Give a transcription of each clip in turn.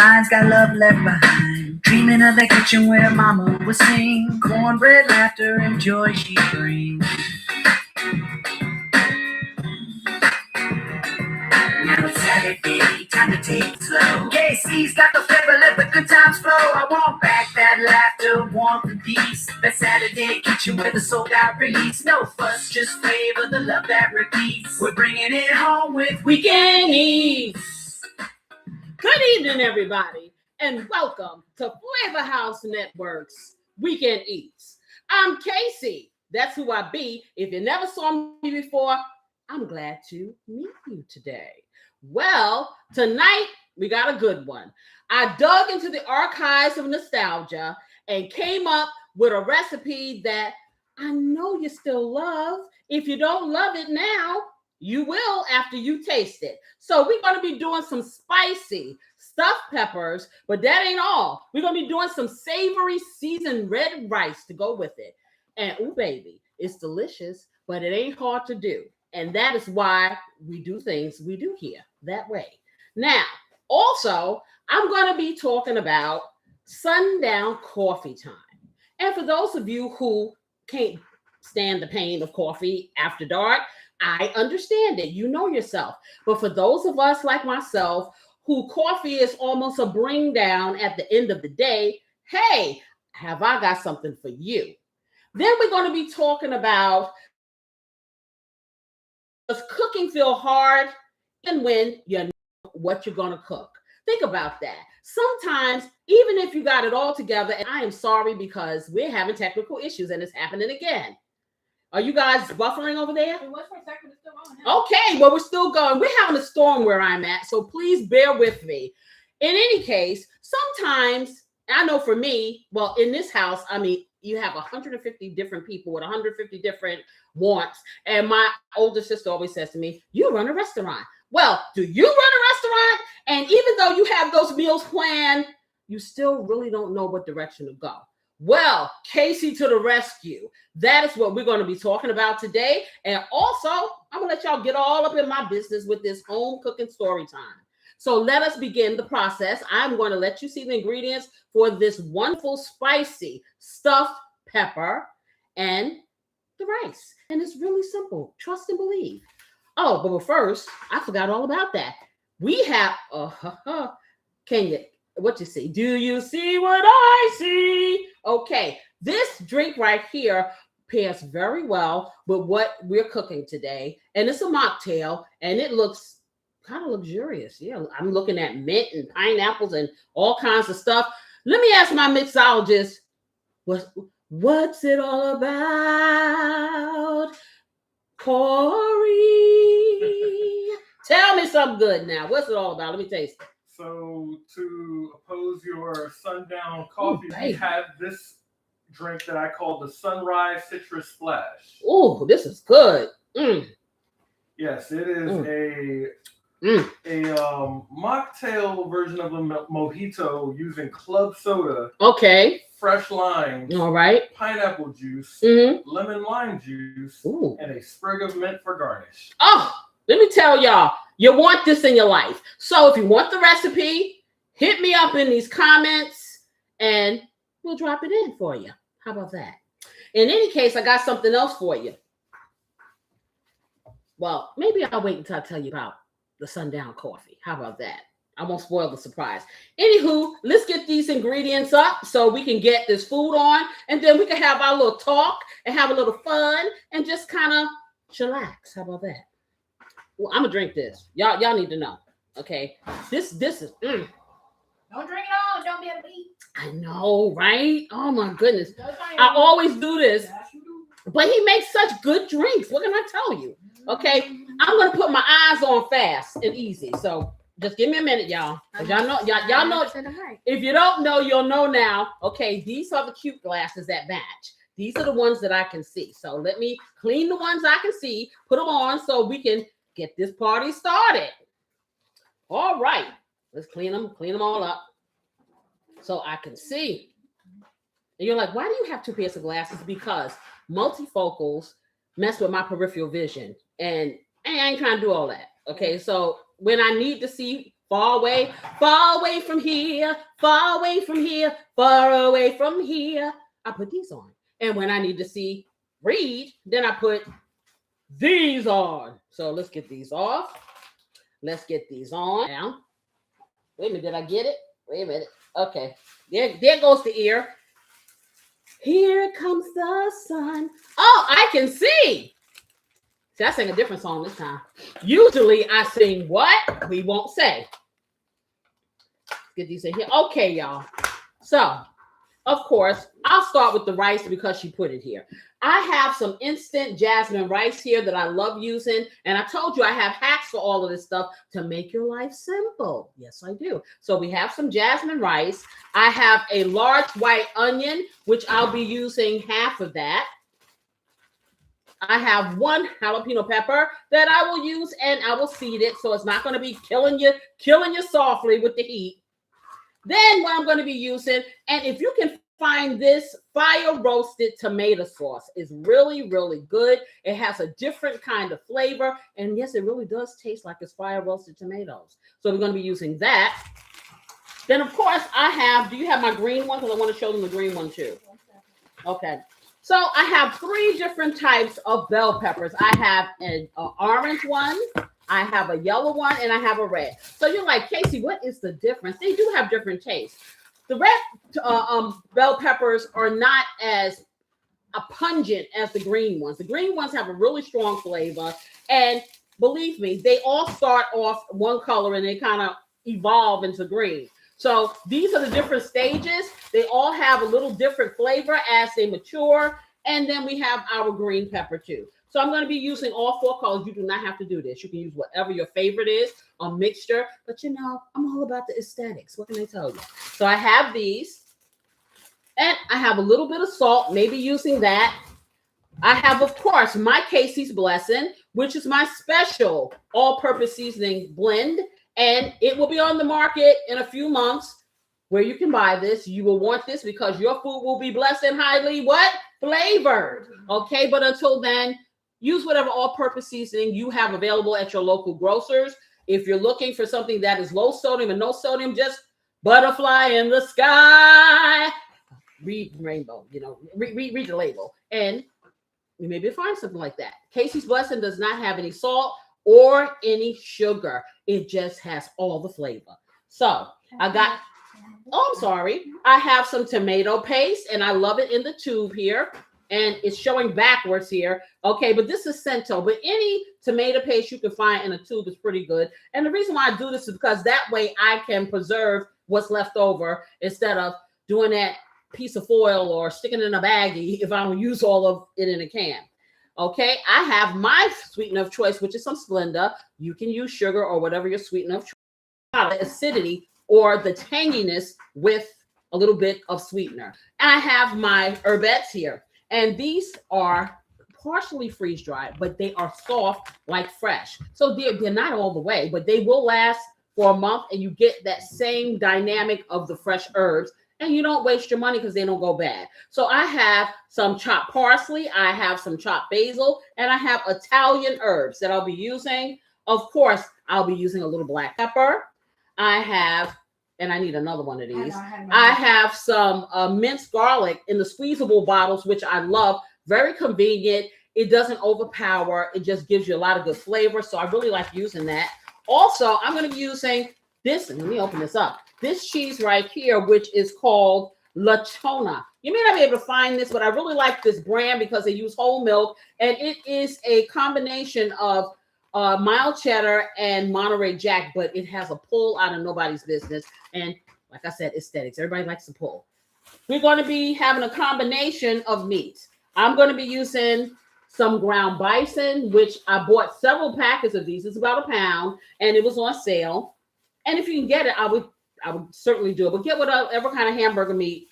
Eyes got love left behind, dreaming of the kitchen where mama would sing, cornbread, laughter, and joy she brings. Now it's Saturday, time to take it slow. KC's got the flavor, let the good times flow. I want back that laughter, warmth and peace. That Saturday kitchen where the soul got released. No fuss, just flavor, the love that repeats. We're bringing it home with Weekend Eats. Good evening, everybody, and welcome to Flavor House Network's Weekend Eats. I'm Casey. That's who I be. If you never saw me before, I'm glad to meet you today. Well, tonight we got a good one. I dug into the archives of nostalgia and came up with a recipe that I know you still love. If you don't love it now, you will after you taste it. So we're going to be doing some spicy stuffed peppers, but that ain't all. We're going to be doing some savory seasoned red rice to go with it. And ooh, baby, it's delicious, but it ain't hard to do. And that is why we do things we do here that way. Now, also, I'm going to be talking about sundown coffee time. And for those of you who can't stand the pain of coffee after dark, I understand it. You know yourself. But for those of us like myself, who coffee is almost a bring down at the end of the day, hey, have I got something for you? Then we're going to be talking about, does cooking feel hard and when you know what you're going to cook? Think about that. Sometimes, even if you got it all together, and I am sorry because we're having technical issues and it's happening again. Are you guys buffering over there? It was for a second, it's still on. Okay, well, we're still going. We're having a storm where I'm at, so please bear with me. In any case, sometimes, I know for me, well, in this house, I mean, you have 150 different people with 150 different wants. And my older sister always says to me, you run a restaurant. Well, do you run a restaurant? And even though you have those meals planned, you still really don't know what direction to go. Well, Casey to the rescue. That is what we're going to be talking about today. And also, I'm going to let y'all get all up in my business with this home cooking story time. So let us begin the process. I'm going to let you see the ingredients for this wonderful spicy stuffed pepper and the rice. And it's really simple. Trust and believe. Oh, but first, I forgot all about that. We have, can you, what you see? Do you see what I see? Okay, this drink right here pairs very well with what we're cooking today. And it's a mocktail, and it looks kind of luxurious. Yeah, I'm looking at mint and pineapples and all kinds of stuff. Let me ask my mixologist, what's it all about? Corey, tell me something good now. What's it all about? Let me taste it. So to oppose your Sundown Coffee, we have this drink that I call the Sunrise Citrus Splash. Oh, this is good. Yes, it is a mocktail version of a mojito using club soda. Okay. Fresh lime. All right. Pineapple juice, lemon lime juice, and a sprig of mint for garnish. Oh, let me tell y'all, you want this in your life. So if you want the recipe, hit me up in these comments and we'll drop it in for you. How about that? In any case, I got something else for you. Well, maybe I'll wait until I tell you about the sundown coffee. How about that? I won't spoil the surprise. Anywho, let's get these ingredients up so we can get this food on, and then we can have our little talk and have a little fun and just kind of chillax. How about that? Well, I'm gonna drink this. Y'all need to know. Okay, this is. Don't drink it all. Don't be able to eat. I know, right? Oh my goodness, I always do this, but he makes such good drinks. What can I tell you? Okay, I'm gonna put my eyes on fast and easy. So just give me a minute, y'all. Y'all know. If you don't know, you'll know now. Okay, these are the cute glasses that match. These are the ones that I can see. So let me clean the ones I can see, put them on so we can get this party started. All right, let's clean them all up so I can see. And you're like, why do you have two pairs of glasses? Because multifocals mess with my peripheral vision, and I ain't trying to do all that. Okay, so when I need to see Far away from here, far away from here, far away from here. I put these on. And when I need to read, then I put these on. So let's get these off. Let's get these on. Now, wait a minute, did I get it? Wait a minute. Okay, there goes the ear. Here comes the sun. Oh, I can see. See, I sing a different song this time. Usually I sing what? We won't say. Get these in here. Okay, y'all. So, of course, I'll start with the rice because she put it here. I have some instant jasmine rice here that I love using. And I told you I have hacks for all of this stuff to make your life simple. Yes, I do. So we have some jasmine rice. I have a large white onion, which I'll be using half of that. I have 1 jalapeno pepper that I will use, and I will seed it. So it's not going to be killing you softly with the heat. Then what I'm going to be using, and if you can find this fire roasted tomato sauce, is really, really good. It has a different kind of flavor. And yes, it really does taste like it's fire roasted tomatoes. So we're going to be using that. Then, of course, do you have my green one? Because I want to show them the green one too. Okay. So I have 3 different types of bell peppers. I have an orange one, I have a yellow one, and I have a red. So you're like, Casey, what is the difference? They do have different tastes. The red bell peppers are not as pungent as the green ones. The green ones have a really strong flavor. And believe me, they all start off one color and they kind of evolve into green. So these are the different stages. They all have a little different flavor as they mature. And then we have our green pepper too. So I'm going to be using all 4 colors. You do not have to do this. You can use whatever your favorite is, a mixture. But you know, I'm all about the aesthetics. What can I tell you? So I have these. And I have a little bit of salt, maybe using that. I have, of course, my Casey's Blessing, which is my special all-purpose seasoning blend. And it will be on the market in a few months where you can buy this. You will want this because your food will be blessed and highly what? Flavored. Okay, but until then, use whatever all-purpose seasoning you have available at your local grocers. If you're looking for something that is low sodium and no sodium, just butterfly in the sky. Read rainbow, read the label. And you maybe find something like that. Casey's Blessing does not have any salt or any sugar. It just has all the flavor. So I have some tomato paste and I love it in the tube here. And it's showing backwards here. Okay, but this is Cento. But any tomato paste you can find in a tube is pretty good. And the reason why I do this is because that way I can preserve what's left over instead of doing that piece of foil or sticking it in a baggie if I don't use all of it in a can. Okay, I have my sweetener of choice, which is some Splenda. You can use sugar or whatever your sweetener of choice. The acidity or the tanginess with a little bit of sweetener. And I have my herbettes here. And these are partially freeze-dried, but they are soft like fresh. So they're not all the way, but they will last for a month and you get that same dynamic of the fresh herbs. And you don't waste your money because they don't go bad. So I have some chopped parsley, I have some chopped basil, and I have Italian herbs that I'll be using. Of course, I'll be using a little black pepper. I have, and I need another one of these. I have some minced garlic in the squeezable bottles, which I love. Very convenient. It doesn't overpower. It just gives you a lot of good flavor. So I really like using that. Also, I'm going to be using this, and let me open this up. This cheese right here, which is called Latona. You may not be able to find this, but I really like this brand because they use whole milk. And it is a combination of mild cheddar and Monterey Jack, but it has a pull out of nobody's business. And like I said, aesthetics. Everybody likes to pull. We're going to be having a combination of meats. I'm going to be using some ground bison, which I bought several packets of these. It's about £1, and it was on sale. And if you can get it, I would certainly do it. But get whatever kind of hamburger meat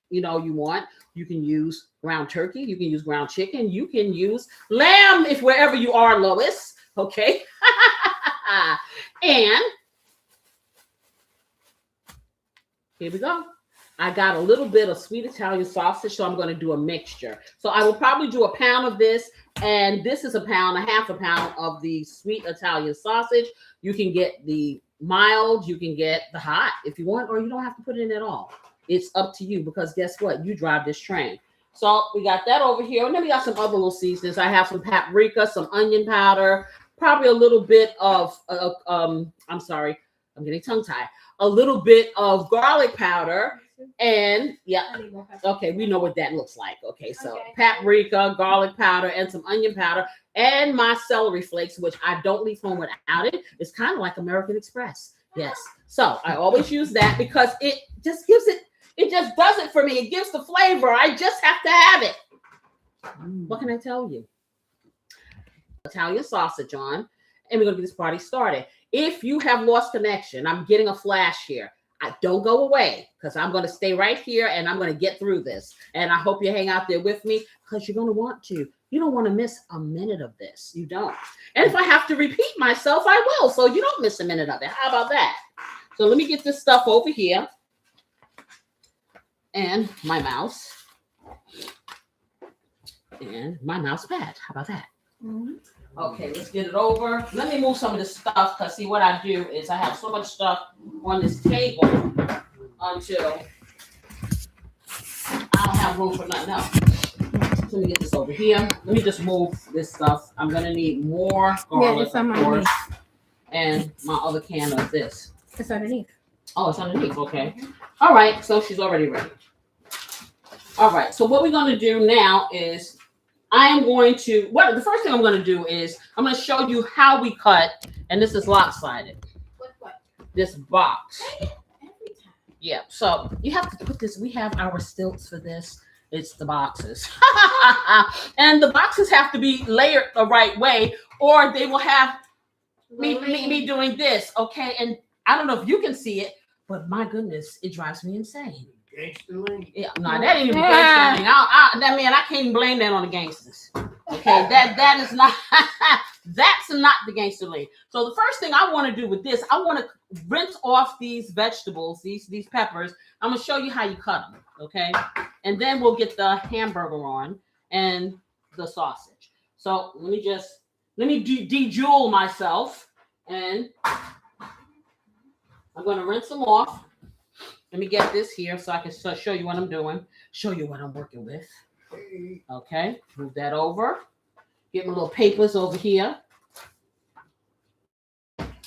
you want. You can use ground turkey. You can use ground chicken. You can use lamb if wherever you are, Lois. Okay. And here we go. I got a little bit of sweet Italian sausage, so I'm going to do a mixture. So I will probably do a pound of this, and this is a half a pound of the sweet Italian sausage. You can get the mild, you can get the hot if you want, or you don't have to put it in at all. It's up to you because guess what? You drive this train. So we got that over here. And then we got some other little seasonings. I have some paprika, some onion powder, probably a little bit of, I'm sorry, I'm getting tongue tied. A little bit of garlic powder. And yeah, okay, we know what that looks like. Okay, so paprika, garlic powder, and some onion powder, and my celery flakes, which I don't leave home without it. It's kind of like American Express. Yes. So I always use that because it just gives it, it just does it for me. It gives the flavor. I just have to have it. What can I tell you? Italian sausage on, and we're going to get this party started. If you have lost connection, I'm getting a flash here. Don't go away because I'm going to stay right here and I'm going to get through this. And I hope you hang out there with me because you're going to want to. You don't want to miss a minute of this. You don't. And if I have to repeat myself, I will. So you don't miss a minute of it. How about that? So let me get this stuff over here. And my mouse. And my mouse pad. How about that? Mm-hmm. Okay, let's get it over. Let me move some of this stuff because see what I do is I have so much stuff on this table until I don't have room for nothing else. So let me get this over here. Let me just move this stuff. I'm gonna need more garlic, of course, and my other can of this. It's underneath. Oh, it's underneath. Okay. All right. So she's already ready. All right. So what we're gonna do now is. I am going to, the first thing I'm going to do is I'm going to show you how we cut, and this is lopsided. What? This box. Yeah, so you have to put this, we have our stilts for this. It's the boxes. And the boxes have to be layered the right way, or they will have me doing this, okay? And I don't know if you can see it, but my goodness, it drives me insane. Yeah, no, that ain't even gangster. That man, I can't even blame that on the gangsters. Okay, that is not. That's not the gangster lane. So the first thing I want to do with this, I want to rinse off these vegetables, these peppers. I'm gonna show you how you cut them. Okay, and then we'll get the hamburger on and the sausage. So let me de-jewel myself, and I'm gonna rinse them off. Let me get this here so I can show you what I'm doing, show you what I'm working with. Okay, move that over. Get my little papers over here.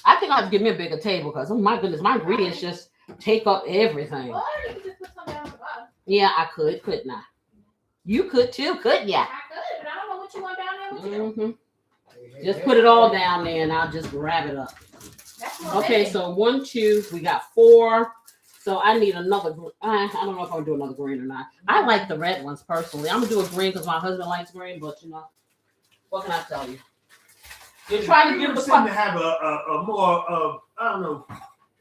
I think I'll have to give me a bigger table because, oh my goodness, my ingredients just take up everything. Well, you could just put some down the bottom. Yeah, I could, couldn't I? You could too, couldn't ya? I could, but I don't know what you want down there. Mm-hmm. Just put it all down there and I'll just grab it up. Okay, so 1, 2, we got 4. So I need another. I don't know if I'll do another green or not. I like the red ones personally. I'm gonna do a green because my husband likes green. But you know, what can I tell you? You're trying to give the to have a more of I don't know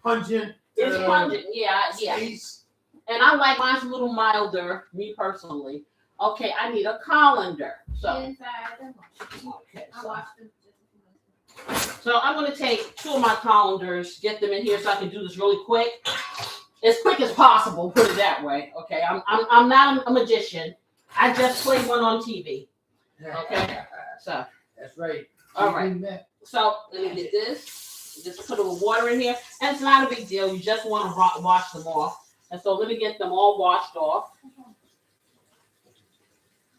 pungent. It's pungent, yeah. Taste. And I like mine's a little milder. Me personally. Okay, I need a colander. So inside. Okay. So I'm gonna take 2 of my colanders, get them in here so I can do this really quick. As quick as possible, put it that way. Okay, I'm not a magician. I just played one on TV. Okay, so that's right. All right. So let me get this. Just put a little water in here, and it's not a big deal. You just want to wash them off. And so let me get them all washed off.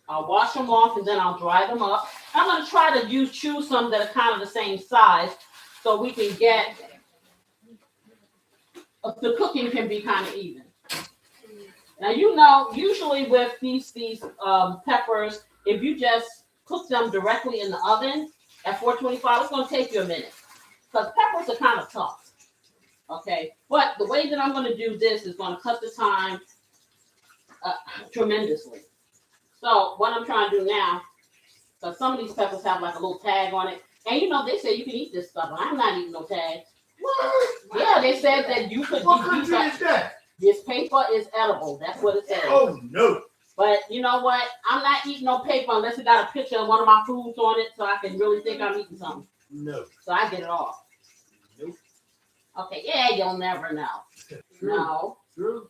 I'll wash them off, and then I'll dry them up. I'm gonna try to choose some that are kind of the same size, so we can get. The cooking can be kind of even. Now, you know, usually with these peppers, if you just cook them directly in the oven at 425, it's going to take you a minute because peppers are kind of tough. Okay, but the way that I'm going to do this is going to cut the time tremendously. So what I'm trying to do now, because some of these peppers have like a little tag on it, and you know they say you can eat this stuff, but I'm not eating no tags. What? Yeah, they said that you could. What country is that? This paper is edible. That's what it says. Oh no! But you know what? I'm not eating no paper unless it got a picture of one of my foods on it, so I can really think I'm eating something. No. So I get it off. Nope. Okay. Yeah, you'll never know. True. No. True.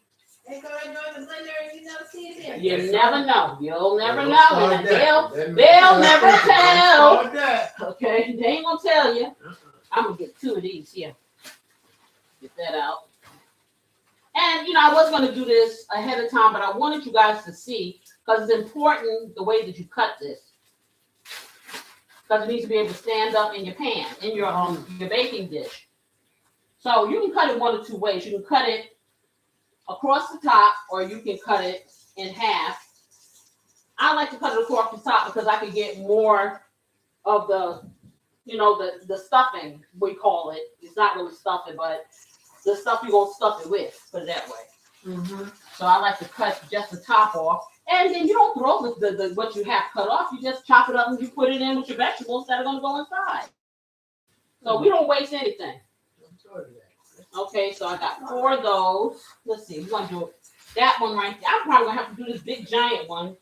They go and go in the blender and you never see it there. You never know. You'll never They'll know. start And that. they'll never tell. Start that. Okay, they ain't gonna tell you. I'm gonna get 2 of these here. Get that out. And, I was going to do this ahead of time, but I wanted you guys to see, because it's important the way that you cut this. Because it needs to be able to stand up in your pan, in your baking dish. So you can cut it one of two ways. You can cut it across the top, or you can cut it in half. I like to cut it across the top because I can get more of the, the stuffing, we call it. It's not really stuffing, but the stuff you're going to stuff it with, put it that way. Mm-hmm. So I like to cut just the top off. And then you don't throw the what you have cut off. You just chop it up and you put it in with your vegetables that are going to go inside. So we don't waste anything. Okay, so I got 4 of those. Let's see, we're going to do that one right there. I'm probably going to have to do this big giant one.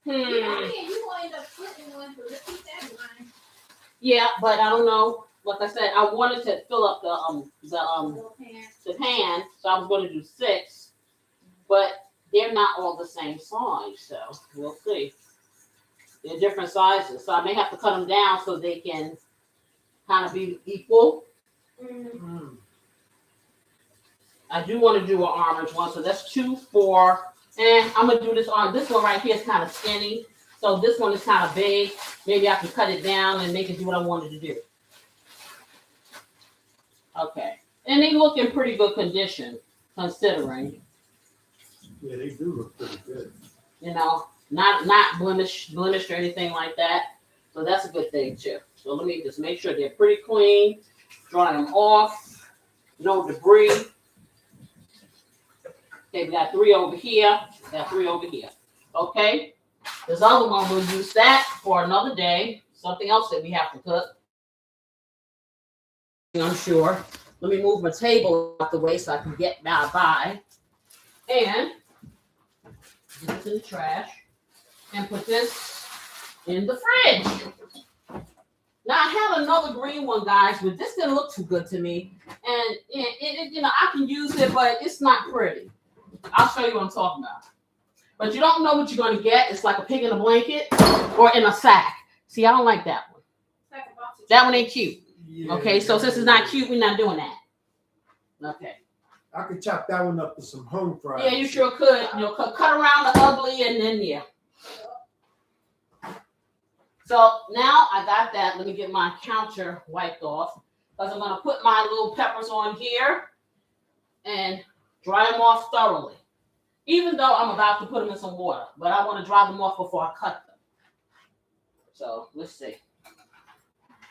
Yeah, you will end up splitting one for the that one. Yeah, but I don't know. Like I said, I wanted to fill up the pan, so I was going to do 6, but they're not all the same size, so we'll see. They're different sizes, so I may have to cut them down so they can kind of be equal. Mm-hmm. I do want to do an orange one, so that's 2, 4, and I'm going to do this on. This one right here is kind of skinny, so this one is kind of big. Maybe I can cut it down and make it do what I wanted to do. Okay, and they look in pretty good condition, considering. Yeah, they do look pretty good. Not blemished or anything like that. So that's a good thing too. So let me just make sure they're pretty clean. Dry them off. No debris. Okay, we got 3 over here. Got 3 over here. Okay. This other one, we'll use that for another day. Something else that we have to cook. I'm sure. Let me move my table out the way so I can get by. And get this in the trash. And put this in the fridge. Now I had another green one, guys, but this didn't look too good to me. And I can use it, but it's not pretty. I'll show you what I'm talking about. But you don't know what you're going to get. It's like a pig in a blanket or in a sack. See, I don't like that one. That one ain't cute. Yeah, okay, so since it's not cute, we're not doing that. Okay. I could chop that one up to some home fries. Yeah, you sure could. Cut around the ugly and then, yeah. So now I got that. Let me get my counter wiped off because I'm going to put my little peppers on here and dry them off thoroughly. Even though I'm about to put them in some water, but I want to dry them off before I cut them. So let's see.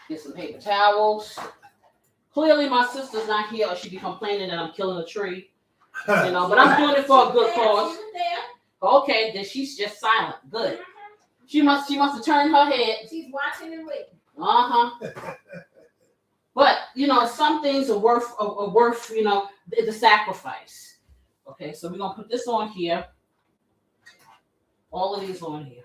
Get some paper towels. Clearly my sister's not here or she'd be complaining that I'm killing a tree. But I'm doing it for a good cause. Okay, then she's just silent. Good. She must have turned her head. She's watching and waiting. But some things are worth the sacrifice. Okay, so we're gonna put this on here. All of these on here.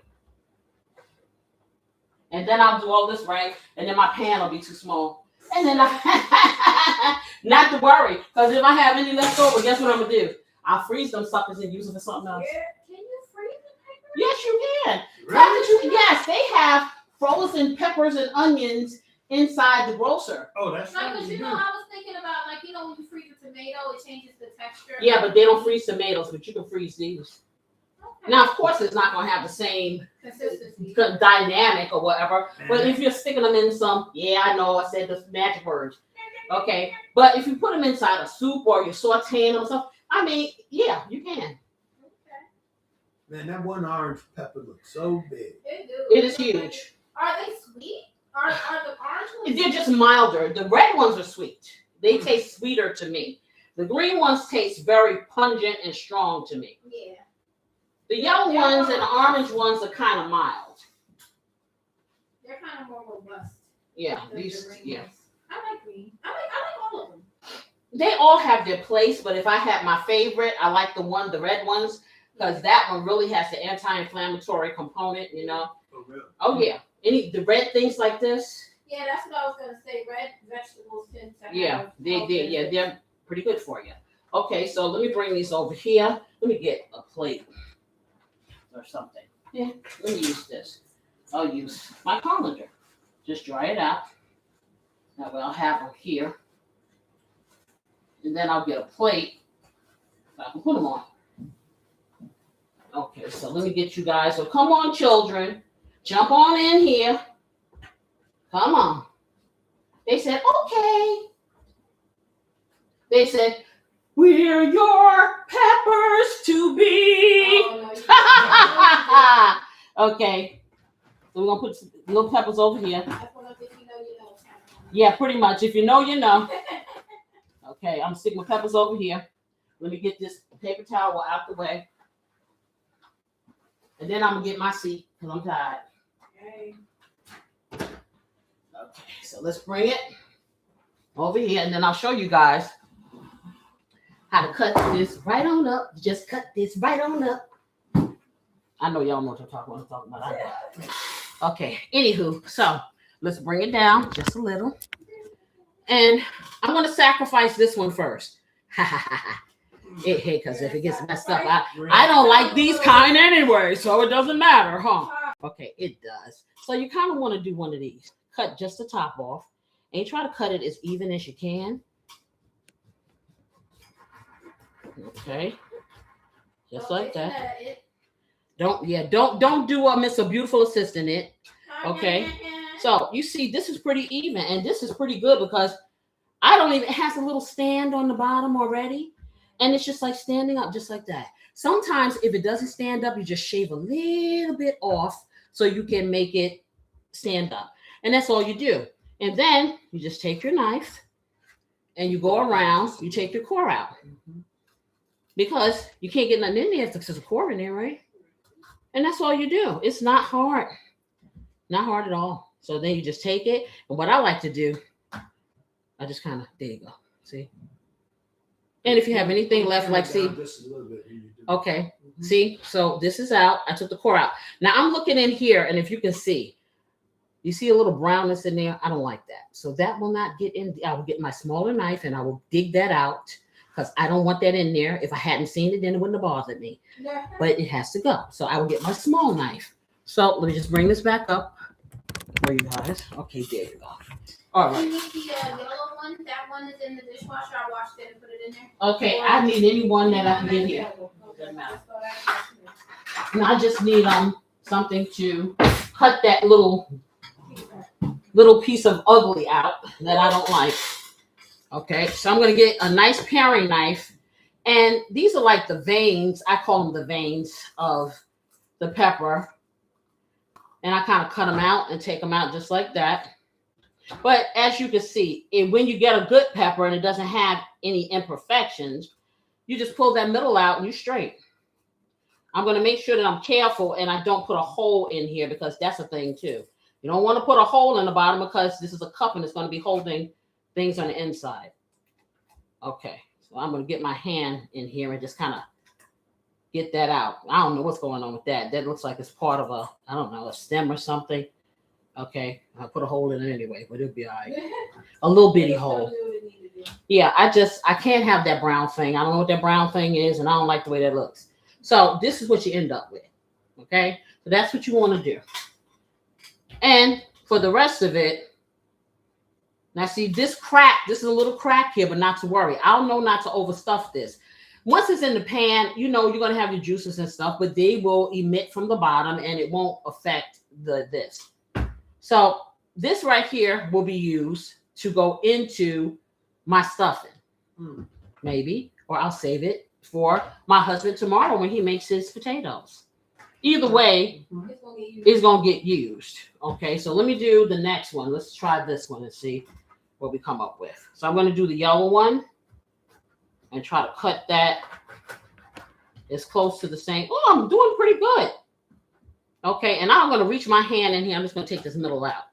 And then I'll do all this right, and then my pan will be too small. And then not to worry, because if I have any left over, guess what I'm gonna do? I'll freeze them suckers and use them for something else. Yeah. Can you freeze the peppers? Yes, you can. Really? Yes, they have frozen peppers and onions inside the grocer. Oh, that's No, because I was thinking about when you freeze a tomato, it changes the texture. Yeah, but they don't freeze tomatoes, but you can freeze these. Okay. Now, of course, it's not going to have the same consistency, dynamic or whatever. But if you're sticking them in some, I know I said the magic words. Okay, but if you put them inside a soup or you're sauteing them or something, yeah, you can. Man, that one orange pepper looks so big. It is huge. Are they sweet? Are the orange ones? They're just milder. The red ones are sweet. They taste sweeter to me. The green ones taste very pungent and strong to me. Yeah. The yellow ones and the orange ones are kind of mild. They're kind of more robust. Yeah, these. Yeah. Ones. I like green. I like all of them. They all have their place, but if I had my favorite, I like the red ones, because that one really has the anti-inflammatory component. Oh, really? Oh yeah. The red things like this. Yeah, that's what I was gonna say. Red vegetables tend to Yeah, they're pretty good for you. Okay, so let me bring these over here. Let me get a plate or something. Yeah, let me use this. I'll use my colander. Just dry it out. That way I'll have them here. And then I'll get a plate so I can put them on. Okay, so let me get you guys. So come on, children. Jump on in here. Come on. They said, okay. They said, we're your peppers to be. Oh, no, Okay. So we're going to put some little peppers over here. that's one of the, you know. Yeah, pretty much. If you know, you know. Okay, I'm going to stick my peppers over here. Let me get this paper towel out the way. And then I'm going to get my seat because I'm tired. Okay. Okay, so let's bring it over here. And then I'll show you guys how to cut this right on up. Just cut this right on up. I know y'all know what I'm talking about. Okay, anywho, so let's bring it down just a little. And I'm going to sacrifice this one first. Hey, because if it gets messed up, I don't like these kind anyway, so it doesn't matter, huh? Okay, it does. So you kind of want to do one of these. Cut just the top off. And you try to cut it as even as you can. Okay. Just like that. Don't do Miss a Beautiful Assistant it. Okay. So you see, this is pretty even, and this is pretty good because it has a little stand on the bottom already. And it's just like standing up just like that. Sometimes if it doesn't stand up, you just shave a little bit off so you can make it stand up. And that's all you do. And then you just take your knife and you go around, you take your core out. Because you can't get nothing in there if there's a core in there, right? And that's all you do. It's not hard. Not hard at all. So then you just take it. And what I like to do, I just kind of, there you go. See? And if you have anything left, like, see, okay, see, so this is out. I took the core out. Now I'm looking in here, and if you can see, you see a little brownness in there. I don't like that. So that will not get in. I will get my smaller knife, and I will dig that out because I don't want that in there. If I hadn't seen it, then it wouldn't have bothered me. But it has to go. So I will get my small knife. So let me just bring this back up for you guys. Okay, there you go. All right. You need the yellow one. That one is in the dishwasher. I washed it and put it in there. Okay, I need any one that I can get here. Doesn't matter. And I just need something to cut that little piece of ugly out that I don't like. Okay, so I'm gonna get a nice paring knife, and these are like the veins. I call them the veins of the pepper, and I kind of cut them out and take them out just like that. But as you can see, when you get a good pepper and it doesn't have any imperfections, you just pull that middle out and you're straight. I'm going to make sure that I'm careful and I don't put a hole in here because that's a thing too. You don't want to put a hole in the bottom because this is a cup and it's going to be holding things on the inside. Okay, so I'm going to get my hand in here and just kind of get that out. I don't know what's going on with that. That looks like it's part of a stem or something. Okay, I'll put a hole in it anyway, but it'll be all right. A little bitty hole. Yeah, I can't have that brown thing. I don't know what that brown thing is, and I don't like the way that looks. So this is what you end up with. Okay, so that's what you want to do. And for the rest of it, now see this crack, this is a little crack here, but not to worry. I'll know not to overstuff this. Once it's in the pan, you know you're going to have your juices and stuff, but they will emit from the bottom and it won't affect this. So this right here will be used to go into my stuffing, maybe, or I'll save it for my husband tomorrow when he makes his potatoes. Either way, it's going to get used. Okay, so let me do the next one. Let's try this one and see what we come up with. So I'm going to do the yellow one and try to cut that as close to the same. Oh, I'm doing pretty good. Okay, and I'm going to reach my hand in here. I'm just going to take this middle out.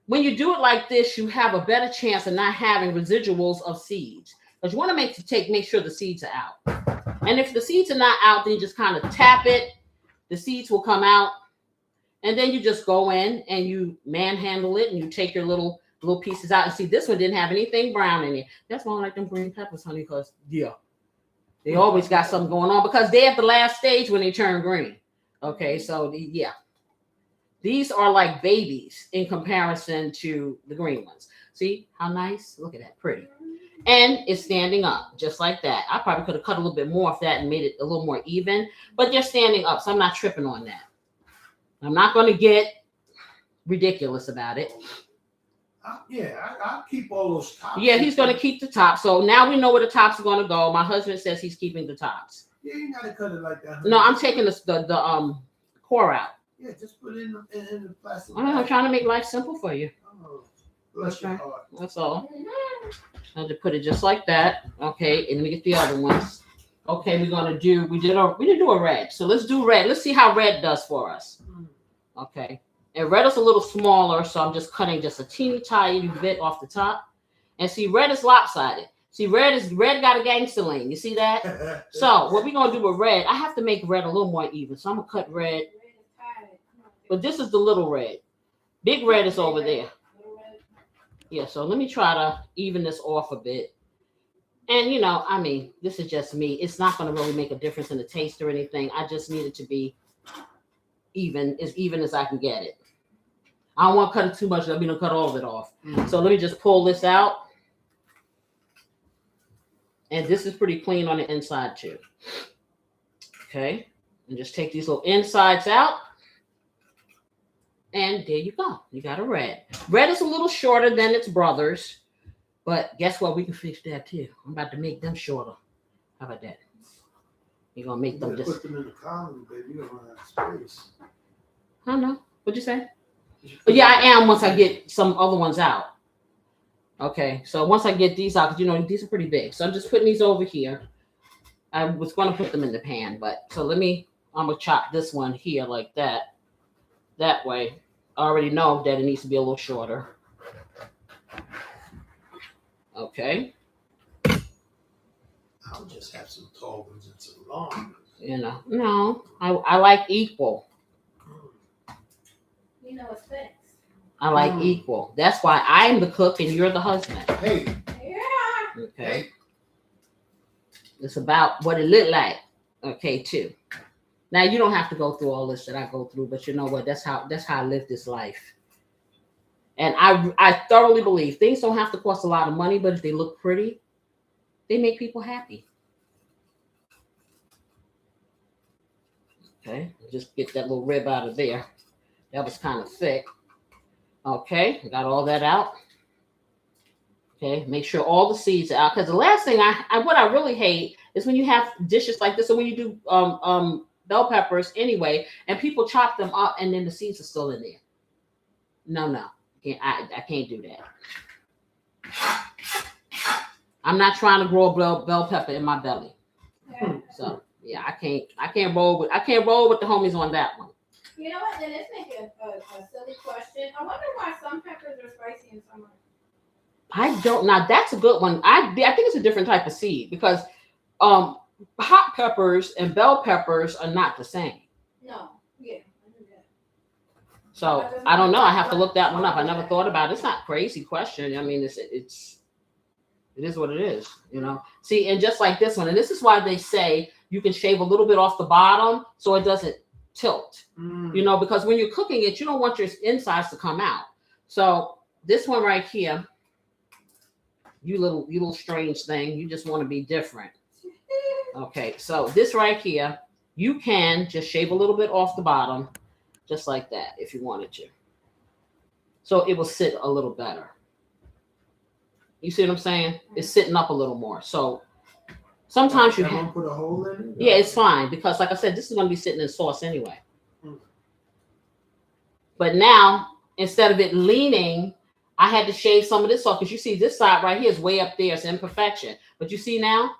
When you do it like this, you have a better chance of not having residuals of seeds. But you want to make sure the seeds are out. And if the seeds are not out, then you just kind of tap it. The seeds will come out. And then you just go in and you manhandle it and you take your little pieces out. And see, this one didn't have anything brown in it. That's why I like them green peppers, honey, because, yeah, they always got something going on because they're at the last stage when they turn green. Okay, so yeah, these are like babies in comparison to the green ones. See how nice? Look at that, pretty. And it's standing up just like that. I probably could have cut a little bit more of that and made it a little more even, but they're standing up, so I'm not tripping on that. I'm not going to get ridiculous about it. I'll keep all those tops. Yeah, he's going to keep the top. So now we know where the tops are going to go. My husband says he's keeping the tops. Yeah, you gotta cut it like that. No, I'm taking the core out. Yeah, just put it in the plastic. I'm trying to make life simple for you. Oh, bless your heart. That's all. I'll just put it just like that. Okay, and let me get the other ones. Okay, we didn't do a red. So let's do red. Let's see how red does for us. Okay. And red is a little smaller, so I'm just cutting just a teeny tiny bit off the top. And see, red is lopsided. See, red got a gangster lane. You see that? So what we're gonna do with red, I have to make red a little more even. So I'm gonna cut red. But this is the little red. Big red is over there. Yeah, so let me try to even this off a bit. And this is just me. It's not gonna really make a difference in the taste or anything. I just need it to be even as I can get it. I don't want to cut it too much. Let me cut all of it off. So let me just pull this out. And this is pretty clean on the inside too. Okay. And just take these little insides out. And there you go. You got a red. Red is a little shorter than its brothers. But guess what? We can fix that too. I'm about to make them shorter. How about that? You're going to make them just... put them in the column, baby. You don't have space. I don't know. What'd you say? Yeah, I am once I get some other ones out. Okay, so once I get these out, because these are pretty big. So I'm just putting these over here. I was going to put them in the pan, but so I'm going to chop this one here like that. That way, I already know that it needs to be a little shorter. Okay. I'll just have some tall ones and some long ones. No, I like equal. It's fixed. I like equal. That's why I'm the cook and you're the husband. Hey. Yeah. Okay. It's about what it looked like. Okay, too. Now you don't have to go through all this that I go through, but you know what? That's how I live this life. And I thoroughly believe things don't have to cost a lot of money, but if they look pretty, they make people happy. Okay, just get that little rib out of there. That was kind of thick. Okay, got all that out. Okay, make sure all the seeds are out. Because the last thing what I really hate is when you have dishes like this, or when you do bell peppers anyway, and people chop them up and then the seeds are still in there. No. I can't do that. I'm not trying to grow a bell pepper in my belly. Yeah. So yeah, I can't roll with the homies on that one. You know what? Then let's make a silly question. I wonder why some peppers are spicy and some aren't. I don't. Now that's a good one. I think it's a different type of seed because hot peppers and bell peppers are not the same. No. Yeah. So I don't know. I have to look that one up. I never thought about it. It's not a crazy question. I mean, it is what it is. See, and just like this one, and this is why they say you can shave a little bit off the bottom so it doesn't tilt. Because when you're cooking it, you don't want your insides to come out. So this one right here, you little strange thing, you just want to be different. Okay, so this right here, you can just shave a little bit off the bottom, just like that, if you wanted to. So it will sit a little better. You see what I'm saying? It's sitting up a little more. So sometimes you have put a hole in it. Yeah, it's fine because, like I said, this is going to be sitting in sauce anyway. But now, instead of it leaning, I had to shave some of this off because you see this side right here is way up there. It's imperfection. But you see now?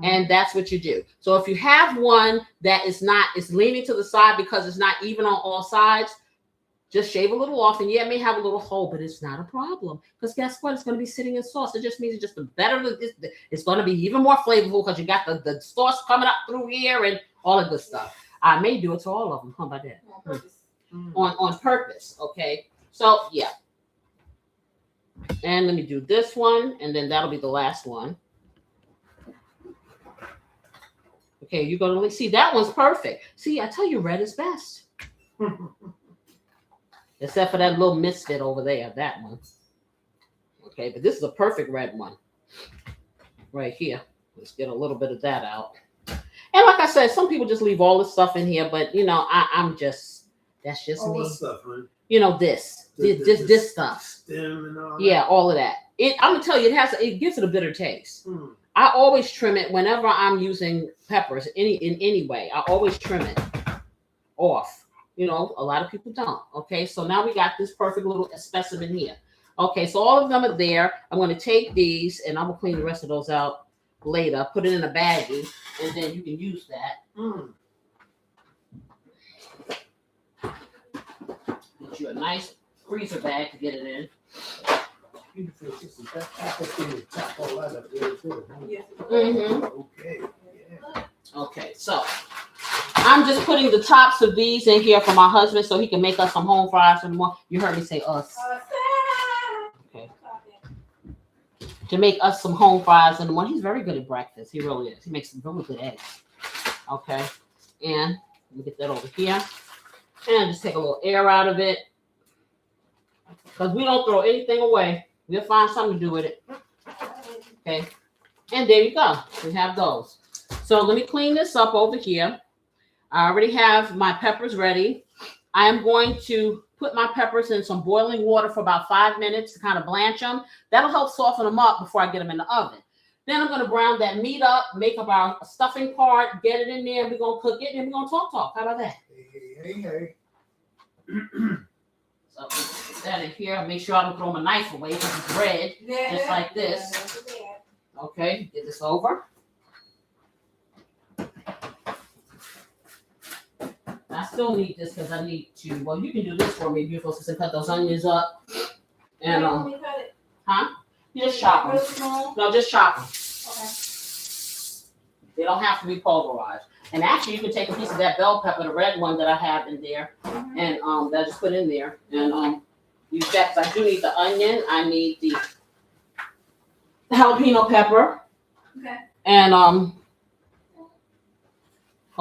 And that's what you do. So if you have one that is leaning to the side because it's not even on all sides, just shave a little off. And yeah, it may have a little hole, but it's not a problem. Because guess what? It's going to be sitting in sauce. It just means it's just it's going to be even more flavorful because you got the sauce coming up through here and all of this stuff. I may do it to all of them. How about that? On purpose. Okay. So yeah. And let me do this one, and then that'll be the last one. Okay, you're gonna see that one's perfect. See, I tell you, red is best. Except for that little misfit over there, that one. Okay, but this is a perfect red one. right here. Let's get a little bit of that out. And like I said, some people just leave all this stuff in here, but you know, I'm just that's just All me. the stuff, huh? You know, this stuff. Stem and all Yeah, all of that. I'm gonna tell you, it gives it a bitter taste. that. I always trim it whenever I'm using peppers in any way. I always trim it off. You know, a lot of people don't. Okay, so now we got this perfect little specimen here. Okay, so all of them are there. I'm going to take these and I'm going to clean the rest of those out later. Put it in a baggie, and then you can use that. Get you a nice freezer bag to get it in. Beautiful. That's in the top all that up there too. Yes. Mm-hmm. Okay. Yeah. Okay, so I'm just putting the tops of these in here for my husband so he can make us some home fries in the morning. You heard me say us. Okay. To make us some home fries in the morning. He's very good at breakfast. He really is. He makes some really good eggs. Okay. And let me get that over here. And just take a little air out of it. Because we don't throw anything away. We'll find something to do with it. Okay. And there you go. We have those. So let me clean this up over here. I already have my peppers ready. I am going to put my peppers in some boiling water for about 5 minutes to kind of blanch them. That'll help soften them up before I get them in the oven. Then I'm going to brown that meat up, make up our stuffing part, get it in there. We're going to cook it, and we're going to talk. How about that? Hey. So put that in here. Make sure I don't throw my knife away because it's red, just like this. Okay, get this over. I still need this because I need to. Well, you can do this for me, beautiful sister. Cut those onions up, and you just chop them. No, just chop them. Okay. They don't have to be pulverized. And actually, you can take a piece of that bell pepper, the red one that I have in there, and that I just put in there, and use that because I do need the onion. I need the jalapeno pepper, Okay. and a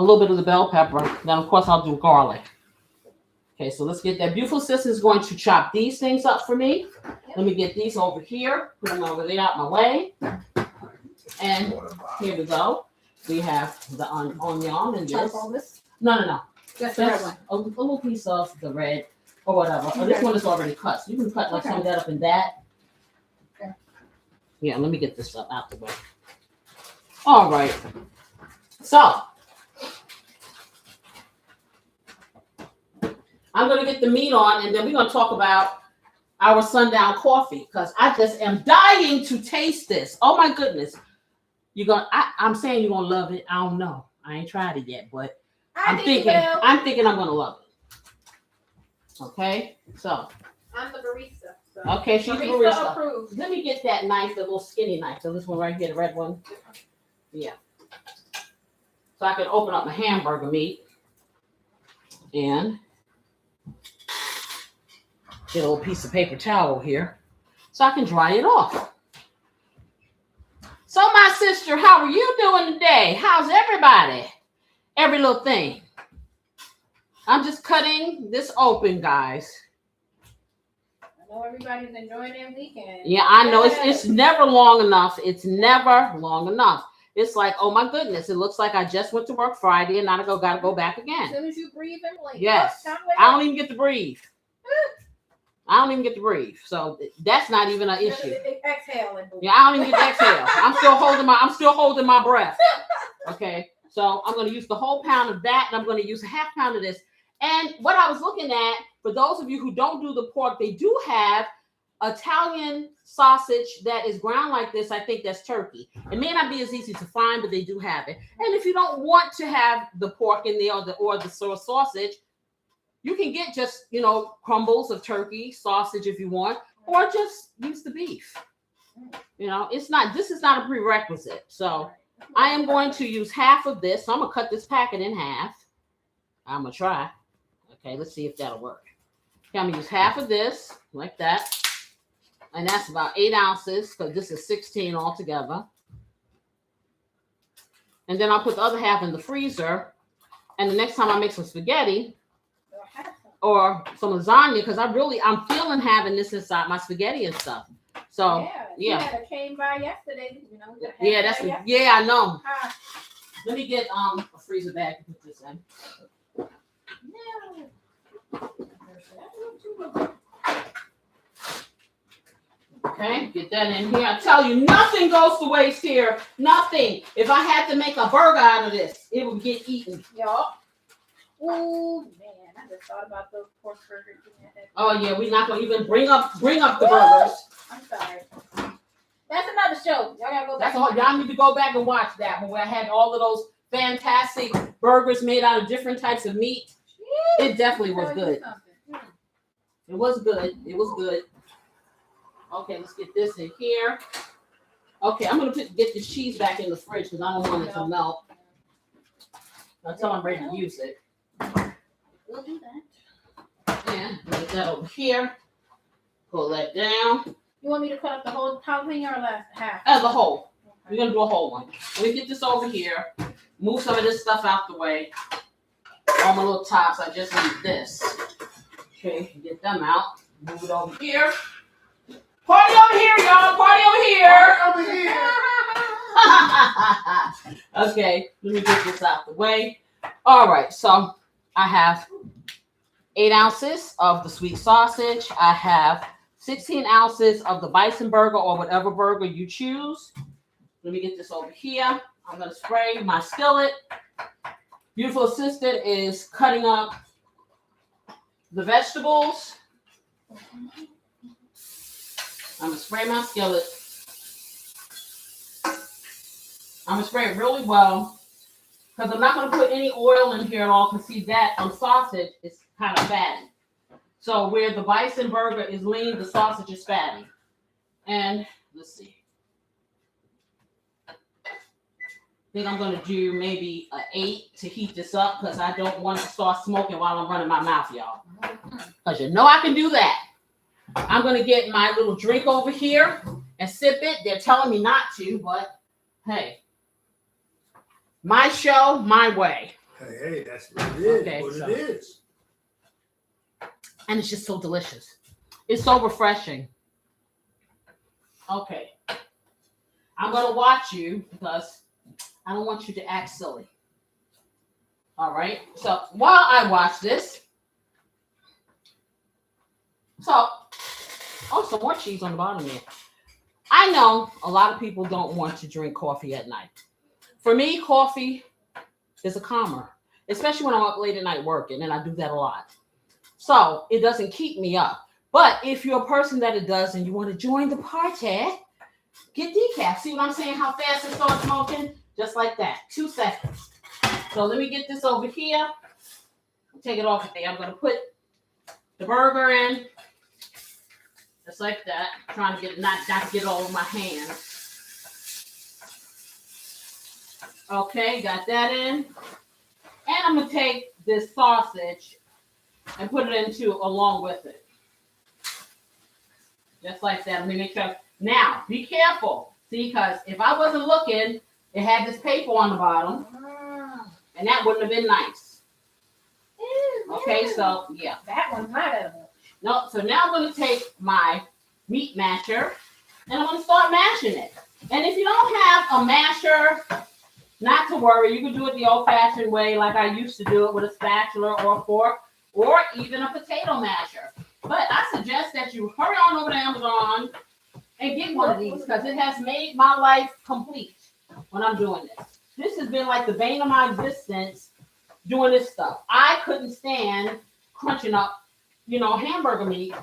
little bit of the bell pepper. Then, of course, I'll do garlic. Okay, so let's get that. Beautiful sister is going to chop these things up for me. Let me get these over here. Put them over there out my way. And here we go. We have the onion and this. No. That's the red That's one. a little piece of the red or whatever. Oh, this one is already cut. So you can cut like some of that up in that. Okay. Yeah, let me get this stuff out the way. All right. So I'm going to get the meat on, and then we're going to talk about our Sundown Coffee because I just am dying to taste this. Oh my goodness. I'm saying you're going to love it. I don't know. I ain't tried it yet, but I'm thinking I'm going to love it. Okay. So. I'm the barista. So. Okay. She's the barista. Approved. Let me get that knife, the little skinny knife. So this one right here, the red one. Yeah. So I can open up my hamburger meat and get a little piece of paper towel here so I can dry it off. So my sister, how are you doing today? How's everybody? Every little thing. I'm just cutting this open, guys. I know everybody's enjoying their weekend. Yeah, I know. It's never long enough. It's never long enough. It's like, oh my goodness, it looks like I just went to work Friday and now I gotta go back again. As soon as you breathe and blink. Yes. I don't even get to breathe. So that's not even an issue. Exhale and breathe. Yeah, I don't even get to exhale. I'm still holding my breath. Okay. So I'm going to use the whole pound of that, and I'm going to use a half pound of this. And what I was looking at, for those of you who don't do the pork, they do have Italian sausage that is ground like this. I think that's turkey. It may not be as easy to find, but they do have it. And if you don't want to have the pork in there or the sausage, you can get just, crumbles of turkey, sausage if you want, or just use the beef. This is not a prerequisite. So I am going to use half of this. So I'm going to cut this packet in half. I'm going to try. Okay, let's see if that'll work. Okay, I'm going to use half of this like that. And that's about 8 ounces because this is 16 altogether. And then I'll put the other half in the freezer. And the next time I make some spaghetti or some lasagna, because I'm feeling having this inside my spaghetti and stuff. So Yeah. yeah. She had a came by yesterday. You know. Yeah, that's yesterday. yeah, I know. Ah, Let me get a freezer bag to put this in. no. That look too good. Okay, get that in here. I tell you, nothing goes to waste here. Nothing. If I had to make a burger out of this, it would get eaten. Yup. Ooh, man, I just thought about those pork burgers. Oh yeah, we're not gonna even bring up the burgers. I'm sorry. That's another show. Y'all gotta go back. That's all. Y'all need to go back and watch that one where I had all of those fantastic burgers made out of different types of meat. It definitely was good. It was good. It was good. Okay, let's get this in here. Okay, I'm gonna get the cheese back in the fridge because I don't want it to melt until I'm ready to use it. We'll do that. And get that over here. Pull that down. You want me to cut up the whole jalapeno or last half? As a whole. We're gonna do a whole one. Let me get this over here. Move some of this stuff out the way. All my little tops, I just need this. Okay, get them out. Move it over here. Party over here, y'all. Party over here. Over here. Okay, let me get this out the way. All right, so I have 8 ounces of the sweet sausage. I have 16 ounces of the bison burger or whatever burger you choose. Let me get this over here. I'm going to spray my skillet. Beautiful assistant is cutting up the vegetables. I'm going to spray my skillet. I'm going to spray it really well because I'm not going to put any oil in here at all because see that on sausage is kind of fatty. So where the bison burger is lean, the sausage is fatty. And let's see. I think I'm going to do maybe an 8 to heat this up because I don't want to start smoking while I'm running my mouth, y'all. Because you know I can do that. I'm going to get my little drink over here and sip it. They're telling me not to, but hey. My show, my way. Hey, that's what it is. Okay, what so- it is. And it's just so delicious. It's so refreshing. Okay. I'm going to watch you because I don't want you to act silly. All right. So while I watch this, some more cheese on the bottom here. I know a lot of people don't want to drink coffee at night. For me, coffee is a calmer, especially when I'm up late at night working, and I do that a lot. So it doesn't keep me up. But if you're a person that it does and you want to join the party, get decaf. See what I'm saying? How fast it starts smoking? Just like that. 2 seconds. So let me get this over here. Take it off of there. I'm going to put the burger in. Just like that. I'm trying to get not get it all over my hands. Okay, got that in. And I'm going to take this sausage and put it into along with it. Just like that. Let me make sure. Now, be careful. See, because if I wasn't looking, it had this paper on the bottom. And that wouldn't have been nice. Okay, so, yeah. That one's not edible. No, so now I'm going to take my meat masher and I'm going to start mashing it. And if you don't have a masher, not to worry. You can do it the old-fashioned way like I used to do it with a spatula or a fork or even a potato masher. But I suggest that you hurry on over to Amazon and get one of these because it has made my life complete when I'm doing this. This has been like the bane of my existence doing this stuff. I couldn't stand crunching up, hamburger meat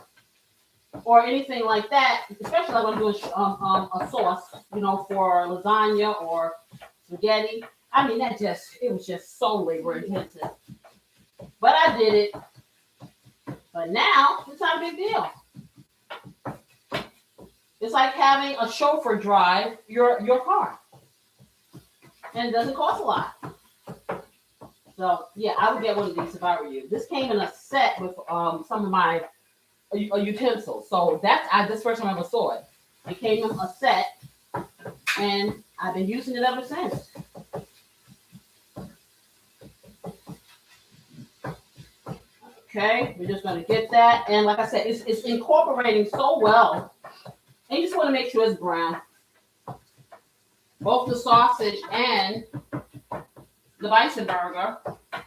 or anything like that, especially like when I'm doing a sauce, for lasagna or spaghetti. I mean, it was just so labor intensive. But I did it. But now, it's not a big deal. It's like having a chauffeur drive your car. And it doesn't cost a lot. So, yeah, I would get one of these if I were you. This came in a set with some of my utensils. So, this first time I ever saw it. It came in a set. And I've been using it ever since. Okay, we're just going to get that. And like I said, it's incorporating so well And you just want to make sure it's brown. Both the sausage and the bison burger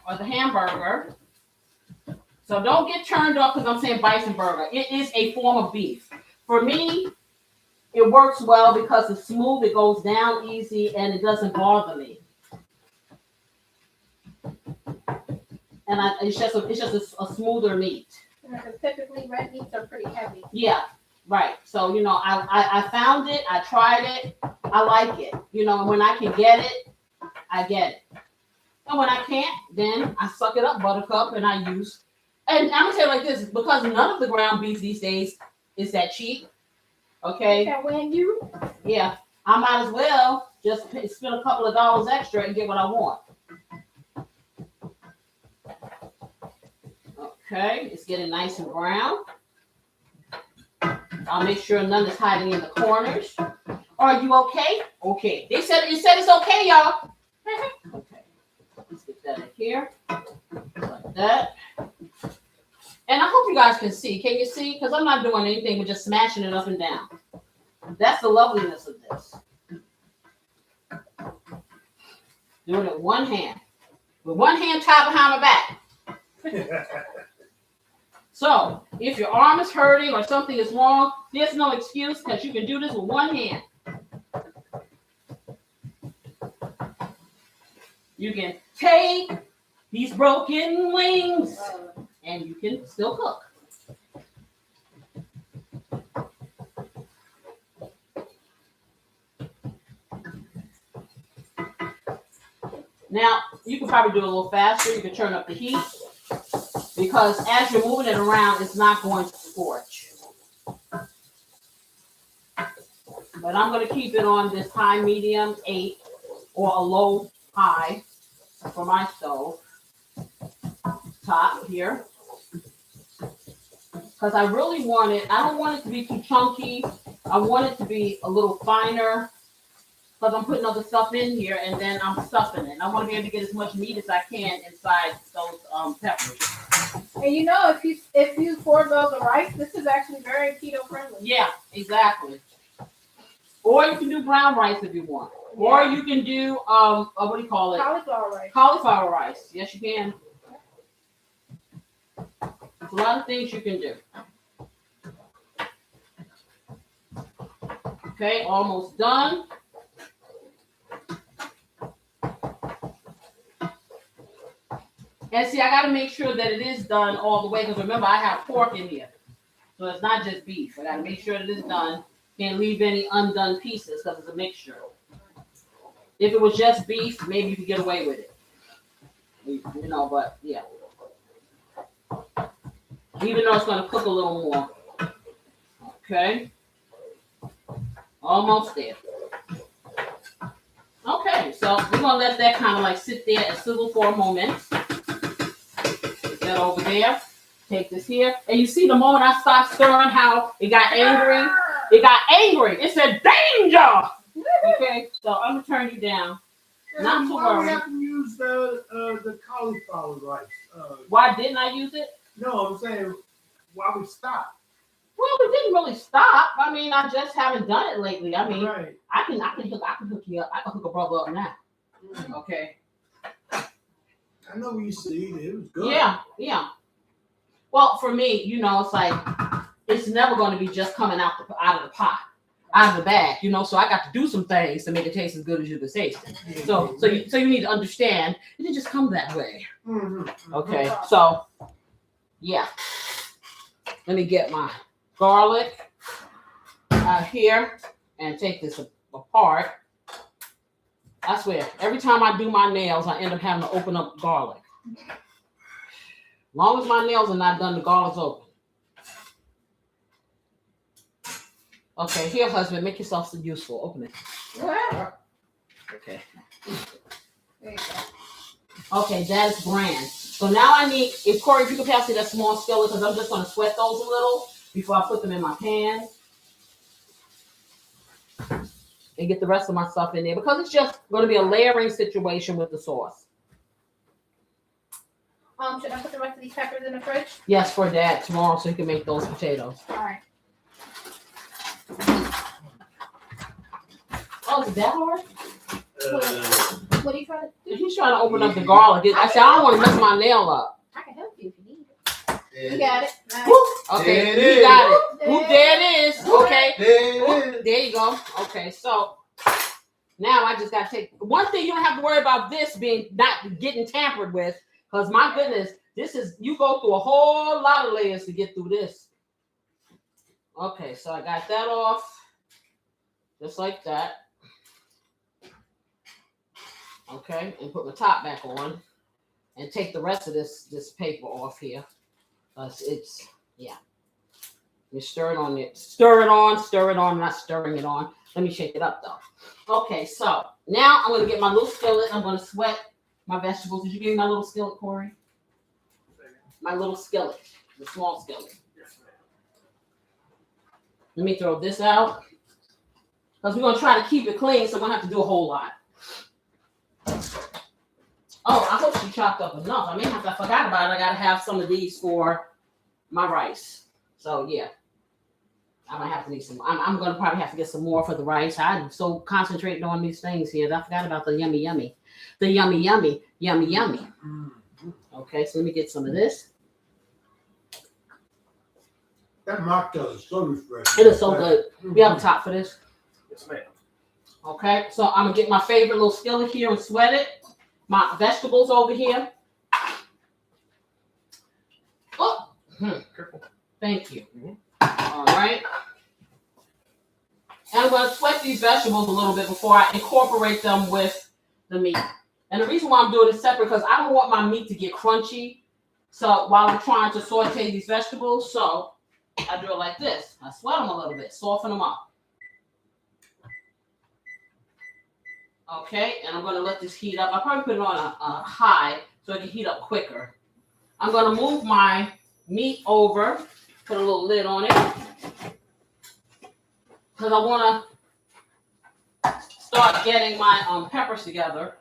or the hamburger. So don't get turned off because I'm saying bison burger. It is a form of beef. For me, it works well because it's smooth, it goes down easy, and it doesn't bother me. And it's just a smoother meat. Because typically red meats are pretty heavy. Yeah, right. So, you know, I found it, I tried it, I like it. You know, and when I can get it, I get it. And when I can't, then I suck it up, buttercup, and I use. And I'm gonna say it like this, because none of the ground beef these days is that cheap. Okay. That when you. Yeah, I might as well just spend a couple of dollars extra and get what I want. Okay, it's getting nice and brown. I'll make sure none is hiding in the corners. Are you okay? Okay. It said it's okay, y'all. Okay. Let's get that in here. Like that. And I hope you guys can see. Can you see? Because I'm not doing anything but just smashing it up and down. That's the loveliness of this. Doing it one hand. With one hand tied behind my back. So, if your arm is hurting or something is wrong, there's no excuse because you can do this with one hand. You can take these broken wings and you can still cook. Now, you can probably do it a little faster. You can turn up the heat because as you're moving it around, it's not going to scorch. But I'm going to keep it on this high, medium, 8, or a low, high for my stove. Top here. Because I really want it, I don't want it to be too chunky. I want it to be a little finer. Because I'm putting other stuff in here and then I'm stuffing it. I want to be able to get as much meat as I can inside those peppers. And you know, if you forego the rice, this is actually very keto friendly. Yeah, exactly. Or you can do brown rice if you want. Yeah. Or you can do what do you call it? Cauliflower rice. Cauliflower rice. Yes, you can. There's a lot of things you can do. Okay, almost done. And see, I got to make sure that it is done all the way because remember, I have pork in here. So it's not just beef. I got to make sure that it's done. Can't leave any undone pieces because it's a mixture. If it was just beef, maybe you could get away with it. You know, but yeah. Even though it's going to cook a little more. Okay. Almost there. Okay, so we're going to let that kind of like sit there and sizzle for a moment. Put that over there. Take this here. And you see the moment I stopped stirring how it got angry? It got angry. It said, danger! Okay, so I'm going to turn you down. Not to Why worry. we have to use the cauliflower rice? Why didn't I use it? No, I'm saying why we stop. Well, we didn't really stop. I mean, I just haven't done it lately. I mean, Right. I can hook you up. I can hook a brother up now. Okay. I know we used to eat it. It was good. Yeah. Well, for me, you know, it's like it's never going to be just coming out of the pot, out of the bag, you know. So I got to do some things to make it taste as good as you can taste it. So you need to understand it didn't just come that way. Mm-hmm. Okay. So yeah. Let me get my garlic here and take this apart. I swear, every time I do my nails, I end up having to open up garlic. As long as my nails are not done, the garlic's open. Okay, here, husband, make yourself so useful. Open it. What? Okay. There you go. Okay, that is grand. So now I need, if Corey, if you could pass me that small skillet, because I'm just going to sweat those a little before I put them in my pan. And get the rest of my stuff in there because it's just going to be a layering situation with the sauce. Should I put the rest of these peppers in the fridge? Yes, for Dad tomorrow so he can make those potatoes. All right. Oh, is that hard? What are you trying to do? He's trying to open up the garlic. I said, I don't want to mess my nail up. I can help you if you need it. You got it. Nice. Okay, There it he got it. There Whoop, there it is. Okay. There it There you go. Okay, so now I just got to take one thing. You don't have to worry about this being not getting tampered with, because my goodness, this is, you go through a whole lot of layers to get through this. Okay, so I got that off, just like that. Okay, and put my top back on, and take the rest of this paper off here. It's, yeah. You stir it on it. Stir it on, I'm not stirring it on. Let me shake it up though. Okay, so now I'm gonna get my little skillet. I'm gonna sweat my vegetables. Did you give me my little skillet, Corey? My little skillet, the small skillet. Yes, ma'am. Let me throw this out, because we're gonna try to keep it clean, so we're gonna have to do a whole lot. Oh, I hope she chopped up enough. I forgot about it. I gotta have some of these for my rice. So yeah, I might have to need some. I'm gonna probably have to get some more for the rice. I'm so concentrating on these things here that I forgot about the yummy. The yummy. Okay, so let me get some of this. That mocktail is so refreshing. It is so good. We have a top for this. Yes, ma'am. Okay, so I'm gonna get my favorite little skillet here and sweat it. My vegetables over here. Oh, Careful. thank you. All right. And I'm going to sweat these vegetables a little bit before I incorporate them with the meat. And the reason why I'm doing it separate, because I don't want my meat to get crunchy. So while I'm trying to saute these vegetables, so I do it like this. I sweat them a little bit, soften them up. Okay, and I'm going to let this heat up. I'll probably put it on a high so it can heat up quicker. I'm going to move my meat over, put a little lid on it, because I want to start getting my peppers together.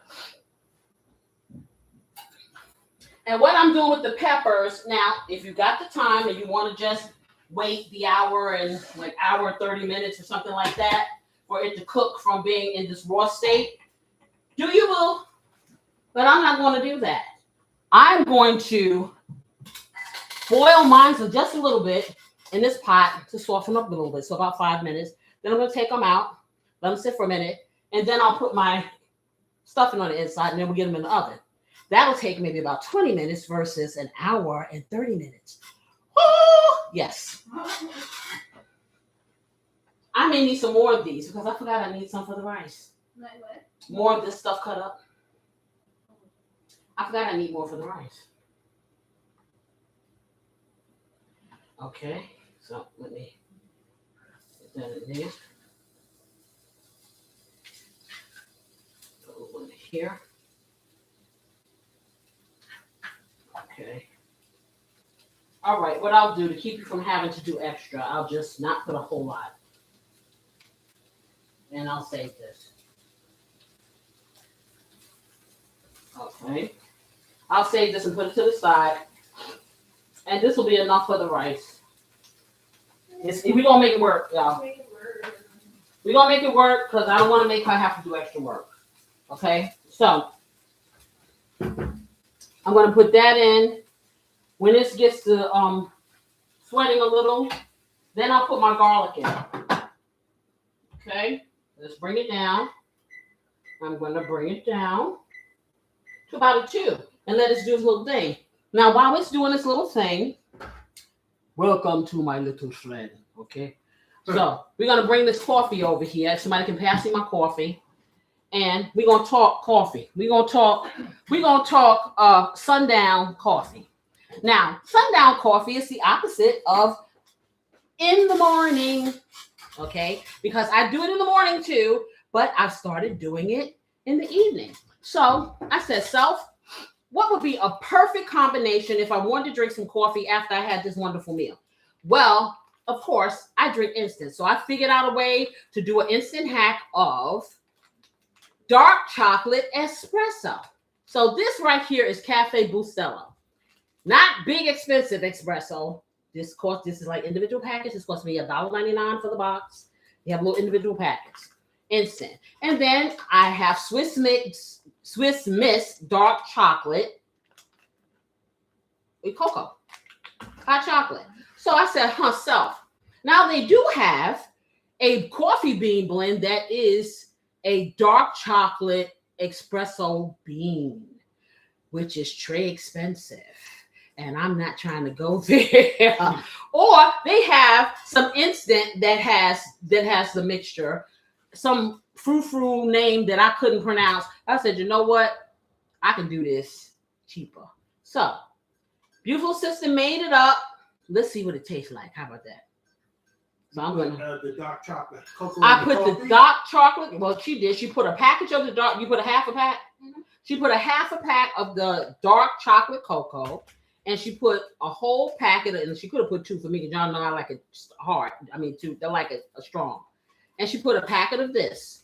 And what I'm doing with the peppers, now, if you got the time and you want to just wait the hour and 30 minutes or something like that for it to cook from being in this raw state, do you will, but I'm not going to do that. I'm going to boil mine for just a little bit in this pot to soften up a little bit, so about 5 minutes. Then I'm going to take them out, let them sit for a minute, and then I'll put my stuffing on the inside, and then we'll get them in the oven. That'll take maybe about 20 minutes versus an hour and 30 minutes. Oh, yes. I may need some more of these because I forgot I need some for the rice. Like what? More of this stuff cut up. I forgot I need more for the rice. Okay, so let me put that in there. Put a little in here. Okay. All right, what I'll do to keep you from having to do extra, I'll just not put a whole lot. And I'll save this. Okay. I'll save this and put it to the side. And this will be enough for the rice. We're going to make it work, y'all. We're going to make it work because I don't want to make her have to do extra work. Okay? So, I'm going to put that in. When this gets to sweating a little, then I'll put my garlic in. Okay? Let's bring it down. I'm going to bring it down to about a 2 and let it do its little thing. Now, while it's doing this little thing, welcome to my little friend, okay? So, we're going to bring this coffee over here. Somebody can pass me my coffee. And we're going to talk coffee. We're going to talk Sundown Coffee. Now, Sundown Coffee is the opposite of in the morning, okay? Because I do it in the morning too, but I started doing it in the evening. So I said, what would be a perfect combination if I wanted to drink some coffee after I had this wonderful meal? Well, of course, I drink instant. So I figured out a way to do an instant hack of Dark Chocolate Espresso. So this right here is Cafe Bustelo. Not big expensive espresso. This is like individual package. This costs me $1.99 for the box. You have little individual packets. instant. And then I have Swiss Miss Dark Chocolate with cocoa, hot chocolate. So I said, self. Now they do have a coffee bean blend that is a dark chocolate espresso bean, which is très expensive. And I'm not trying to go there. Or they have some instant that has the mixture, some frou-frou name that I couldn't pronounce. I said, you know what? I can do this cheaper. So, beautiful sister made it up. Let's see what it tastes like. How about that? So I'm gonna the dark chocolate. I put the dark chocolate. Well, she did. She put a package of the dark. You put a half a pack. Mhm. She put a half a pack of the dark chocolate cocoa, and she put a whole packet. And she could have put 2 for me because y'all know I like it hard. I mean, 2. They like it strong. And she put a packet of this.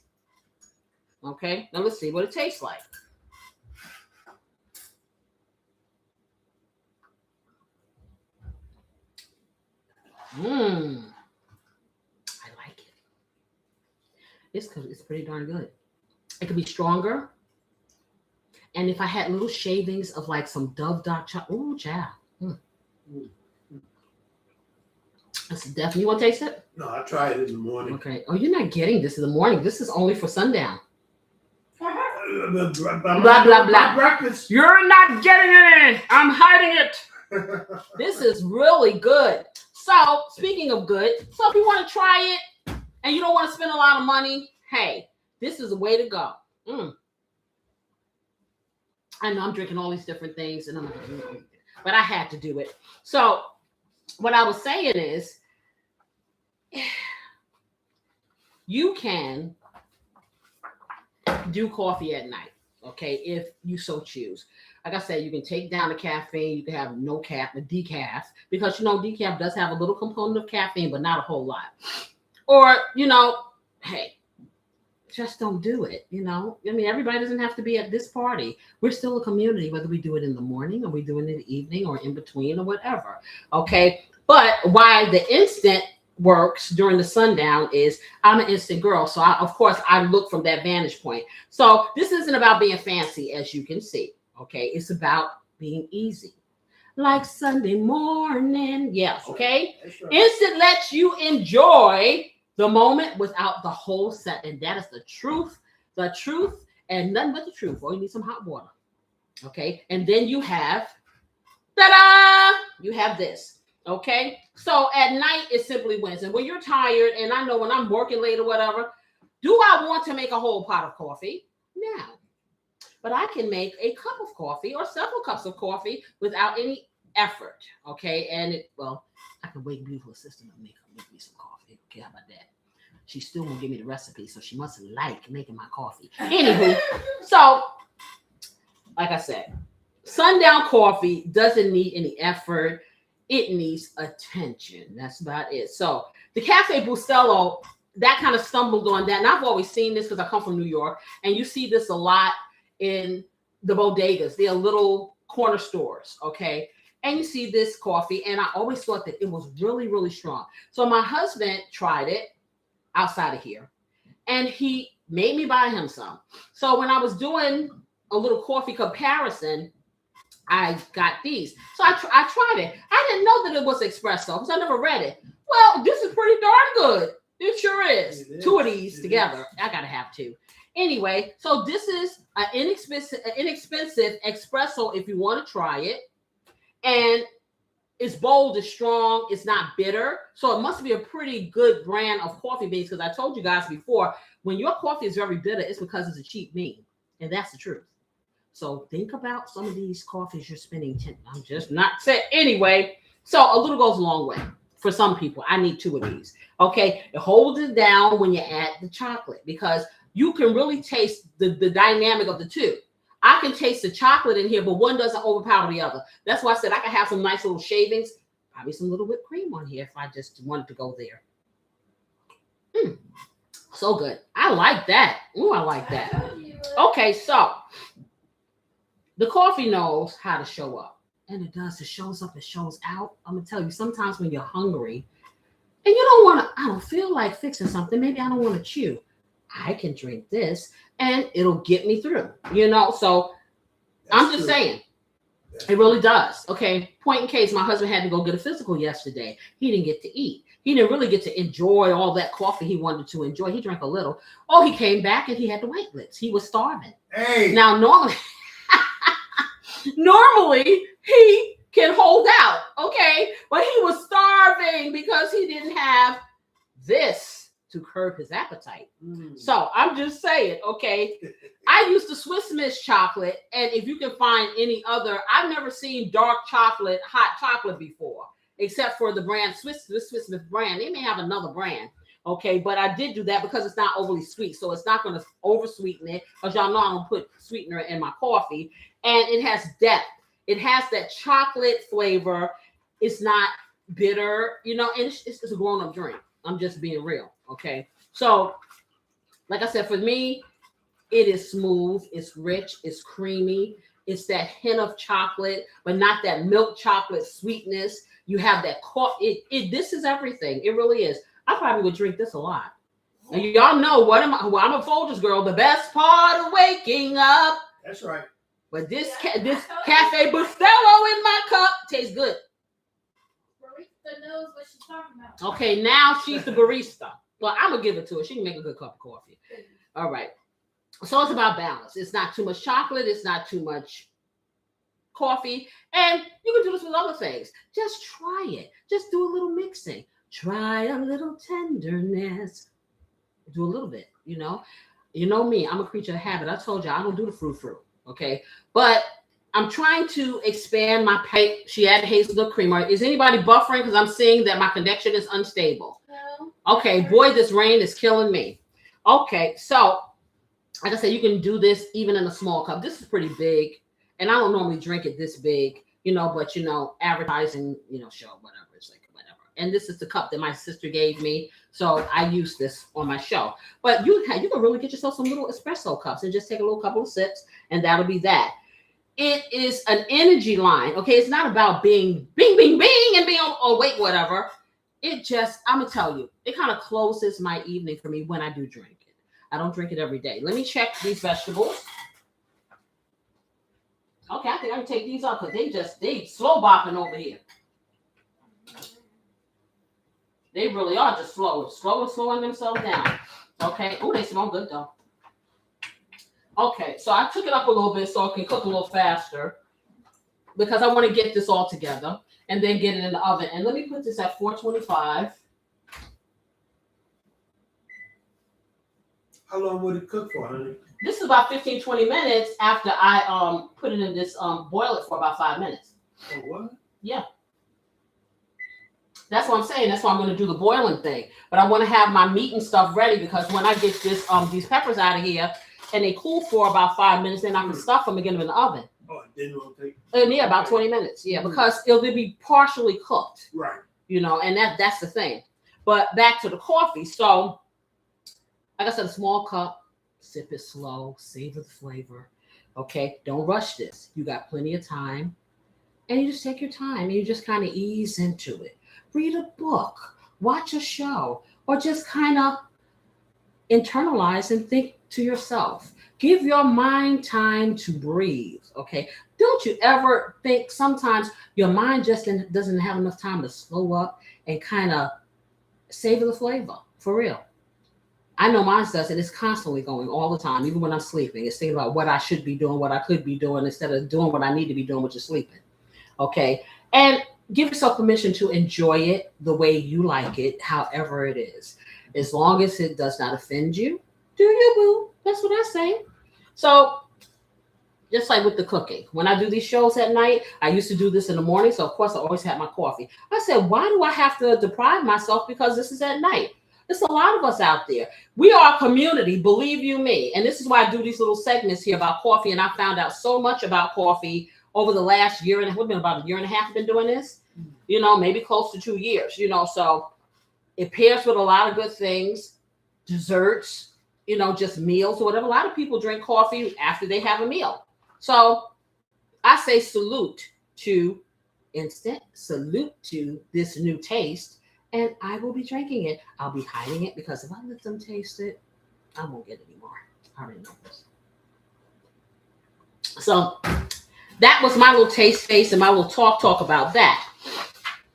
Okay. Now let's see what it tastes like. I like it. It's pretty darn good. It could be stronger. And if I had little shavings of like some Dove dark chocolate, ooh, child. That's definitely, you want to taste it? No, I tried it in the morning. Okay. Oh, you're not getting this in the morning. This is only for sundown. Blah, Blah, blah, blah. Breakfast. You're not getting it. I'm hiding it. This is really good. So, speaking of good, so if you want to try it and you don't want to spend a lot of money, hey, this is a way to go. I know I'm drinking all these different things, and but I had to do it. So, what I was saying is, you can do coffee at night, okay, if you so choose. Like I said, you can take down the caffeine. You can have no decaf, because decaf does have a little component of caffeine, but not a whole lot. Or hey, just don't do it. I mean, everybody doesn't have to be at this party. We're still a community, whether we do it in the morning or we do it in the evening or in between or whatever. Okay. But why the instant works during the sundown is I'm an instant girl. So of course I look from that vantage point. So this isn't about being fancy, as you can see. Okay. It's about being easy. Like Sunday morning. Yes. Okay. That's right. Instant lets you enjoy the moment without the whole set. And that is the truth, and nothing but the truth. Or you need some hot water. Okay. And then you have, ta-da! You have this. Okay. So at night, it simply wins. And when you're tired, and I know when I'm working late or whatever, do I want to make a whole pot of coffee? No. But I can make a cup of coffee or several cups of coffee without any effort. Okay. And I can wake beautiful assistant to make me some coffee. Okay, how about that? She still won't give me the recipe, so she must like making my coffee. Anywho, so like I said, sundown coffee doesn't need any effort. It needs attention. That's about it. So the Cafe Bustelo, that kind of stumbled on that. And I've always seen this because I come from New York, and you see this a lot in the bodegas. They're little corner stores, okay? And you see this coffee, and I always thought that it was really, really strong. So my husband tried it outside of here, and he made me buy him some. So when I was doing a little coffee comparison, I got these. So I tried it. I didn't know that it was espresso because I never read it. Well, this is pretty darn good. It sure is. It is. 2 of these It together. is. I got to have 2. Anyway, so this is an inexpensive espresso if you want to try it. And it's bold, it's strong, it's not bitter. So it must be a pretty good brand of coffee beans, because I told you guys before, when your coffee is very bitter, it's because it's a cheap bean. And that's the truth. So think about some of these coffees you're spending. I'm just not saying. Anyway, so a little goes a long way for some people. I need 2 of these. Okay. It holds it down when you add the chocolate, because you can really taste the dynamic of the 2. I can taste the chocolate in here, but one doesn't overpower the other. That's why I said I can have some nice little shavings, probably some little whipped cream on here if I just wanted to go there. So good. I like that. Ooh, I like that. Okay, so the coffee knows how to show up. And it does. It shows up, it shows out. I'm going to tell you, sometimes when you're hungry and you don't want to, I don't feel like fixing something, maybe I don't want to chew. I can drink this and it'll get me through, So I'm just saying, it really does. Okay. Point in case, my husband had to go get a physical yesterday. He didn't get to eat. He didn't really get to enjoy all that coffee he wanted to enjoy. He drank a little. Oh, he came back and he had the weightlets. He was starving. Hey. Now, normally he can hold out. Okay. But he was starving because he didn't have this to curb his appetite. So I'm just saying, okay, I used to Swiss Miss chocolate, and if you can find any other, I've never seen dark chocolate, hot chocolate before, except for the brand Swiss Miss brand. They may have another brand, okay, but I did do that because it's not overly sweet, so it's not going to over sweeten it, because y'all know I don't put sweetener in my coffee, and it has depth. It has that chocolate flavor. It's not bitter, and it's a grown-up drink. I'm just being real, okay? So, like I said, for me, it is smooth, it's rich, it's creamy, it's that hint of chocolate, but not that milk chocolate sweetness. You have that coffee. This is everything. It really is. I probably would drink this a lot. And y'all know what I'm a Folgers girl. The best part of waking up. That's right. But this Cafe Bustelo in my cup tastes good. Barista knows what she's talking about. Okay, now she's the barista. Well, I'm gonna give it to her. She can make a good cup of coffee. All right. So it's about balance. It's not too much chocolate. It's not too much coffee. And you can do this with other things. Just try it. Just do a little mixing. Try a little tenderness. Do a little bit, You know me. I'm a creature of habit. I told you I don't do the fruit. Okay. But I'm trying to expand my pipe. She added hazelnut creamer. Is anybody buffering? Because I'm seeing that my connection is unstable. No. Okay. Boy, this rain is killing me. Okay. So, like I said, you can do this even in a small cup. This is pretty big. And I don't normally drink it this big, but, advertising, show, whatever. It's like, whatever. And this is the cup that my sister gave me. So I use this on my show. But you can really get yourself some little espresso cups and just take a little couple of sips. And that'll be that. It is an energy line. Okay. It's not about being bing, bing, bing and being awake, whatever. It just, I'm going to tell you, it kind of closes my evening for me when I do drink. I don't drink it every day. Let me check these vegetables. Okay, I think I can take these off because they slow bopping over here. They really are just slowing themselves down. Okay. Oh, they smell good though. Okay, so I took it up a little bit so it can cook a little faster because I want to get this all together and then get it in the oven. And let me put this at 425. How long would it cook for, honey? This is about 15, 20 minutes after I put it in this, boil it for about 5 minutes. Oh, what? Yeah. That's what I'm saying. That's why I'm going to do the boiling thing. But I want to have my meat and stuff ready because when I get these peppers out of here and they cool for about 5 minutes, then I can stuff them and get them in the oven. Oh, then it'll take. Yeah, about 20 minutes. Yeah, because it'll be partially cooked. Right. And that's the thing. But back to the coffee. So, like I said, a small cup, sip it slow, savor the flavor. Okay, don't rush this. You got plenty of time. And you just take your time and you just kind of ease into it. Read a book, watch a show, or just kind of internalize and think to yourself. Give your mind time to breathe, okay? Don't you ever think sometimes your mind just doesn't have enough time to slow up and kind of savor the flavor, for real. I know mine does it. It's constantly going all the time, even when I'm sleeping. It's thinking about what I should be doing, what I could be doing, instead of doing what I need to be doing, which is sleeping. Okay. And give yourself permission to enjoy it the way you like it, however it is. As long as it does not offend you, do you, boo? That's what I say. So, just like with the cooking, when I do these shows at night, I used to do this in the morning. So, of course, I always had my coffee. I said, why do I have to deprive myself because this is at night? There's a lot of us out there. We are a community, believe you me. And this is why I do these little segments here about coffee. And I found out so much about coffee over the last year and we've been about a year and a half been doing this, maybe close to 2 years, so it pairs with a lot of good things, desserts, just meals or whatever. A lot of people drink coffee after they have a meal. So I say salute to this new taste. And I will be drinking it. I'll be hiding it because if I let them taste it, I won't get any more. I already know this. So that was my little taste and my little talk about that.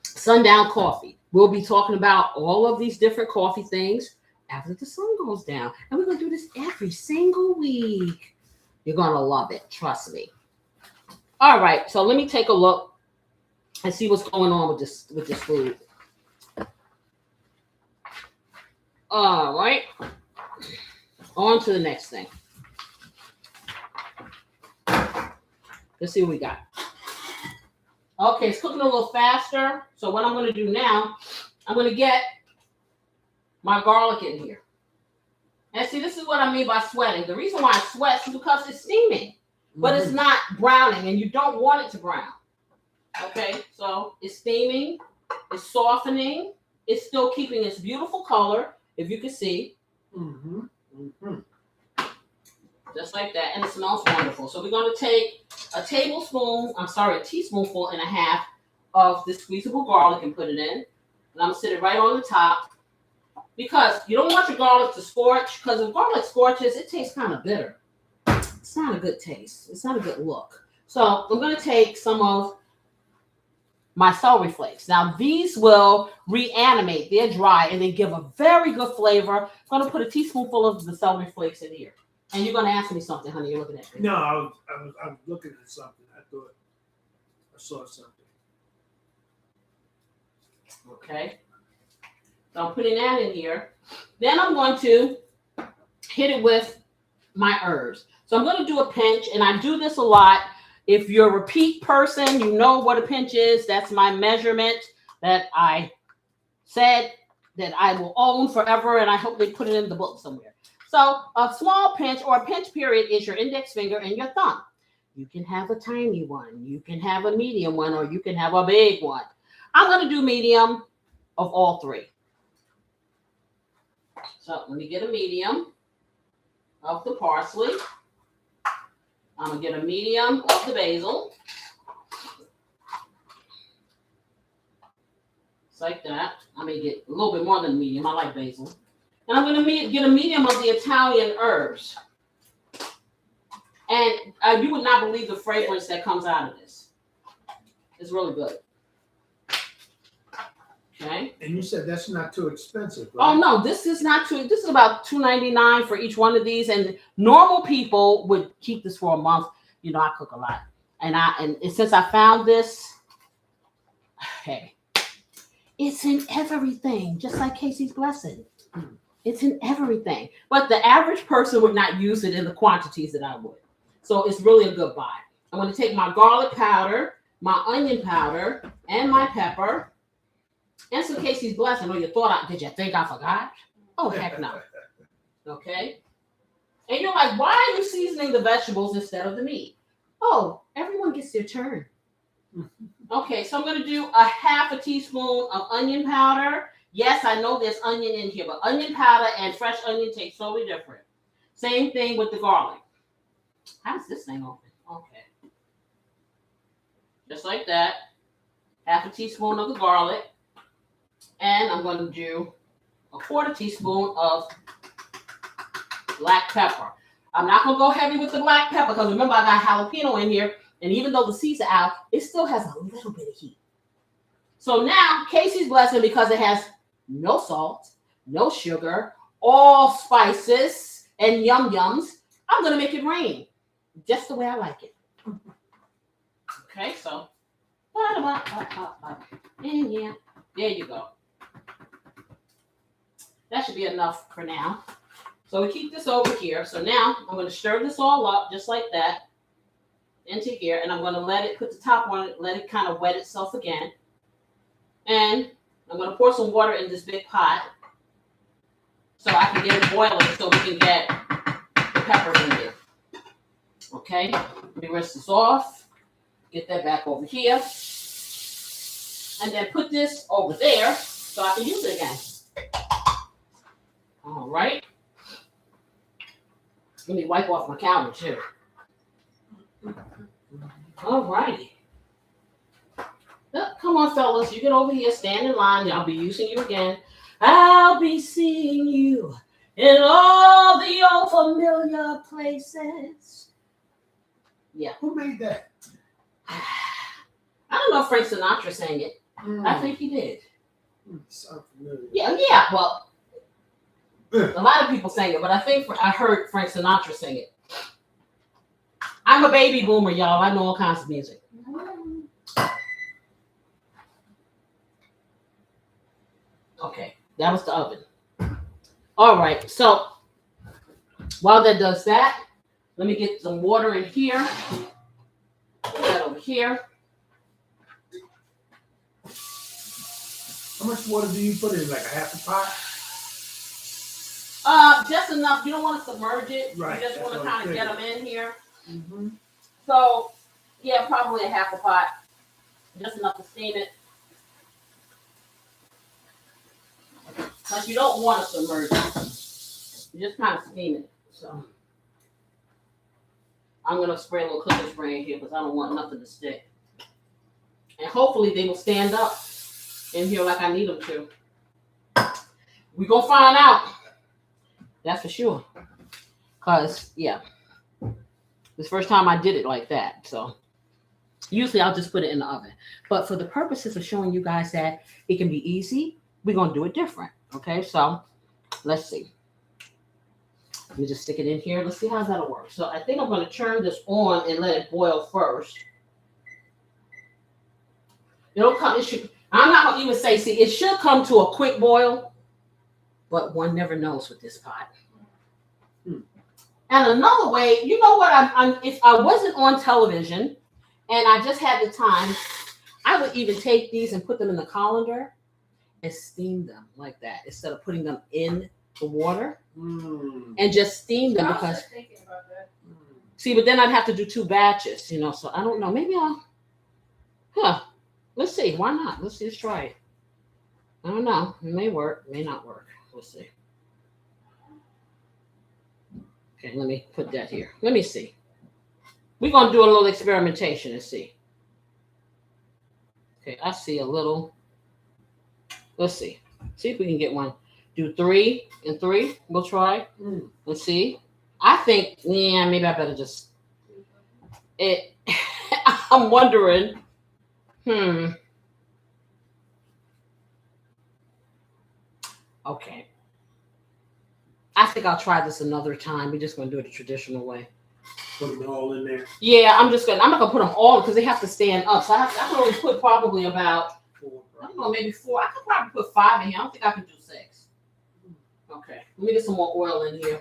Sundown Coffee. We'll be talking about all of these different coffee things after the sun goes down. And we're going to do this every single week. You're going to love it. Trust me. All right. So let me take a look and see what's going on with this food. All right. On to the next thing. Let's see what we got. Okay, it's cooking a little faster. So what I'm going to do now, I'm going to get my garlic in here. And see, this is what I mean by sweating. The reason why I sweat is because it's steaming, but it's not browning, and you don't want it to brown. Okay, so it's steaming, it's softening, it's still keeping its beautiful color, if you can see. Just like that, and it smells wonderful. So we're going to take a teaspoonful and a half of the squeezable garlic and put it in. And I'm going to sit it right on the top because you don't want your garlic to scorch, because if garlic scorches, it tastes kind of bitter. It's not a good taste. It's not a good look. So I'm going to take some of my celery flakes. Now, these will reanimate. They're dry, and they give a very good flavor. I'm going to put a teaspoonful of the celery flakes in here. And you're going to ask me something, honey. You're looking at me. No, I was looking at something. I thought I saw something. Okay. So I'm putting that in here. Then I'm going to hit it with my herbs. So I'm going to do a pinch, and I do this a lot. If you're a repeat person, you know what a pinch is. That's my measurement that I said that I will own forever, and I hope they put it in the book somewhere. So a small pinch or a pinch period is your index finger and your thumb. You can have a tiny one, you can have a medium one, or you can have a big one. I'm going to do medium of all three. So let me get a medium of the parsley. I'm going to get a medium of the basil. Just like that. I may get a little bit more than medium. I like basil. And I'm going to get a medium of the Italian herbs. And you would not believe the fragrance that comes out of this. It's really good. Okay. And you said that's not too expensive, right? Oh, no, this is not too. This is about $2.99 for each one of these. And normal people would keep this for a month. You know, I cook a lot. And since I found this, hey, it's in everything, just like Casey's Blessing. It's in everything. But the average person would not use it in the quantities that I would. So it's really a good buy. I'm going to take my garlic powder, my onion powder, and my pepper, and some Casey's Blessing. Oh, did you think I forgot? Oh, heck no. Okay. And you're like, why are you seasoning the vegetables instead of the meat? Oh, everyone gets their turn. Okay, so I'm going to do a half a teaspoon of onion powder. Yes, I know there's onion in here, but onion powder and fresh onion taste totally different. Same thing with the garlic. How does this thing open? Okay. Just like that. Half a teaspoon of the garlic. And I'm going to do a quarter teaspoon of black pepper. I'm not going to go heavy with the black pepper because remember I got jalapeno in here. And even though the seeds are out, it still has a little bit of heat. So now Casey's Blessing, because it has no salt, no sugar, all spices and yum-yums, I'm going to make it rain just the way I like it. Okay, so, and yeah, there you go. That should be enough for now. So we keep this over here. So now I'm going to stir this all up just like that into here. And I'm going to let it, put the top on it, let it kind of wet itself again. And I'm going to pour some water in this big pot so I can get it boiling so we can get the peppers in there. Okay, let me rinse this off. Get that back over here. And then put this over there so I can use it again. All right. Let me wipe off my counter too. All righty. Come on, fellas. You get over here, stand in line. I'll be using you again. I'll be seeing you in all the old familiar places. Yeah. Who made that? I don't know if Frank Sinatra sang it. I think he did. Sounds familiar. Yeah. Well, a lot of people sang it, but I think I heard Frank Sinatra sing it. I'm a baby boomer, y'all. I know all kinds of music. Okay, that was the oven. All right, so while that does that, let me get some water in here. Put that over here. How much water do you put in? Like a half a pot? Just enough. You don't want to submerge it. Right, You just want to that's what kind I'm of get them in here. Mm-hmm. So, yeah, probably a half a pot. Just enough to steam it. Because you don't want to submerge it. You just kind of steam it. So, I'm going to spray a little cooking spray in here because I don't want nothing to stick. And hopefully they will stand up in here like I need them to. We're going to find out. That's for sure. Because, yeah. This first time I did it like that. So, usually I'll just put it in the oven. But for the purposes of showing you guys that it can be easy, we're going to do it different. Okay, so let's see. Let me just stick it in here. Let's see how that'll work. So I think I'm going to turn this on and let it boil first. It'll come. It should. I'm not going to even say. See, it should come to a quick boil, but one never knows with this pot. And another way, you know what? If I wasn't on television and I just had the time, I would even take these and put them in the colander and steam them like that instead of putting them in the water and just steam them. Because thinking about that. See, but then I'd have to do 2 batches, so I don't know. Maybe let's see. Why not? Let's try it. I don't know. It may work, may not work. We'll see. Okay, let me put that here. Let me see. We're going to do a little experimentation and see. Okay, I see a little. Let's see. See if we can get one. Do 3 and 3. We'll try. Let's see. I think, maybe I better just. I'm wondering. Okay. I think I'll try this another time. We're just going to do it the traditional way. Put them all in there. Yeah, I'm not going to put them all because they have to stand up. So I can only put probably about. 4. I don't know, maybe 4. I could probably put 5 in here. I don't think I can do 6. Okay, let me get some more oil in here.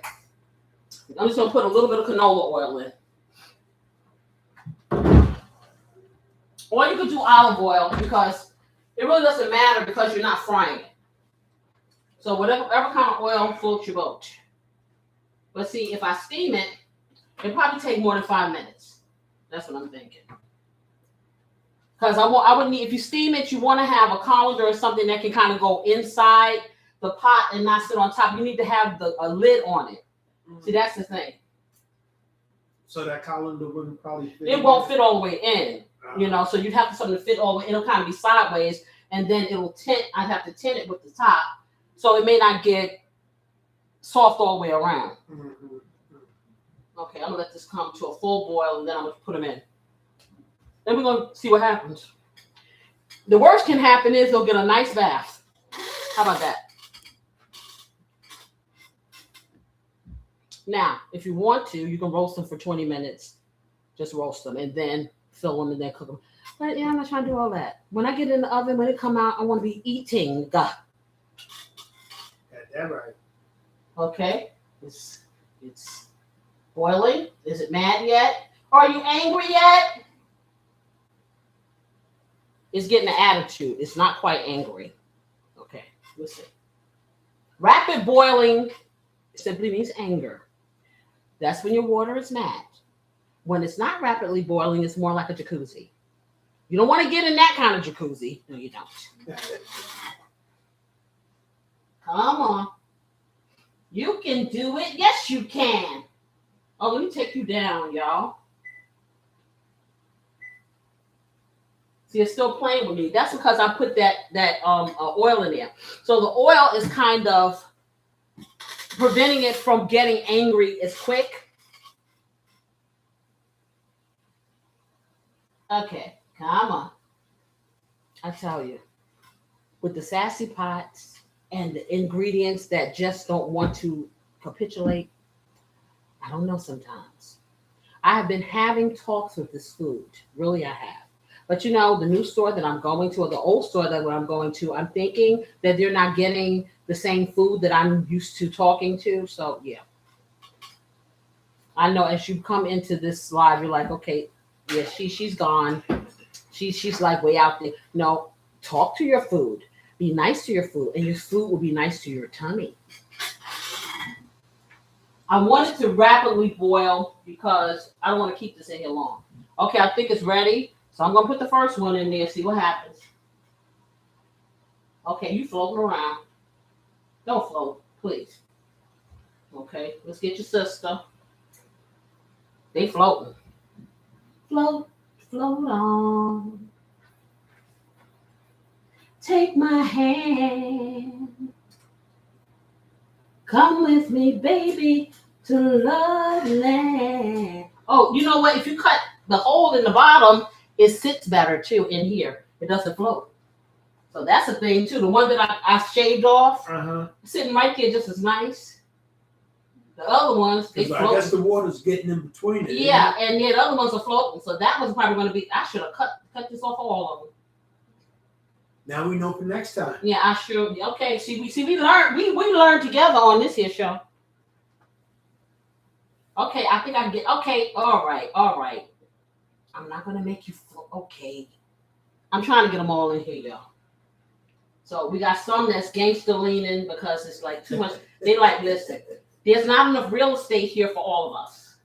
I'm just gonna put a little bit of canola oil in. Or you could do olive oil because it really doesn't matter because you're not frying it. So whatever kind of oil floats your boat. But see, if I steam it, it'll probably take more than 5 minutes. That's what I'm thinking. Because I would need, if you steam it, you want to have a colander or something that can kind of go inside the pot and not sit on top. You need to have a lid on it. See, that's the thing. So that colander wouldn't probably fit. It won't fit all the way in, so you'd have something to fit all the way. It'll kind of be sideways, and then it'll tint. I'd have to tint it with the top, so it may not get soft all the way around. Okay, I'm gonna let this come to a full boil, and then I'm gonna put them in. Then we're going to see what happens. The worst can happen is they'll get a nice bath. How about that? Now, if you want to, you can roast them for 20 minutes. Just roast them and then fill them and then cook them. But yeah, I'm not trying to do all that. When I get it in the oven, when it come out, I want to be eating. Got that right. Okay. It's boiling. Is it mad yet? Are you angry yet? It's getting an attitude. It's not quite angry. Okay, let's see. Rapid boiling simply means anger. That's when your water is mad. When it's not rapidly boiling, it's more like a jacuzzi. You don't want to get in that kind of jacuzzi. No, you don't. Come on. You can do it. Yes, you can. Oh, let me take you down, y'all. See, it's still playing with me. That's because I put that oil in there. So the oil is kind of preventing it from getting angry is quick. Okay, come on. I tell you, with the sassy pots and the ingredients that just don't want to capitulate, I don't know sometimes. I have been having talks with this food. Really, I have. But you know, the new store that I'm going to, or the old store that I'm going to, I'm thinking that they're not getting the same food that I'm used to talking to. So yeah. I know as you come into this live, you're like, okay, yeah, she's gone. She's like way out there. No, talk to your food. Be nice to your food, and your food will be nice to your tummy. I want it to rapidly boil because I don't want to keep this in here long. Okay, I think it's ready. So I'm going to put the first one in there, see what happens. Okay, you floating around. Don't float, please. Okay, let's get your sister. They floating. Float, float on. Take my hand. Come with me, baby, to love land. Oh, you know what? If you cut the hole in the bottom, it sits better too in here. It doesn't float. So that's a thing too. The one that I shaved off, sitting right there just as nice. The other ones, they float. I guess the water's getting in between it. Yeah, and the other ones are floating. So that was probably going to be, I should have cut this off all of them. Now we know for next time. Yeah, I sure. Okay, we learned we learned together on this here show. Okay, I think I can get. Okay, all right. I'm not gonna make you float. Okay, I'm trying to get them all in here, y'all. So we got some that's gangster leaning because it's like too much. They like, listen, there's not enough real estate here for all of us.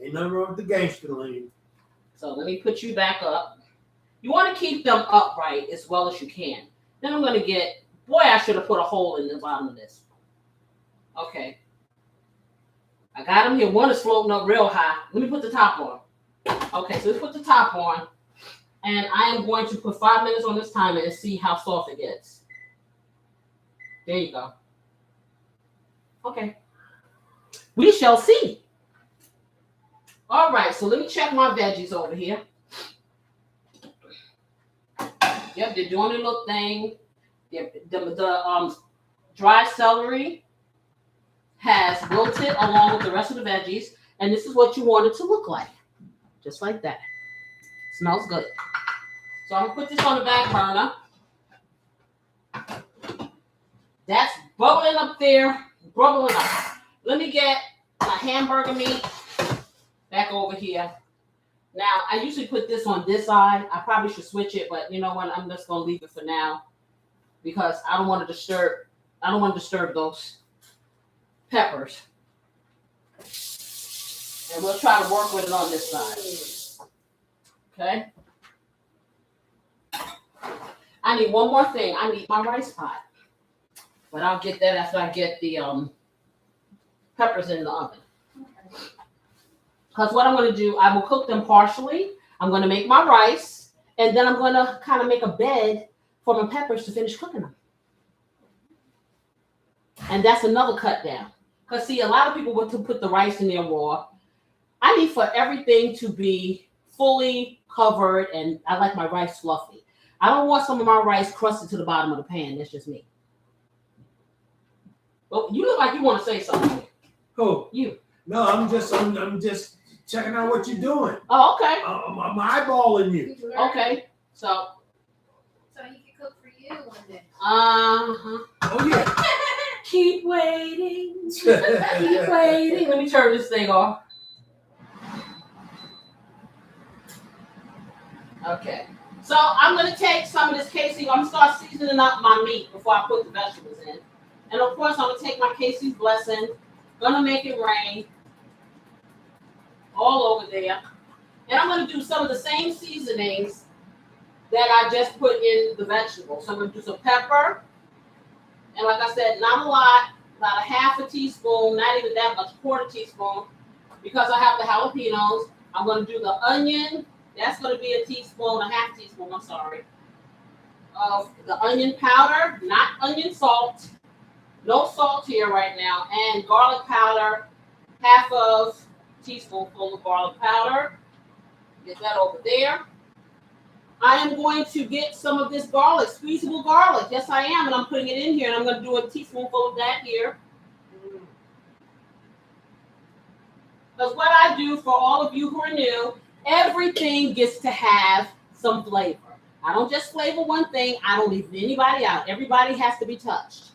Ain't nothing wrong with the gangster lean. So let me put you back up. You want to keep them upright as well as you can. Then I'm going to get, boy, I should have put a hole in the bottom of this. Okay. I got them here. One is floating up real high. Let me put the top on. Okay, so let's put the top on. And I am going to put 5 minutes on this timer and see how soft it gets. There you go. Okay. We shall see. All right, so let me check my veggies over here. Yep, they're doing their little thing. The dry celery has wilted along with the rest of the veggies, and this is what you want it to look like. Just like that. Smells good. So I'm gonna put this on the back burner. That's bubbling up there, bubbling up. Let me get my hamburger meat back over here. Now, I usually put this on this side. I probably should switch it, but you know what? I'm just gonna leave it for now because I don't want to disturb those peppers. And we'll try to work with it on this side. Okay. I need one more thing. I need my rice pot. But I'll get that after I get the peppers in the oven. Because what I'm going to do, I will cook them partially. I'm going to make my rice, and then I'm going to kind of make a bed for my peppers to finish cooking them. And that's another cut down. Because, see, a lot of people want to put the rice in there raw. I need for everything to be fully covered, and I like my rice fluffy. I don't want some of my rice crusted to the bottom of the pan. That's just me. Well, you look like you want to say something. Who? You. No, I'm just checking out what you're doing. Oh, okay. I'm eyeballing you. Okay. So he can cook for you one day. Uh-huh. Oh yeah. Keep waiting. Keep waiting. Let me turn this thing off. Okay. So I'm going to take some of this casing. I'm going to start seasoning up my meat before I put the vegetables in. And of course, I'm going to take my Casey's blessing. Gonna make it rain all over there. And I'm going to do some of the same seasonings that I just put in the vegetables. So I'm going to do some pepper. And like I said, not a lot, about a half a teaspoon, not even that much, quarter teaspoon. Because I have the jalapenos, I'm going to do the onion. That's going to be a teaspoon, a half teaspoon, I'm sorry, of the onion powder, not onion salt. No salt here right now. And garlic powder, half of teaspoonful of garlic powder. Get that over there. I am going to get some of this garlic, squeezable garlic. Yes, I am. And I'm putting it in here. And I'm going to do a teaspoonful of that here. Because what I do for all of you who are new, everything gets to have some flavor. I don't just flavor one thing. I don't leave anybody out. Everybody has to be touched.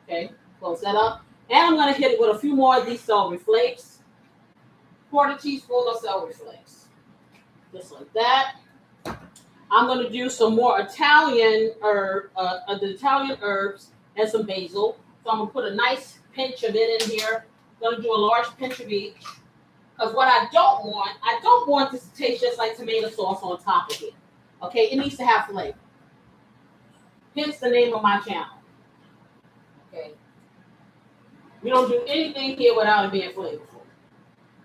Okay, close that up. And I'm going to hit it with a few more of these celery flakes. 1/4 teaspoon of celery flakes. Just like that. I'm going to do some more Italian herbs and some basil. So I'm going to put a nice pinch of it in here. I'm going to do a large pinch of each. Because what I don't want this to taste just like tomato sauce on top of it. Okay, it needs to have flavor. Hence the name of my channel. Okay. We don't do anything here without it being flavorful.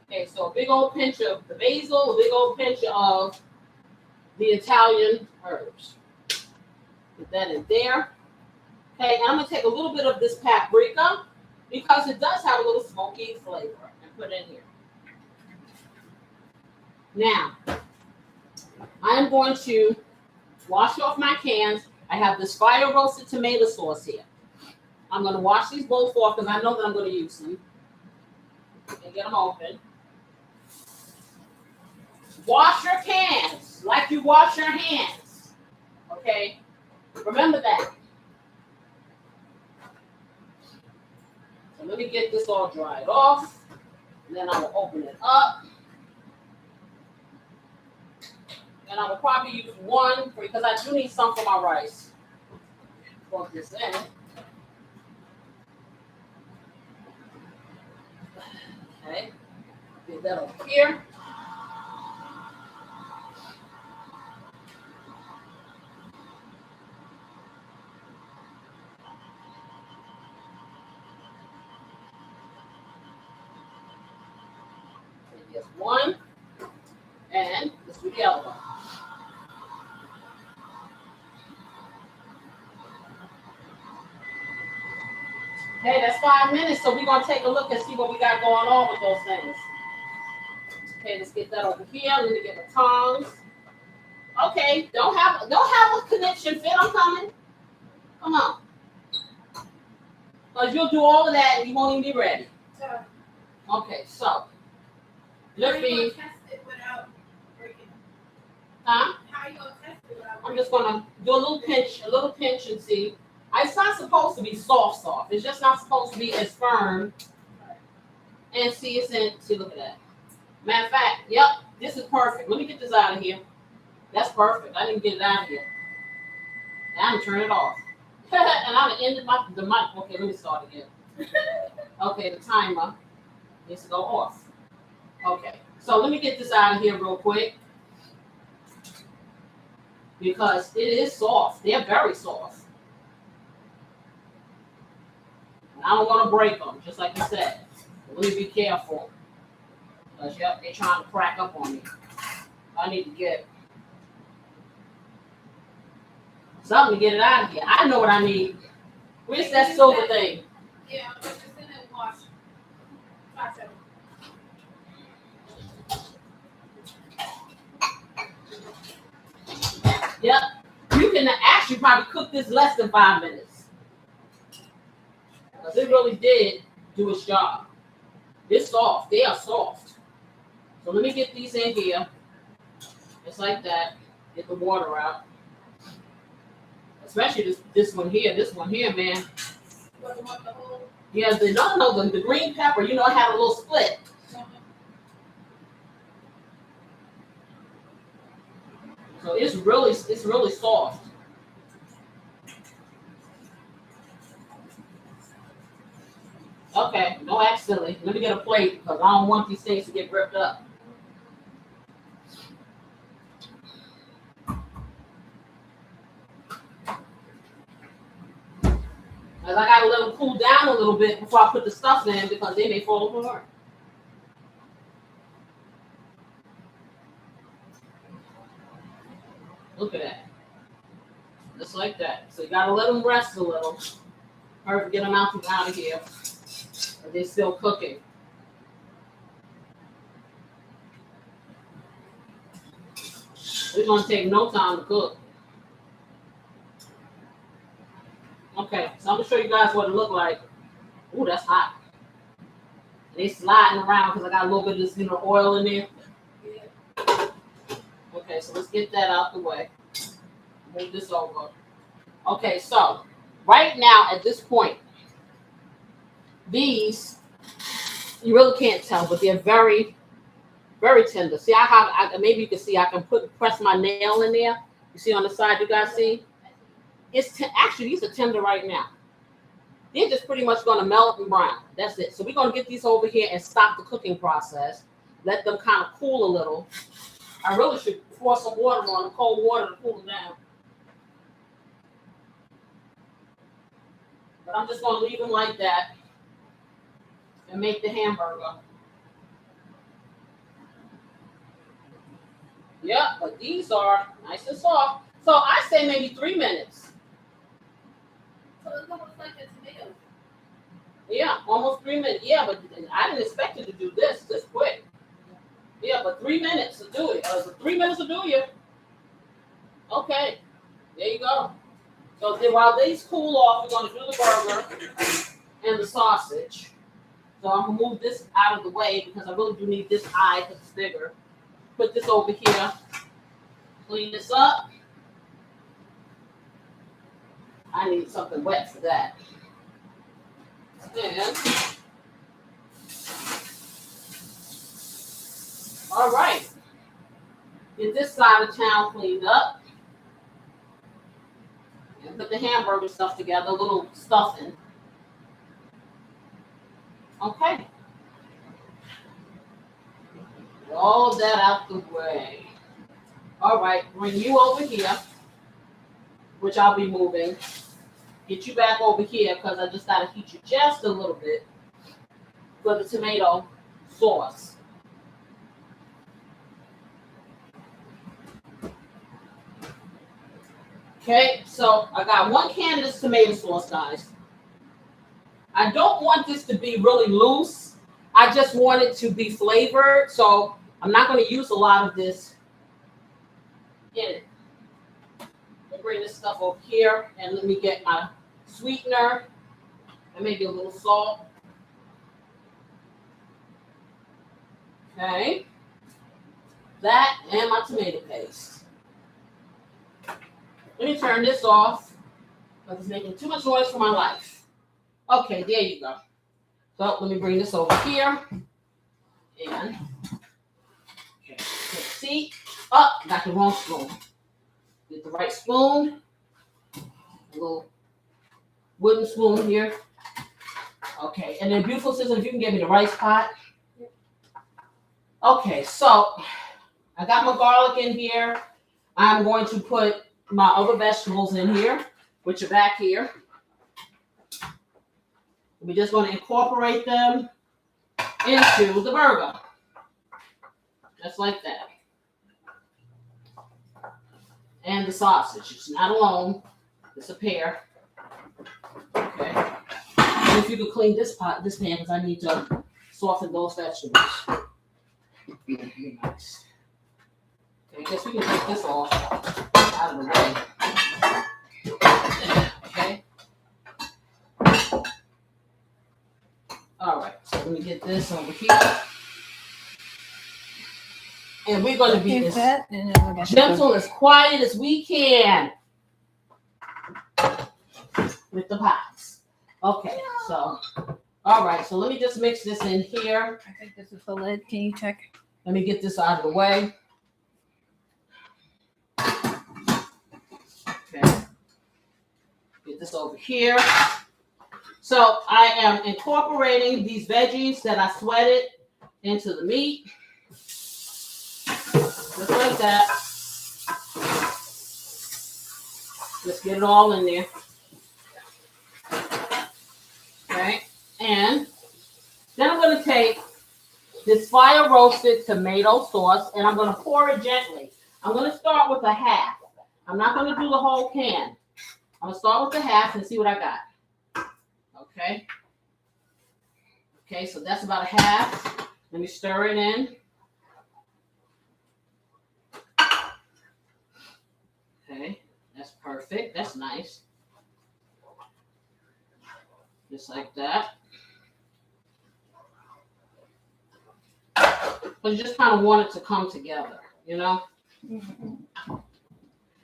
Okay, so a big old pinch of the basil, a big old pinch of the Italian herbs. Put that in there. Okay, and I'm going to take a little bit of this paprika because it does have a little smoky flavor and put it in here. Now, I'm going to wash off my cans. I have this fire roasted tomato sauce here. I'm going to wash these both off because I know that I'm going to use them. And get them open. Wash your cans like you wash your hands. Okay? Remember that. So let me get this all dried off. And then I will open it up. And I will probably use one because I do need some for my rice. Plug this in. Okay. Get that over here. Just one. And let's do the other one. Okay, that's 5 minutes, so we're going to take a look and see what we got going on with those things. Okay, let's get that over here. Let me get the tongs. Okay, don't have a connection fit. I'm coming. Come on. Because you'll do all of that and you won't even be ready. Okay, so. Let me. Test it without breaking. Huh? How are you going to test it without breaking? I'm just going to do a little pinch and see. It's not supposed to be soft. It's just not supposed to be as firm. And see, look at that. Matter of fact, yep, this is perfect. Let me get this out of here. That's perfect. I didn't get it out of here. Now I'm going to turn it off. And I'm going to end the mic. Okay, let me start again. Okay, the timer needs to go off. Okay, so let me get this out of here real quick. Because it is soft. They're very soft. I don't want to break them, just like you said. Let me be careful. Because, yep, they're trying to crack up on me. I need to get something to get it out of here. I know what I need. Where's that silver thing? Yeah, I'm just going to wash. Yep. You can actually probably cook this less than 5 minutes. Because it really did do its job. It's soft. They are soft. So let me get these in here. Just like that. Get the water out. Especially this one here. This one here, man. Yeah, the green pepper, it had a little split. So it's really soft. Okay, no act silly. Let me get a plate because I don't want these things to get ripped up. Because I gotta let them cool down a little bit before I put the stuff in because they may fall apart. Look at that. Just like that. So you gotta let them rest a little. Hurry up, get them out of here. They're still cooking. It's gonna take no time to cook. Okay, so I'm gonna show you guys what it looked like. Ooh, that's hot. They sliding around because I got a little bit of this, oil in there. Okay, so let's get that out the way. Move this over. Okay, so right now at this point, these you really can't tell, but they're very, very tender. See, maybe you can see I can press my nail in there. You see on the side, you guys see? It's actually these are tender right now. They're just pretty much going to melt and brown. That's it. So we're going to get these over here and stop the cooking process. Let them kind of cool a little. I really should pour some water on them, cold water to cool them down. But I'm just going to leave them like that and make the hamburger. Yeah, but these are nice and soft. So I say maybe 3 minutes. So it's almost like a tomato. Yeah, almost 3 minutes. Yeah, but I didn't expect it to do this quick. Yeah, but 3 minutes to do it. 3 minutes to do you. Okay, there you go. So then while these cool off, we're going to do the burger and the sausage. So I'm going to move this out of the way because I really do need this eye because it's bigger. Put this over here. Clean this up. I need something wet for that. And, all right. Get this side of town cleaned up. And put the hamburger stuff together, a little stuffing. Okay. Get all that out the way. All right, bring you over here, which I'll be moving. Get you back over here because I just got to heat you just a little bit for the tomato sauce. Okay, so I got 1 can of this tomato sauce, guys. I don't want this to be really loose. I just want it to be flavored, so I'm not going to use a lot of this in it. I'll bring this stuff over here and let me get my sweetener and maybe a little salt. Okay. That and my tomato paste. Let me turn this off because it's making too much noise for my life. Okay, there you go. So let me bring this over here. And okay, see? Oh, got the wrong spoon. Get the right spoon. A little wooden spoon here. Okay, and then beautiful sisters, if you can give me the rice pot. Okay, so I got my garlic in here. I'm going to put my other vegetables in here, which are back here. We're just going to incorporate them into the burger. Just like that. And the sausage. It's not alone. It's a pair. Okay. And if you could clean this pan, because I need to soften those vegetables. Nice. Okay, I guess we can take this off out of the way. Okay. All right. So let me get this over here. And we're going to be as gentle, as quiet as we can with the pots. Okay, so, all right, so let me just mix this in here. I think this is the lid. Can you check? Let me get this out of the way. Okay. Get this over here. So I am incorporating these veggies that I sweated into the meat. Just like that. Just get it all in there. Okay. And then I'm going to take this fire roasted tomato sauce and I'm going to pour it gently. I'm going to start with a half. I'm not going to do the whole can. I'm going to start with the half and see what I got. Okay. Okay, so that's about a half. Let me stir it in. Okay, that's perfect. That's nice. Just like that. But you just kind of want it to come together, you know? Mm-hmm.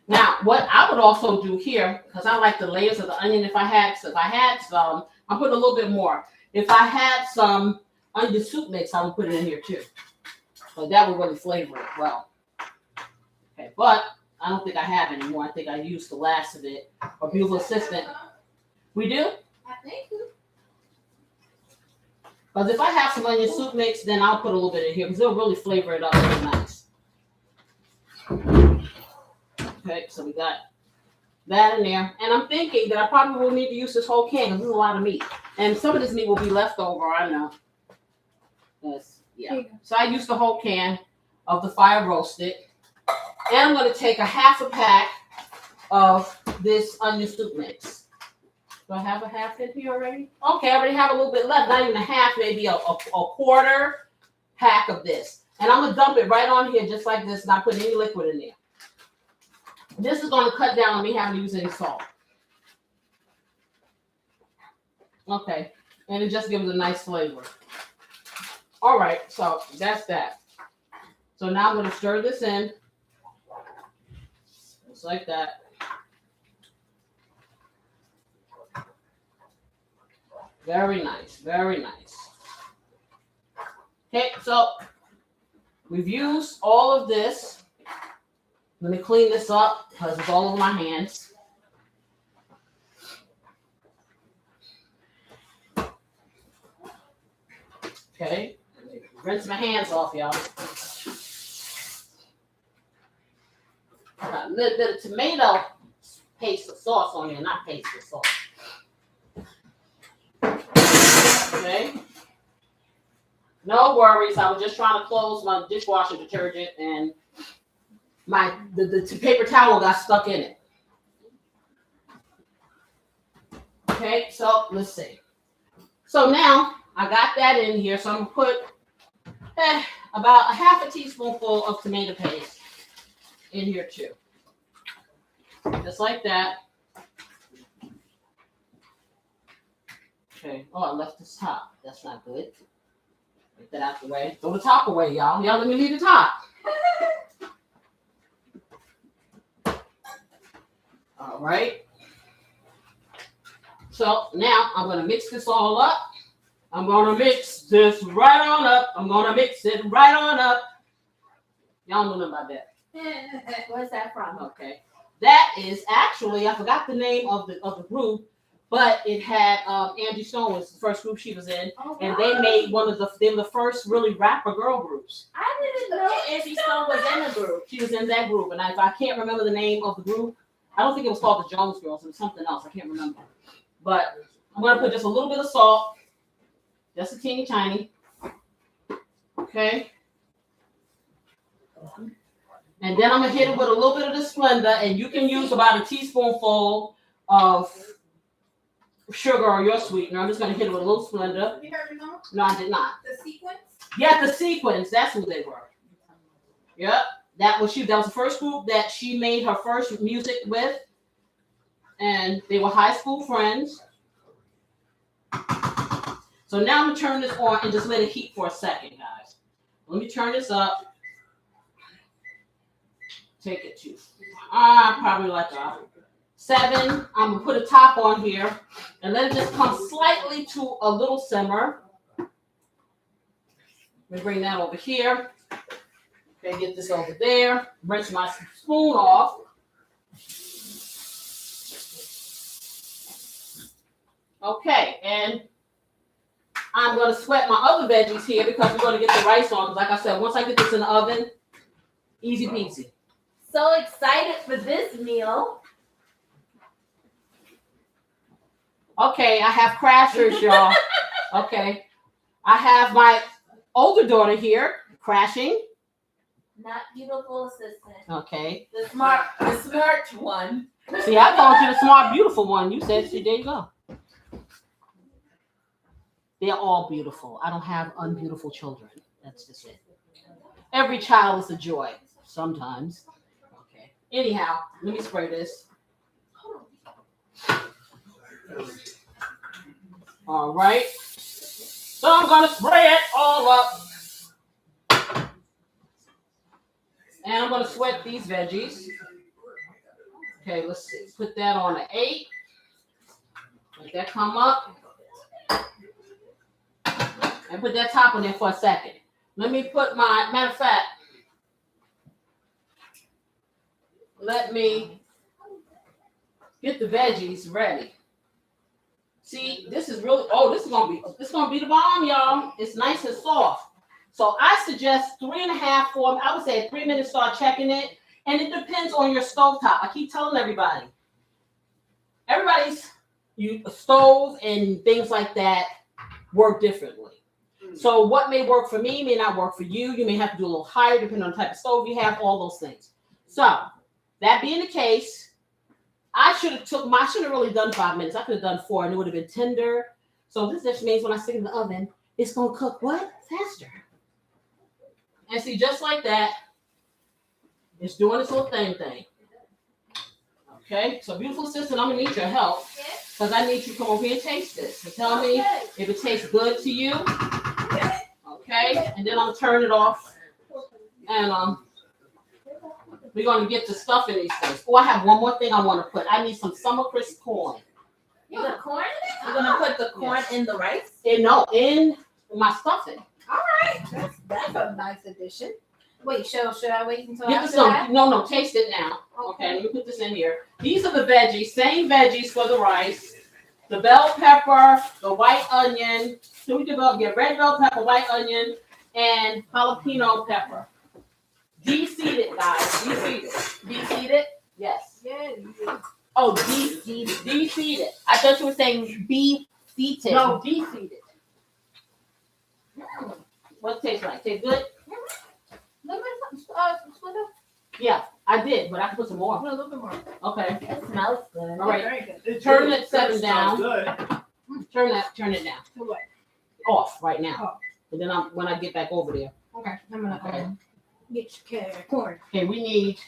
Now, what I would also do here, because I like the layers of the onion, if I had some, I'll put a little bit more. If I had some onion soup mix, I would put it in here too. So that would really flavor it well. Okay, but I don't think I have anymore. I think I used the last of it. Our beautiful assistant. We do? I think so. Because if I have some onion soup mix, then I'll put a little bit in here because it'll really flavor it up really nice. Okay, so we got that in there. And I'm thinking that I probably will need to use this whole can because there's a lot of meat. And some of this meat will be left over, I know. Yeah. So I used the whole can of the fire roasted. And I'm going to take a half a pack of this onion soup mix. Do I have a half in here already? Okay, I already have a little bit left. Not even a half, maybe a quarter pack of this. And I'm going to dump it right on here just like this, not put any liquid in there. This is going to cut down on me having to use any salt. Okay, and it just gives a nice flavor. All right, so that's that. So now I'm going to stir this in. Just like that. Very nice, very nice. Okay, so we've used all of this. Let me clean this up because it's all over my hands. Okay, rinse my hands off, y'all. Got a little bit of tomato paste of sauce on there, not paste of sauce. Okay. No worries. I was just trying to close my dishwasher detergent and the paper towel got stuck in it. Okay, so let's see. So now I got that in here. So I'm gonna put about a half a teaspoonful of tomato paste in here too. Just like that. Okay. Oh, I left this top. That's not good. Get that out the way. Throw the top away, y'all. Y'all let me leave the top. All right. So now I'm going to mix this all up. I'm going to mix this right on up. I'm going to mix it right on up. Y'all know nothing about that. Where's that from? Okay. That is actually, I forgot the name of the group, but it had Angie Stone was the first group she was in, and they made they were the first really rapper girl groups. I didn't know Angie Stone was in the group. She was in that group, and if I can't remember the name of the group, I don't think it was called the Jones Girls. It was something else. I can't remember. But I'm going to put just a little bit of salt, just a teeny tiny. Okay. And then I'm going to hit it with a little bit of the Splenda, and you can use about a teaspoonful of sugar or your sweetener. I'm just going to hit it with a little Splenda. You heard me, Mom? No, I did not. The sequence? Yeah, the Sequence. That's who they were. Yep. That was the first group that she made her first music with. And they were high school friends. So now I'm going to turn this on and just let it heat for a second, guys. Let me turn this up. Take it to probably like a 7. I'm going to put a top on here and let it just come slightly to a little simmer. Let me bring that over here. Okay, get this over there. Rinse my spoon off. Okay, and I'm going to sweat my other veggies here because we're going to get the rice on. Like I said, once I get this in the oven, easy peasy. So excited for this meal. Okay, I have crashers, y'all. Okay. I have my older daughter here crashing. Not beautiful assistant. Okay. The smart one. See, I called you the smart, beautiful one. You said, see, there you go. They're all beautiful. I don't have unbeautiful children. That's just it. Every child is a joy. Sometimes. Okay. Anyhow, let me spray this. All right. So I'm gonna spray it all up. And I'm gonna sweat these veggies. Okay, let's see. Put that on an 8. Let that come up. And put that top on there for a second. Let me put my, matter of fact, let me get the veggies ready. See, this is really, this is gonna be the bomb, y'all. It's nice and soft. So I suggest 3.5, 4, I would say 3 minutes, start checking it. And it depends on your stove top. I keep telling everybody. Everybody's stove and things like that work differently. So what may work for me may not work for you. You may have to do a little higher depending on the type of stove you have, all those things. So that being the case, I should have really done 5 minutes. I could have done 4 and it would have been tender. So this just means when I stick it in the oven, it's gonna cook what? Faster. And see, just like that, it's doing its little thing. Okay, so beautiful sister, I'm gonna need your help because I need you to come over here and taste this. And tell me if it tastes good to you. Okay, and then I'm gonna turn it off. And we're gonna get the stuff in these things. Oh, I have one more thing I want to put. I need some summer crisp corn. You got corn in it? You're gonna put the corn in the rice? No, in my stuffing. All right. That's a nice addition. Wait, should I wait until Get after this that? no, taste it now. Okay, let me put this in here. These are the veggies, same veggies for the rice. The bell pepper, the white onion. So we get red bell pepper, white onion, and jalapeno pepper. De-seeded, guys. De-seeded. De-seeded? Yes. Yeah. Oh, de-seeded. De-seeded. I thought you were saying beef-seated. No, de-seeded. What it tastes like? Taste good? Split up. Yeah, I did, but I can put some more. A little bit more. Okay. It smells good. All right. Very good. Turn it 7 down. Good. Turn it down. To what? Off right now. Oh. And then when I get back over there. Okay. I'm gonna Okay. get your corn. Okay, we need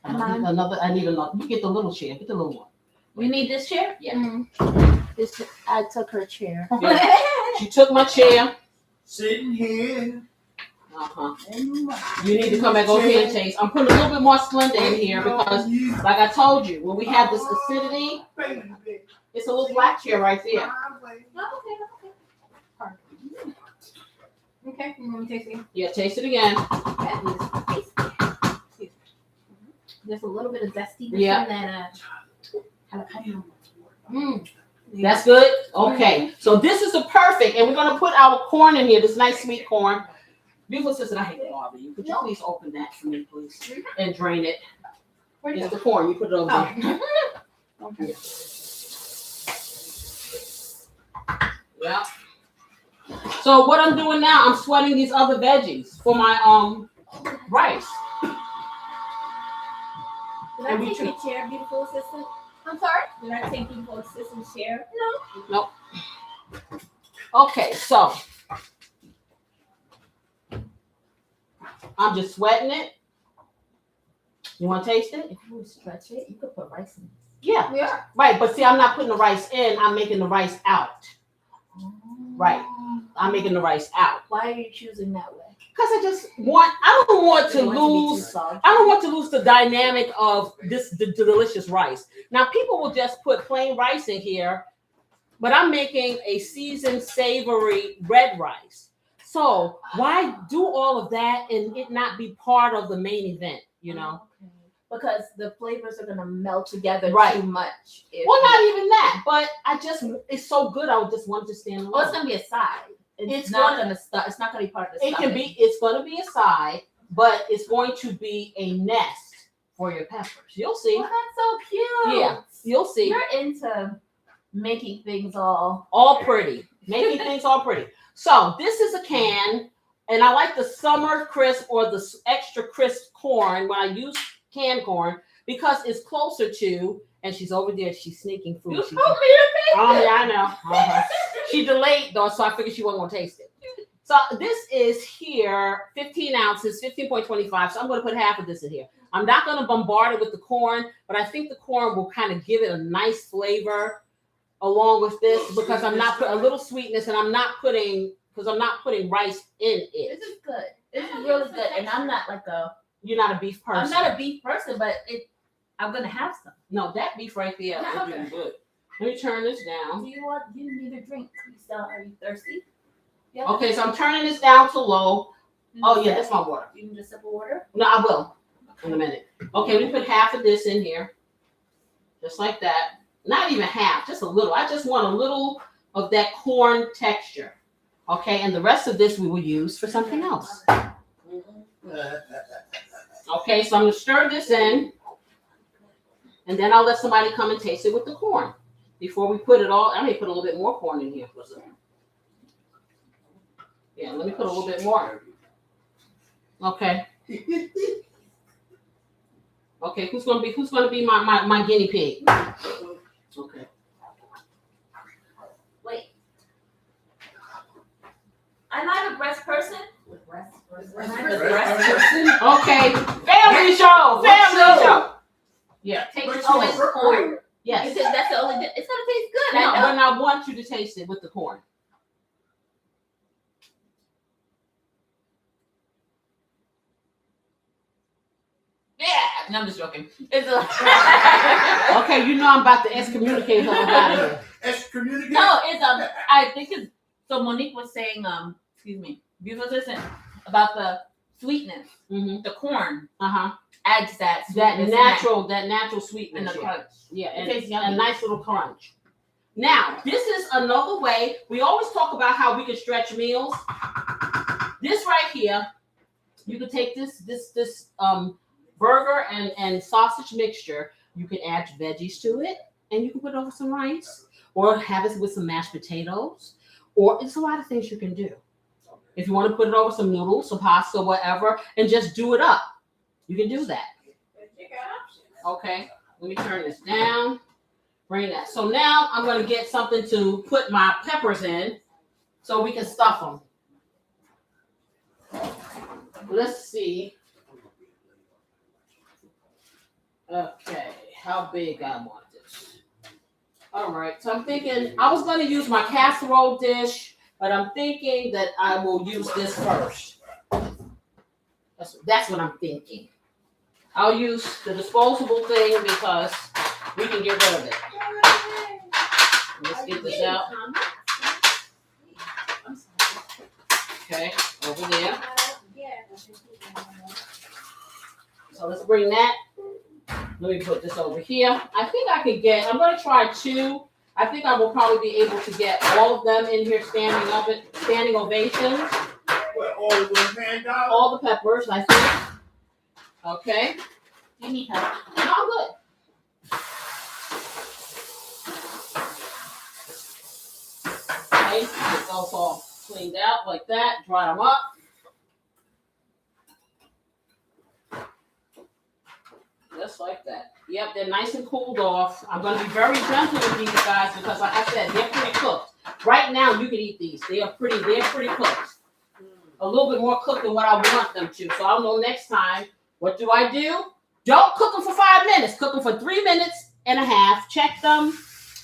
another. I need another. You get the little chair. Get the little one. You need this chair? Yeah. I took her chair. Yeah. She took my chair. Sitting here. You need to come back over here and taste. I'm putting a little bit more Splenda in here because, like I told you, when we have this acidity, it's a little black chair right there. Okay. You want me to taste it? Yeah, taste it again. There's a little bit of zesty. Yeah. Jalapeno. That's good? Okay. So this is the perfect, and we're going to put our corn in here, this nice sweet corn. Beautiful sister, I hate to bother you. Could you please open that for me, please? And drain it. It's the corn. You put it over there. Okay. Yeah. So what I'm doing now, I'm sweating these other veggies for my rice. Did I take your chair, beautiful assistant? I'm sorry? Did I take beautiful assistant's chair? Nope. Okay, so I'm just sweating it. You want to taste it? If you stretch it, you could put rice in it. Yeah. Yeah. Right, but see, I'm not putting the rice in. I'm making the rice out. Right. I'm making the rice out. Why are you choosing that way? Because I don't want to lose. I don't want to lose the dynamic of the delicious rice. Now, people will just put plain rice in here, but I'm making a seasoned savory red rice. So why do all of that and it not be part of the main event, you know? Okay. Because the flavors are gonna melt together Right. too much. Well, not even that, but it's so good. I would just want to stand alone. Oh, it's gonna be a side. It's not gonna stop. It's not gonna be part of the It's going to be a side, but it's going to be a nest for your peppers. You'll see. Well, that's so cute. Yeah, you'll see. You're into making things all Pretty. Making things all pretty. So this is a can, and I like the summer crisp or the extra crisp corn when I use canned corn because it's closer to, and she's over there, she's sneaking food. You She- told me to taste Oh, it. yeah, I know. Uh-huh. She delayed though, so I figured she wasn't gonna taste it. So this is here, 15 ounces, 15.25. So I'm gonna put half of this in here. I'm not gonna bombard it with the corn, but I think the corn will kind of give it a nice flavor along with this because I'm not putting a little sweetness, and I'm not putting rice in it. This is good. This is really good. And I'm not like You're not a beef person. I'm not a beef person, but I'm gonna have some. No, that beef right there is Okay. really good. Let me turn this down. Do you need a drink? Are you thirsty? Yeah. Okay, so I'm turning this down to low. Oh yeah, that's my water. You need a sip of water? No, I will in a minute. Okay, we put half of this in here, just like that. Not even half, just a little. I just want a little of that corn texture. Okay, and the rest of this we will use for something else. Okay, so I'm gonna stir this in, and then I'll let somebody come and taste it with the corn before we put it all. I may put a little bit more corn in here for a second. Yeah, let me put a little bit more. Okay. Okay, who's gonna be my guinea pig? Okay. Wait. I'm not a breast person. Okay. Family show. Family show. Yeah. Taste it always corn. Yes. That's the only. It's gonna taste good. No, I know. but I want you to taste it with the corn. Yeah. No, I'm just joking. It's a. Okay, you know I'm about to excommunicate her out of here. Excommunicate? No, it's I think it's so. Monique was saying, excuse me, beautiful assistant, about the sweetness. Mm-hmm. The corn Uh-huh. adds that That sweetness natural and sweetness. the Yeah. crunch. Yeah, It and tastes yummy. a nice little crunch. Now, this is another way. We always talk about how we can stretch meals. This right here, you can take this burger and sausage mixture. You can add veggies to it, and you can put it over some rice, or have it with some mashed potatoes, or it's a lot of things you can do. If you want to put it over some noodles, some pasta, whatever, and just do it up, you can do that. Okay, let me turn this down. Bring that. So now I'm going to get something to put my peppers in so we can stuff them. Let's see. Okay, how big I want this. All right, so I'm thinking I was going to use my casserole dish, but I'm thinking that I will use this first. That's what I'm thinking. I'll use the disposable thing because we can get rid of it. Let's get this out. Okay, over there. So let's bring that. Let me put this over here. I think I could get, I'm going to try 2. I think I will probably be able to get all of them in here standing ovations. What, all of them hand out? All the peppers, I think. Okay. You need help. No, I'm good. Okay, get those all cleaned out like that. Dry them up. Just like that. Yep, they're nice and cooled off. I'm going to be very gentle with these guys because, like I said, they're pretty cooked. Right now, you can eat these. They're pretty cooked. A little bit more cooked than what I want them to. So I'll know next time. What do? Don't cook them for 5 minutes. Cook them for 3 minutes and a half. Check them.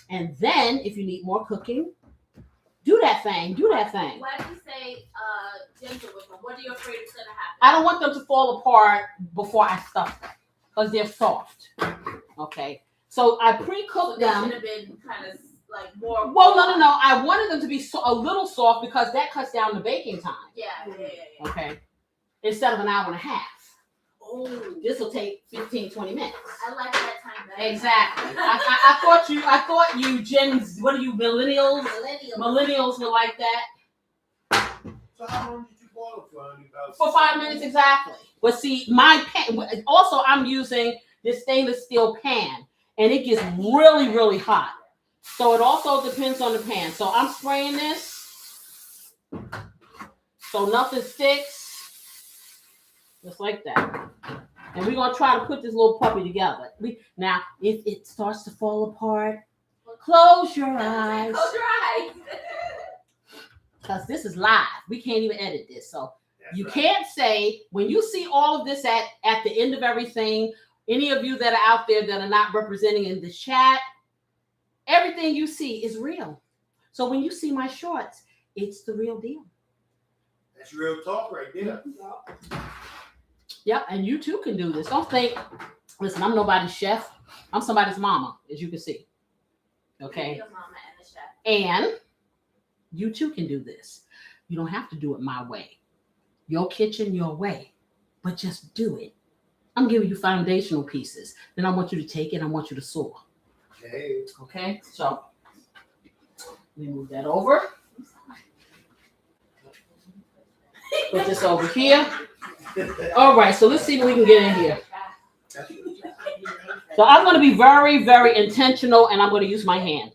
And then, if you need more cooking, do that thing. Why do you say gentle with them? What are you afraid is going to happen? I don't want them to fall apart before I stuff them because they're soft. Okay. So I pre-cooked They them. should have been kind of like more. Well, no. I wanted them to be a little soft because that cuts down the baking time. Yeah. Okay. Instead of an hour and a half. Oh, This will take 15, 20 minutes. I like that time better. Exactly. I thought you Gen, what are you, millennials? Millennials were like that. So how long did you boil it for, honey? About For 5 minutes exactly. But see, my pan, also I'm using this stainless steel pan, and it gets really, really hot. So it also depends on the pan. So I'm spraying this so nothing sticks. Just like that. And we're gonna try to put this little puppy together. Now, if it starts to fall apart, close your eyes. Close your eyes. Because this is live. We can't even edit this. So That's you right. can't say, when you see all of this at the end of everything, any of you that are out there that are not representing in the chat, everything you see is real. So when you see my shorts, it's the real deal. That's real talk right there. Yep, and you too can do this. Don't think, listen, I'm nobody's chef. I'm somebody's mama, as you can see. Okay. Your mama and the chef. And you too can do this. You don't have to do it my way. Your kitchen, your way. But just do it. I'm giving you foundational pieces. Then I want you to take it. I want you to soar. Okay. Okay, so we move that over. Put this over here. All right, so let's see if we can get in here. So I'm going to be very, very intentional, and I'm going to use my hand.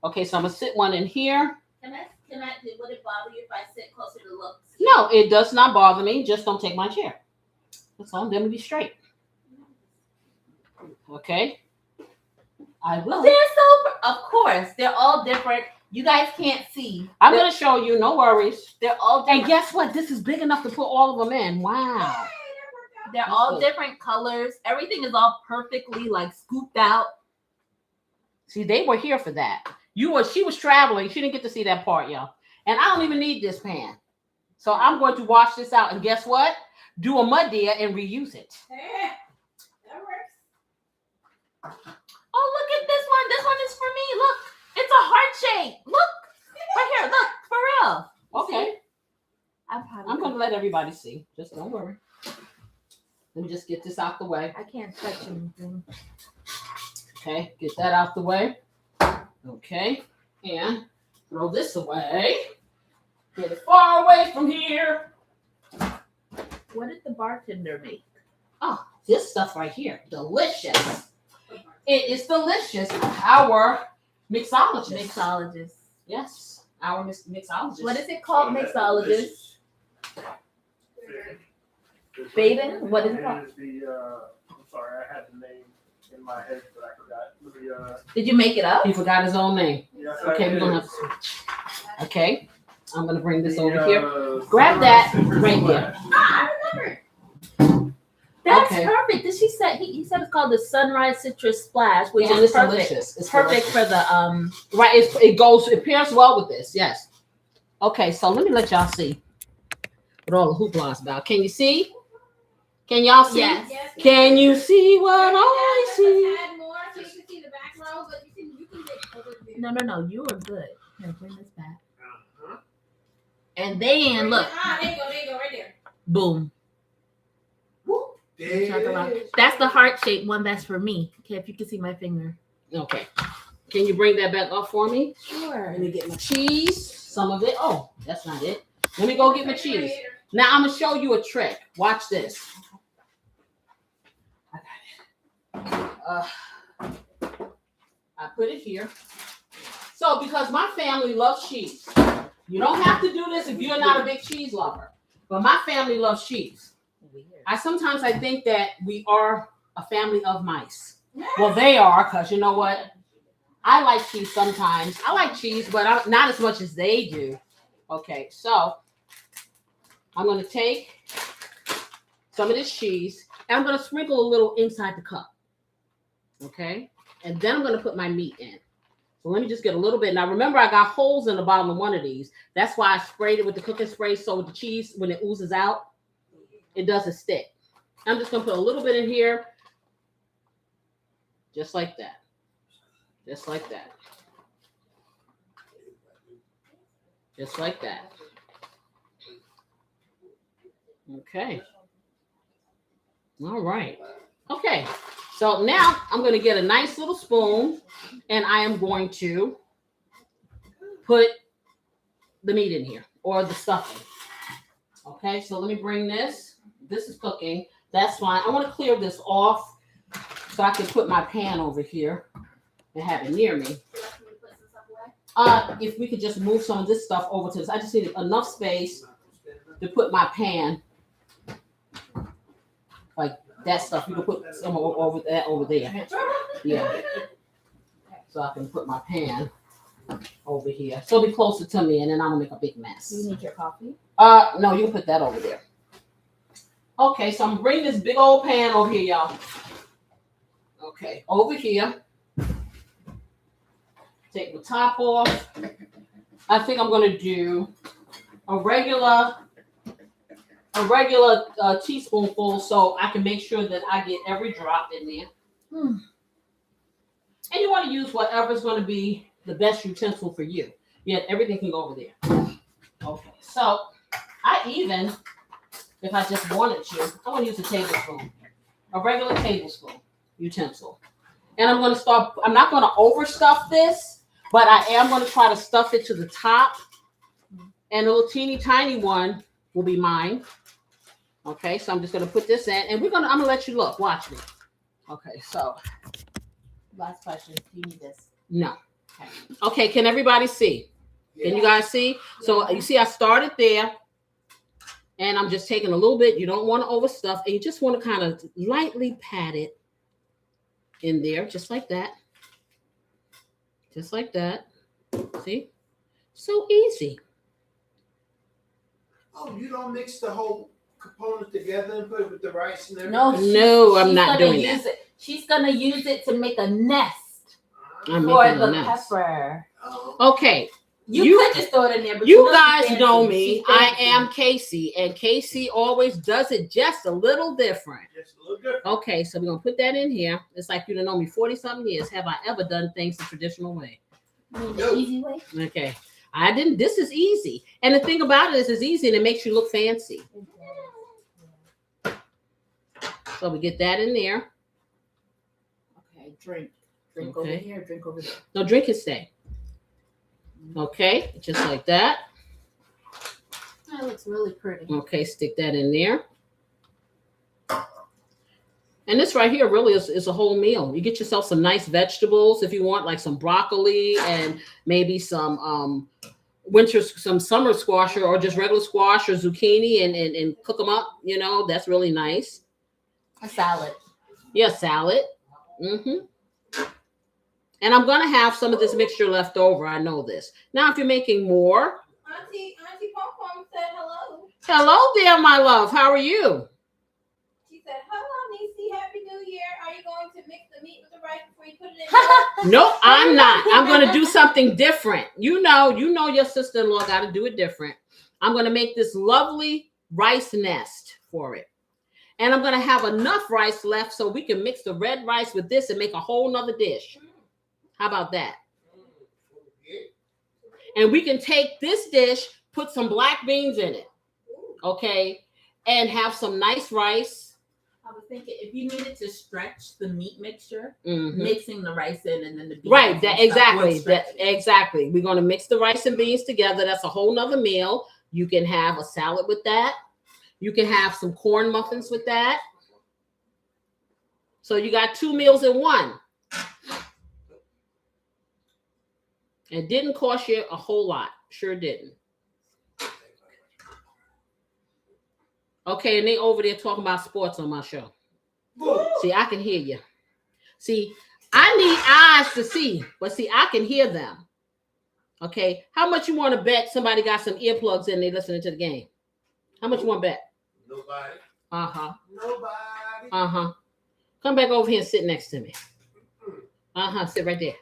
Okay, so I'm going to sit one in here. Can I, would it bother you if I sit closer to look? No, it does not bother me. Just don't take my chair. That's all. Then we be straight. Okay. I will. They're so, of course, they're all different. You guys can't see. I'm going to show you. No worries. They're all different. And guess what? This is big enough to put all of them in. Wow. They're all different colors. Everything is all perfectly like scooped out. See, they were here for that. She was traveling. She didn't get to see that part, y'all. And I don't even need this pan. So I'm going to wash this out. And guess what? Do a mud dia and reuse it. Hey, that works. Oh, look at this one. This one is for me. Look, it's a heart shape. Look, right here. Look, for real. Okay. See? I'm going to let everybody see. Just don't worry. Let me just get this out the way. I can't touch anything. Okay, get that out the way. Okay, and throw this away. Get it far away from here. What did the bartender make? Oh, this stuff right here, delicious. It is delicious. Our mixologist. Mixologist. Yes, our mixologist. What is it called? Mixologist. Delicious. Baden? What is it It called? is the, I'm sorry, I had the name in my head, but I forgot. Did you make it up? He forgot his own name. Yes, Okay, I we're did. gonna have to switch. Okay, I'm gonna bring this The, over here. Sunrise Grab that Citrus right Splash. I remember. That's Okay. perfect. Did she say he said it's called the Sunrise Citrus Splash, which And is it's perfect. delicious. It's Perfect delicious. for the Right, it pairs well with this. Yes. Okay, so let me let y'all see what all the hoopla is about. Can you see? Can y'all see? Yes. Can you see what I Let's see? add more so you can see the back row, but you can make overview. No, you were good. Here, bring this back. Uh-huh. And then look, There you go, right there. boom. There. That's the heart shaped one. That's for me. Okay, if you can see my finger. Okay. Can you bring that back up for me? Sure. Let me get my cheese. Some of it. Oh, that's not it. Let me go get my cheese. Now I'm gonna show you a trick. Watch this. I got it. I put it here. So because my family loves cheese, you don't have to do this if you're not a big cheese lover. But my family loves cheese. Weird. Sometimes I think that we are a family of mice. Well, they are, because you know what? I like cheese sometimes. I like cheese, but not as much as they do. Okay, so I'm going to take some of this cheese, and I'm going to sprinkle a little inside the cup. Okay, and then I'm going to put my meat in. So let me just get a little bit. Now, remember, I got holes in the bottom of one of these. That's why I sprayed it with the cooking spray, so the cheese, when it oozes out, it doesn't stick. I'm just going to put a little bit in here. Just like that. Just like that. Just like that. Okay. All right. Okay. So now I'm going to get a nice little spoon and I am going to put the meat in here or the stuffing. Okay. So let me bring this. This is cooking. That's fine. I want to clear this off so I can put my pan over here and have it near me. If we could just move some of this stuff over to this. I just need enough space to put my pan like that stuff. You can put some over there. Yeah. So I can put my pan over here. So it'll be closer to me, and then I'm gonna make a big mess. Do you need your coffee? No, you can put that over there. Okay, so I'm gonna bring this big old pan over here, y'all. Okay, over here. Take the top off. I think I'm gonna do a regular teaspoonful, so I can make sure that I get every drop in there. And you want to use whatever's going to be the best utensil for you. Yeah, everything can go over there. Okay, so I even, if I just wanted to, I want to use a tablespoon, a regular tablespoon utensil. And I'm going to start, I'm not going to overstuff this, but I am going to try to stuff it to the top. And the little teeny tiny one will be mine. Okay, so I'm just going to put this in, and I'm going to let you look. Watch me. Okay, so. Last question. Do you need this? No. Okay, can everybody see? Can you guys see? So you see I started there, and I'm just taking a little bit. You don't want to overstuff, and you just want to kind of lightly pat it in there, just like that. Just like that. See? So easy. Oh, you don't mix the whole component together and put it with the rice and everything? No, I'm not doing use that. It. She's gonna use it to make a nest I'm for making the a nest. pepper. Okay. You could just throw it in there, but you guys know me. She's I fancy. am Casey, and Casey always does it just a little different. Just a little different. Okay, so we're gonna put that in here. It's like you don't know me 40-something years. Have I ever done things the traditional way? The easy way. Okay. I didn't. This is easy. And the thing about it is it's easy and it makes you look fancy. So we get that in there. Okay, drink Okay. over here, drink over there. No, drink and stay. Okay, just like that. That looks really pretty. Okay, stick that in there. And this right here really is a whole meal. You get yourself some nice vegetables if you want, like some broccoli and maybe some some summer squash or just regular squash or zucchini and cook them up. You know, that's really nice. A salad. Yeah, salad. Mm-hmm. And I'm gonna have some of this mixture left over. I know this. Now, if you're making more. Auntie Pom said hello. Hello there, my love. How are you? She said, hello, Niecy. Happy New Year. Are you going to mix the meat with the rice before you put it in? No, I'm not. I'm going to do something different. You know your sister-in-law got to do it different. I'm going to make this lovely rice nest for it. And I'm going to have enough rice left so we can mix the red rice with this and make a whole nother dish. How about that? And we can take this dish, put some black beans in it, okay, and have some nice rice. I was thinking if you needed to stretch the meat mixture, Mm-hmm. mixing the rice in and then the beans. Right, that exactly. That Exactly. We're going to mix the rice and beans together. That's a whole nother meal. You can have a salad with that. You can have some corn muffins with that. So you got 2 meals in one. It didn't cost you a whole lot. Sure didn't. Okay, and they over there talking about sports on my show. See, I can hear you. See, I need eyes to see, but see, I can hear them. Okay, how much you want to bet somebody got some earplugs in, they listening to the game? How much you want to bet? Nobody. Uh-huh. Nobody. Uh-huh. Come back over here and sit next to me. Uh-huh, sit right there.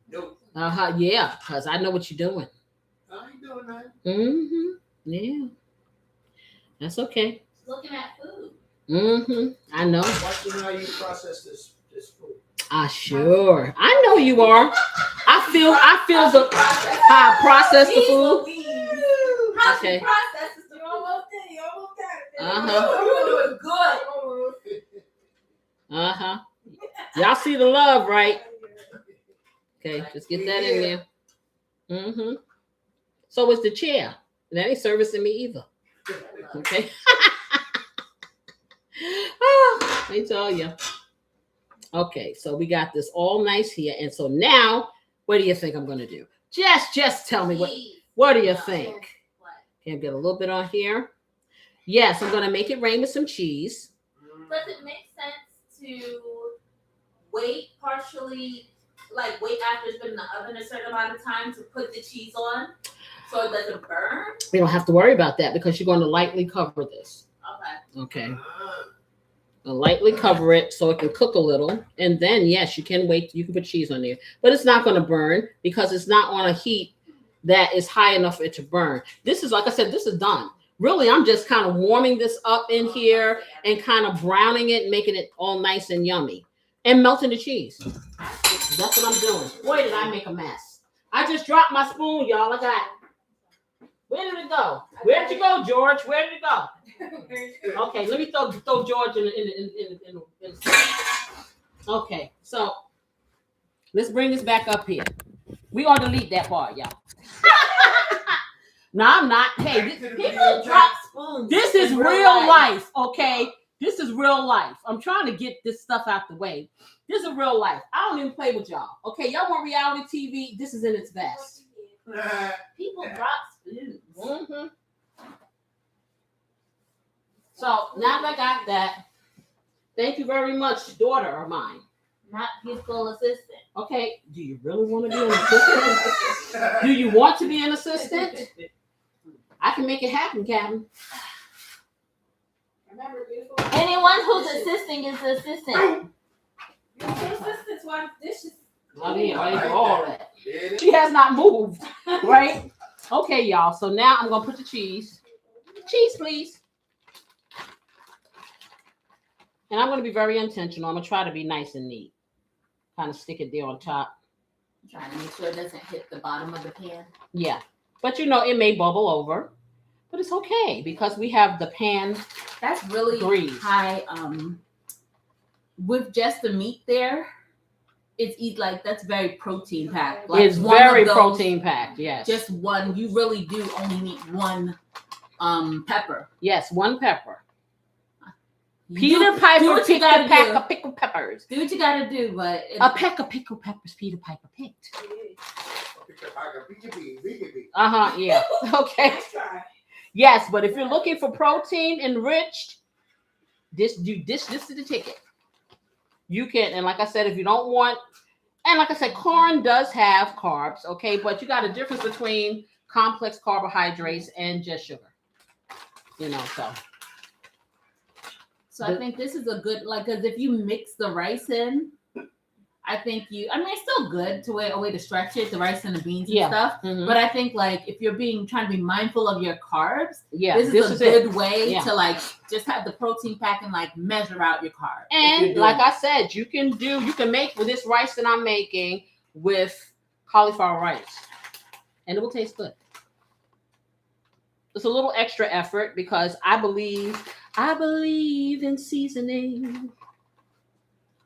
Nope. Uh-huh, yeah, because I know what you're doing. I ain't doing that. Mm-hmm, yeah. That's okay. Looking at food. Mm-hmm, I know. Watching how you process this food. Sure. I know you are. I feel the how I process the food. Okay. You almost did. You almost got it. Uh-huh. You're doing good. Uh-huh. Y'all see the love, right? Okay, just get that in there. Mm-hmm. So is the chair. That ain't servicing me either. Okay. Oh, let me tell you. Okay, so we got this all nice here. And so now, what do you think I'm going to do? Just tell me what do you think? Okay, get a little bit on here. Yes, I'm going to make it rain with some cheese. Does it make sense to wait partially, like wait after it's been in the oven a certain amount of time to put the cheese on so it doesn't burn? You don't have to worry about that because you're going to lightly cover this. Okay. Okay. Lightly cover it so it can cook a little, and then yes, you can wait. You can put cheese on there, but it's not going to burn because it's not on a heat that is high enough for it to burn. This is, like I said, this is done. Really, I'm just kind of warming this up in here and kind of browning it, making it all nice and yummy, and melting the cheese. That's what I'm doing. Boy, did I make a mess! I just dropped my spoon, y'all. I got. Where did it go? Where did you go, George? Where did it go? Okay, let me throw George in. Okay, so let's bring this back up here. We're gonna delete that part, y'all. No, I'm not. Hey, People drop spoons. this is real life, okay? This is real life. I'm trying to get this stuff out the way. This is real life. I don't even play with y'all. Okay, y'all want reality TV? This is in its best. People drop spoons. Mm-hmm. So now that I got that, thank you very much, daughter of mine. Not useful assistant. Okay, do you really want to be an assistant? Do you want to be an assistant? I can make it happen, Captain. Remember, beautiful. Anyone who's assisting is the assistant. Beautiful assistants want dishes. I mean, I do all that. She has not moved, right? Okay, y'all. So now I'm gonna put the cheese. Cheese, please. And I'm gonna be very intentional. I'm gonna try to be nice and neat. Kind of stick it there on top. Trying to make sure it doesn't hit the bottom of the pan. Yeah, but you know it may bubble over, but it's okay because we have the pan. That's really Grease. high. With just the meat there, it's like that's very protein packed. Like It's one very of those, protein packed. Yes. Just one. You really do only need one pepper. Yes, one pepper. Do Peter Piper what you picked a gotta pack do. of pickled peppers. Do what you gotta do, but A peck of pickled peppers Peter Piper picked. Yeah. Okay. Nice try. Yes, but if you're looking for protein enriched, this is the ticket. You can, and like I said, if you don't want, and like I said, corn does have carbs, okay, but you got a difference between complex carbohydrates and just sugar. You know, So I think this is a good, like, because if you mix the rice in, I think it's still good to a way to stretch it, the rice and the beans and stuff. Mhm. But I think like if you're trying to be mindful of your carbs, Yeah, this is a good way Yeah. to like just have the protein pack and like measure out your carbs. And like I said, you can make with this rice that I'm making with cauliflower rice, and it will taste good. It's a little extra effort because I believe in seasoning.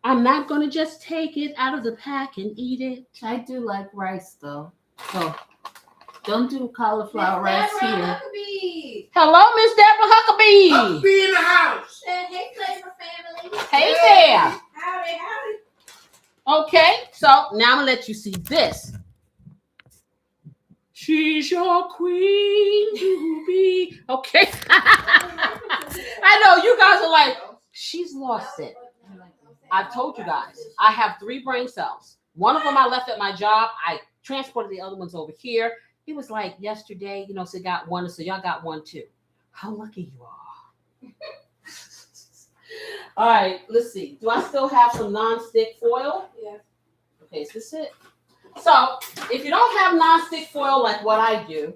I'm not gonna just take it out of the pack and eat it. I do like rice though. So don't do cauliflower rice here. Huckabee. Hello, Miss Deborah Huckabee. Be in the house. And hey, Flavor family. Hey there. Howdy, howdy. Okay, so now I'm gonna let you see this. She's your queen to be. Okay. I know you guys are like, she's lost it. I've told you guys, I have 3 brain cells. One of them I left at my job. I transported the other ones over here. It was like yesterday, so got one, so y'all got one too. How lucky you are. All right, let's see. Do I still have some non-stick foil? Yes. Okay, is this it? So if you don't have non-stick foil like what I do,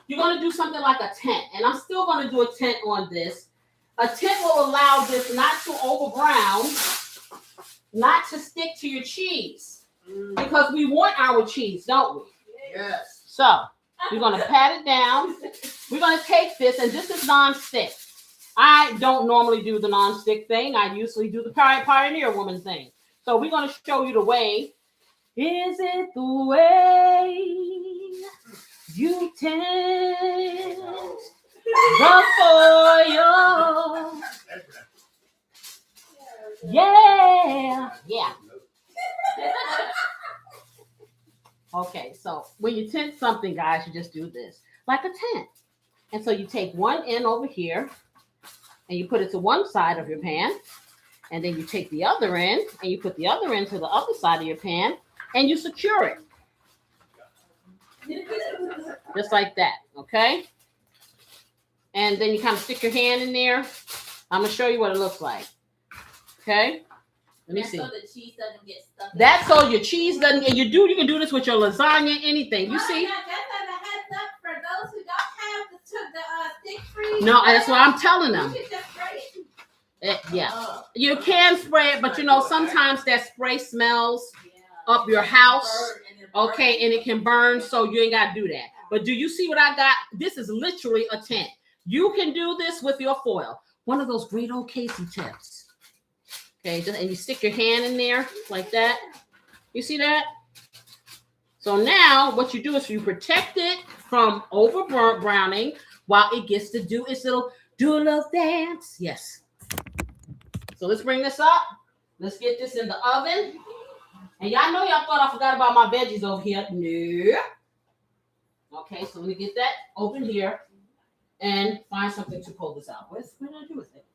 you're going to do something like a tent. And I'm still going to do a tent on this. A tent will allow this not to over brown, not to stick to your cheese. Because we want our cheese, don't we? Yes. So we're going to pat it down. We're going to take this, and this is non-stick. I don't normally do the non-stick thing. I usually do the pioneer woman thing. So we're going to show you the way. Is it the way you tend the foil? Yeah. Okay, so when you tent something, guys, you just do this like a tent. And so you take one end over here and you put it to one side of your pan, and then you take the other end and you put the other end to the other side of your pan, and you secure it. Just like that, okay? And then you kind of stick your hand in there. I'm gonna show you what it looks like. Okay? Let me see. So the cheese doesn't get stuck. That's so your cheese doesn't. And you can do this with your lasagna, anything. You see? Just as a heads up for those who don't have the stick-free. No, that's what I'm telling them. You can just spray it. Yeah, you can spray it, but you know sometimes that spray smells up your house. Okay, and it can burn, so you ain't got to do that. But do you see what I got? This is literally a tent. You can do this with your foil. One of those great old Casey tips. Okay, and you stick your hand in there like that. You see that? So now what you do is you protect it from over browning while it gets to do its little dance. Yes. So let's bring this up. Let's get this in the oven. And y'all know y'all thought I forgot about my veggies over here. No. Okay, so let me get that open here and find something to pull this out with. What did I do with it?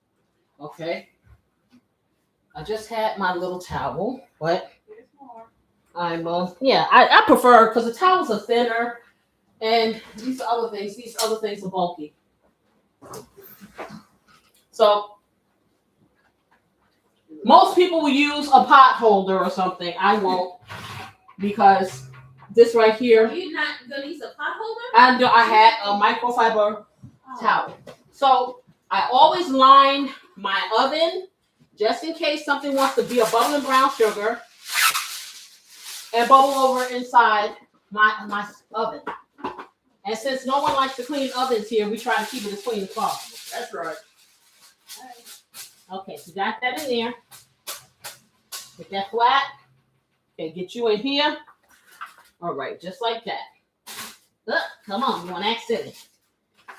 Okay. I just had my little towel, but I prefer, because the towels are thinner and these other things are bulky. So most people will use a pot holder or something. I won't, because this right here. You're not gonna use a pot holder? I had a microfiber towel. So I always line my oven just in case something wants to be a bubbling brown sugar and bubble over inside my oven. And since no one likes to clean ovens here, we try to keep it as clean as possible. That's right. Okay, so you got that in there. Get that flat. Okay, get you in here. All right, just like that. Come on, you want to act silly.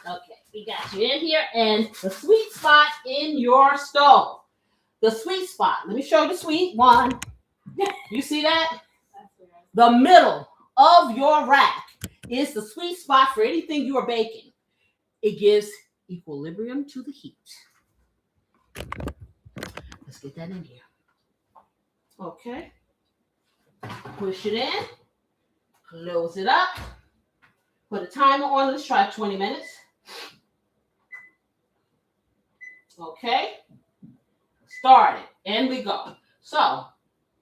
Okay, we got you in here, and the sweet spot in your stove. The sweet spot. Let me show you the sweet one. You see that? The middle of your rack is the sweet spot for anything you are baking. It gives equilibrium to the heat. Let's get that in here. Okay. Push it in. Close it up. Put a timer on. Let's try 20 minutes. Okay. Start it. And we go. So,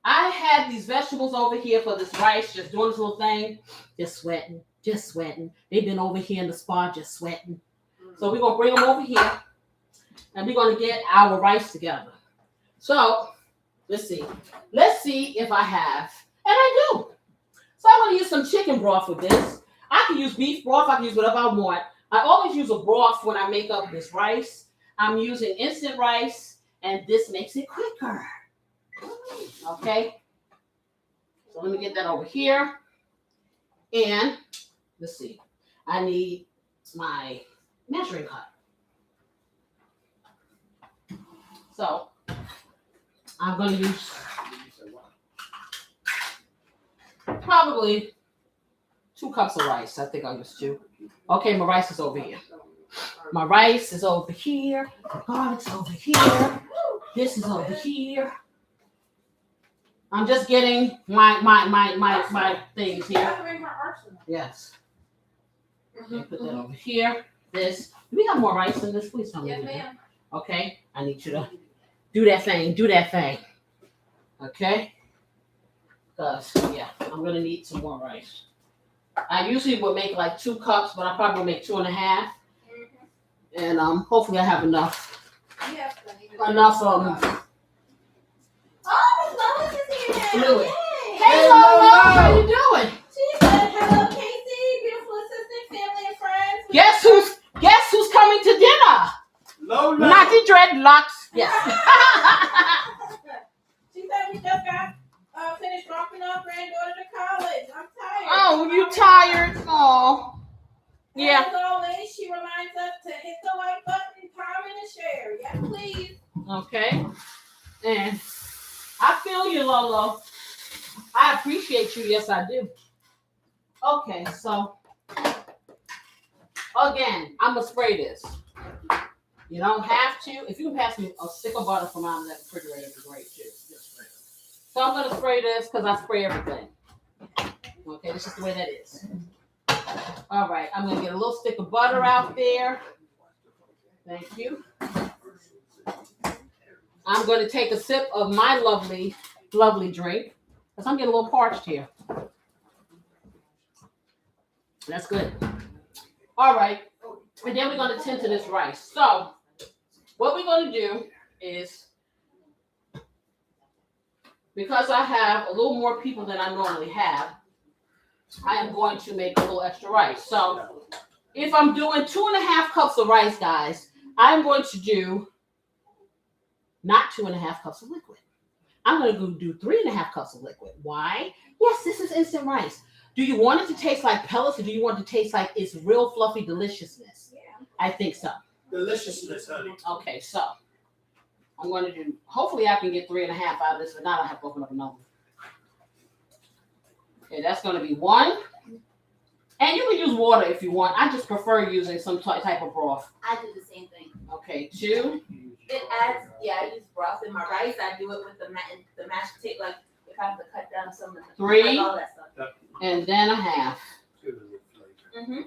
I had these vegetables over here for this rice, just doing this little thing. Just sweating. Just sweating. They've been over here in the spa just sweating. So, we're going to bring them over here. And we're going to get our rice together. So, let's see. Let's see if I have. And I do. So I'm going to use some chicken broth with this. I can use beef broth. I can use whatever I want. I always use a broth when I make up this rice. I'm using instant rice, and this makes it quicker. Okay. So let me get that over here. And let's see. I need my measuring cup. So I'm going to use probably 2 cups of rice. I think I'll use 2. Okay, my rice is over here. My rice is over here. The garlic's over here. This is over here. I'm just getting my things here. Yes. Okay, put that over here. This. Do we have more rice in this? Please tell me. Yes, ma'am. Okay. I need you to do that thing. Do that thing. Okay. Because, yeah, I'm going to need some more rice. I usually would make like 2 cups, but I probably will make 2.5. And hopefully I have enough. Yes, Enough Oh, Miss Lois is here now. fluid. Yay. Hey, Lola, how you doing? She said, hello, Casey, beautiful assistant, family, and friends. Guess who's coming to dinner? Lola. Not the dreadlocks. Yes. She said we just got finished dropping off granddaughter to college. I'm tired. Oh, you tired? Oh. Yeah. As always, she reminds us to hit the like button, comment, and share. Yes, please. Okay. And I feel you, Lolo. I appreciate you. Yes, I do. Okay, so again, I'm gonna spray this. You don't have to. If you can pass me a stick of butter from out of that refrigerator, it'd be great too. So I'm gonna spray this because I spray everything. Okay, that's just the way that is. All right, I'm gonna get a little stick of butter out there. Thank you. I'm gonna take a sip of my lovely, lovely drink because I'm getting a little parched here. That's good. All right, and then we're gonna tend to this rice. So what we're gonna do is, because I have a little more people than I normally have, I am going to make a little extra rice. So if I'm doing 2.5 cups of rice, guys, I'm going to do not 2.5 cups of liquid. I'm going to go do 3.5 cups of liquid. Why? Yes, this is instant rice. Do you want it to taste like pellets, or do you want it to taste like it's real fluffy deliciousness? Yeah. I think so. Deliciousness, honey. Okay, so I'm going to do, hopefully I can get 3.5 out of this, but now I have to open up another one. Okay, that's going to be 1. And you can use water if you want. I just prefer using some type of broth. I do the same thing. Okay, 2. It adds, I use broth in my rice. I do it with the mashed potato, like if I have to cut down some of the 3. like all that stuff. And then 1/2. Mm-hmm.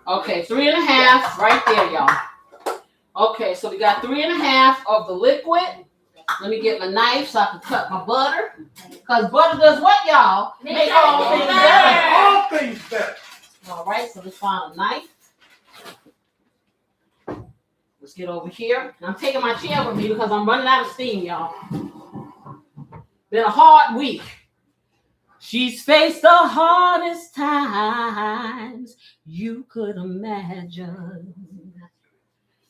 Okay, 3.5 right there, y'all. Okay, so we got 3.5 of the liquid. Let me get my knife so I can cut my butter. Because butter does what, y'all? Make all things better. All things better. All right, so let's find a knife. Let's get over here. And I'm taking my chair with me because I'm running out of steam, y'all. Been a hard week. She's faced the hardest times you could imagine.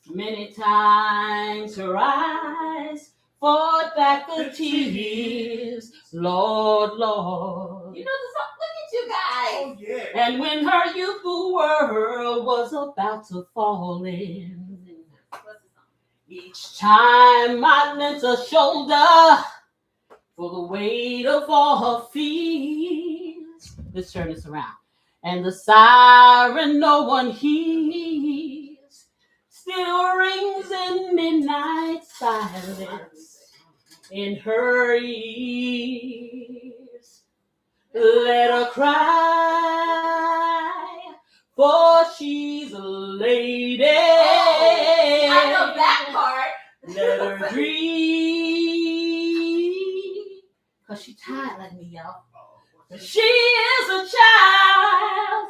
Many times her eyes fought back the tears. Lord, Lord. You know the song? Look at you guys. Oh, yeah. And when her youthful world was about to fall in, What's the song? each time I lent a shoulder for the weight of all her fears. Let's turn this around. And the siren no one hears still rings in midnight silence in her ears. Let her cry, for she's a lady. I know that part. Let her dream, cause she tired like me, y'all. She is a child.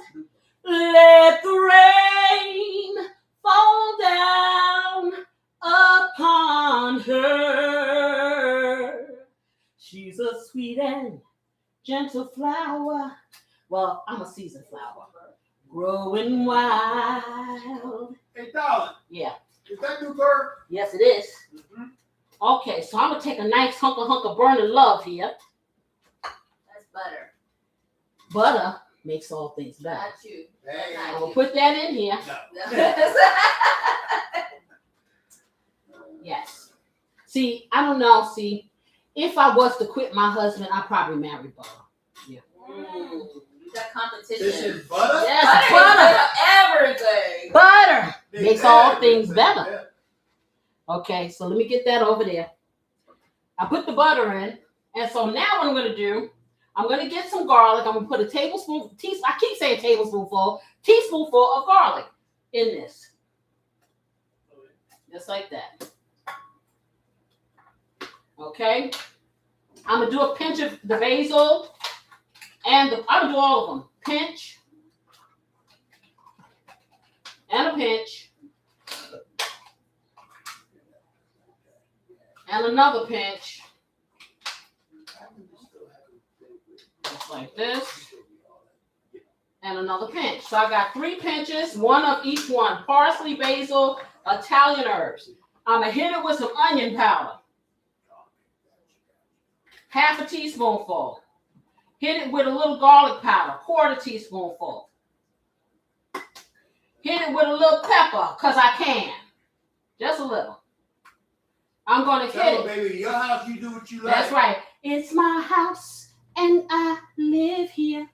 Let the rain fall down upon her. She's a sweet and gentle flower. Well, I'm a seasoned flower. Growing wild. Hey, darling. Yeah. Is that new bird? Yes, it is. Mm-hmm. Okay, so I'm gonna take a nice hunk of burning love here. That's butter. Butter makes all things better. Not you. Hey. I'm gonna put that in here. Yes. See, I don't know. See, if I was to quit my husband, I'd probably marry butter. You got competition. This is butter? Yes, Butter is everything. Butter Big makes better. all things Big better. Okay, so let me get that over there. I put the butter in, and so now what I'm gonna do, I'm gonna get some garlic. I'm gonna put a tablespoon. I keep saying teaspoonful of garlic in this, just like that. Okay, I'm gonna do a pinch of the basil, and I'm gonna do all of them. Pinch and a pinch and another pinch. Just like this. And another pinch. So I got 3 pinches, 1 of each one. Parsley, basil, Italian herbs. I'm going to hit it with some onion powder. 1/2 teaspoonful. Hit it with a little garlic powder. 1/4 teaspoonful. Hit it with a little pepper, because I can. Just a little. I'm going to hit Tell it. her, baby, your house, you do what you like. That's right. It's my house. And I live here.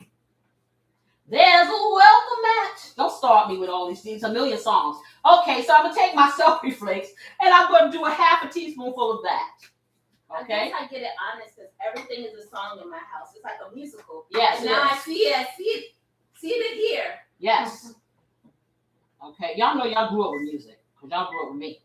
There's a welcome mat. Don't start me with all these It's a million songs. Okay, so I'm gonna take my celery flakes and I'm gonna do a half a teaspoonful of that. Okay. I guess I get it honest because everything is a song in my house. It's like a musical. Yes. And now I see it here. Yes. Okay, y'all know y'all grew up with music because y'all grew up with me.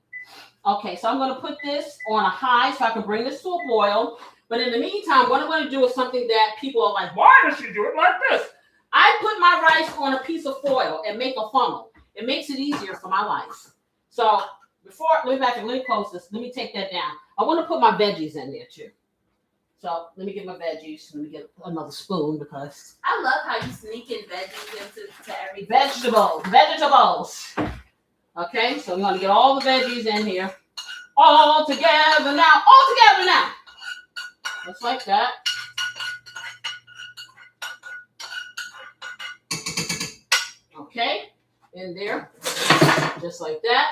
Okay, so I'm gonna put this on a high so I can bring this to a boil. But in the meantime, what I'm gonna do is something that people are like, why does she do it like this? I put my rice on a piece of foil and make a funnel. It makes it easier for my life. So let me close this. Let me take that down. I want to put my veggies in there too. So let me get my veggies. Let me get another spoon because I love how you sneak in veggies into everything. Vegetables. Okay, so we want to get all the veggies in here. All together now. Just like that. Okay, in there, just like that.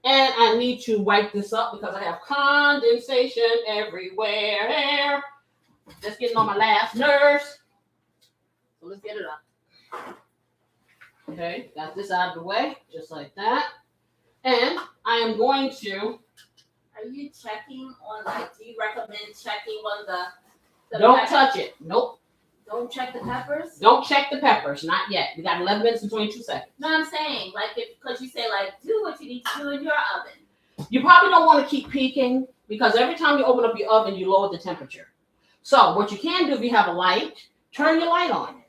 And I need to wipe this up because I have condensation everywhere. Just getting on my last nerves. So let's get it up. Okay, got this out of the way, just like that. And I am going to. Are you checking on, like, do you recommend checking on the Don't peppers? touch it. Nope. Don't check the peppers? Don't check the peppers. Not yet. We got 11 minutes and 22 seconds. No, I'm saying, like, because you say, like, do what you need to do in your oven. You probably don't want to keep peeking because every time you open up your oven, you lower the temperature. So what you can do if you have a light, turn your light on.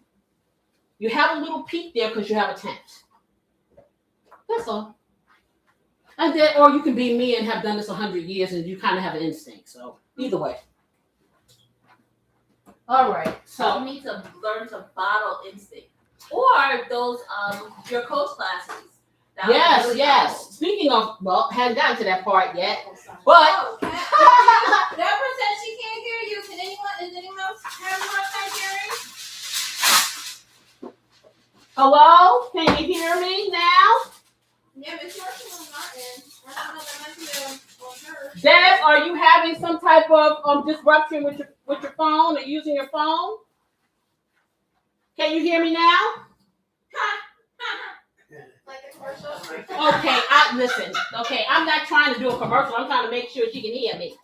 You have a little peak there because you have a tent. That's all. And then, or you can be me and have done this 100 years and you kind of have an instinct. So either way. All right. So you need to learn to bottle instinct. Or those your coach classes. That Yes, really yes. helpful. Speaking of, well, hadn't gotten to that part yet, but Oh, Deborah said she can't hear you. Is anyone else having a hard time hearing? hello, can you hear me now? Yeah, but it's working on our end. I don't know, that might be on hers. Deb, are you having some type of disruption with your phone or using your phone? Can you hear me now? Like a commercial. Okay, listen. Okay, I'm not trying to do a commercial. I'm trying to make sure she can hear me.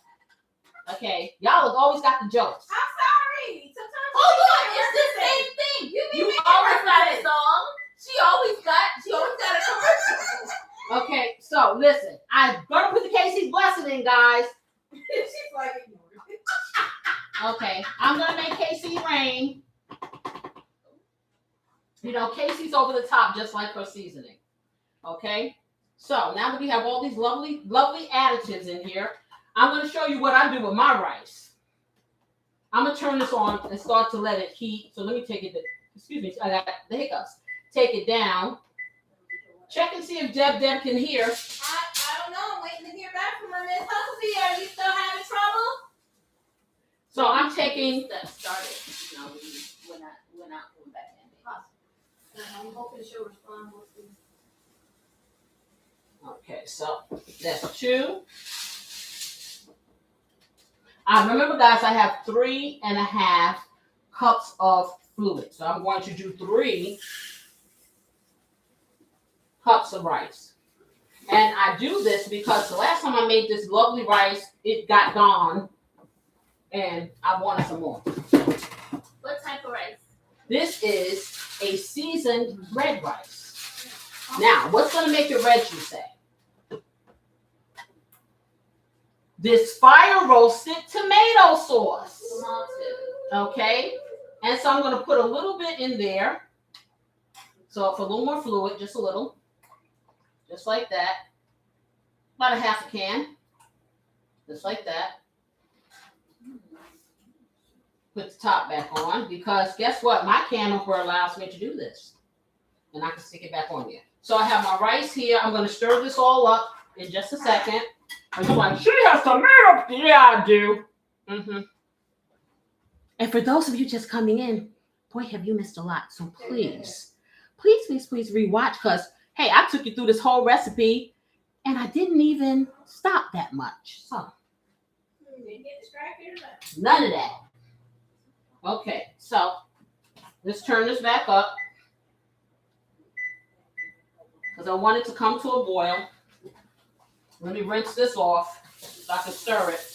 Okay, y'all have always got the jokes. I'm sorry. Sometimes Hold on, it's the same thing. You always got a song. She always got a commercial. Okay, so listen. I'm gonna put the Casey's blessing in, guys. She's like ignoring it. Okay, I'm gonna make Casey rain. You know, Casey's over the top just like her seasoning. Okay, so now that we have all these lovely, lovely additives in here, I'm going to show you what I do with my rice. I'm going to turn this on and start to let it heat. So let me take it, excuse me, I got the hiccups. Take it down. Check and see if Deb can hear. I don't know. I'm waiting to hear back from her. Miss Huckabee, are you still having trouble? So I'm taking. That started. You know, we're not going back in. I'm hoping she'll respond. We'll see. Okay, so that's 2. Remember, guys, I have 3.5 cups of fluid. So I'm going to do 3 cups of rice. And I do this because the last time I made this lovely rice, it got gone. And I wanted some more. What type of rice? This is a seasoned red rice. Now, what's going to make it red, you say? This fire roasted tomato sauce. Okay? And so I'm going to put a little bit in there. So for a little more fluid, just a little. Just like that. About a half a can. Just like that. Put the top back on because guess what? My can opener allows me to do this. And I can stick it back on there. So I have my rice here. I'm going to stir this all up in just a second. And you're like, she has tomato. Yeah, I do. Mm-hmm. And for those of you just coming in, boy, have you missed a lot. So please rewatch because, hey, I took you through this whole recipe and I didn't even stop that much. So Didn't get distracted or nothing. none of that. Okay, so let's turn this back up. because I want it to come to a boil. Let me rinse this off so I can stir it.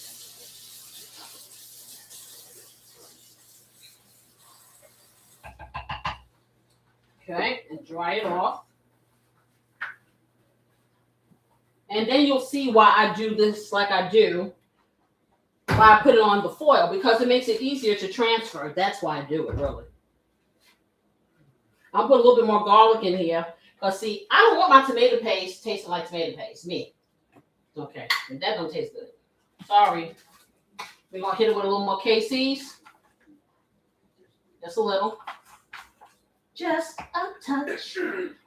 Okay, and dry it off. And then you'll see why I do this like I do. Why I put it on the foil, because it makes it easier to transfer. That's why I do it, really. I'll put a little bit more garlic in here. Because, see, I don't want my tomato paste tasting like tomato paste. Me. Okay, and that don't taste good. Sorry. We're going to hit it with a little more KC's. Just a little. Just a touch.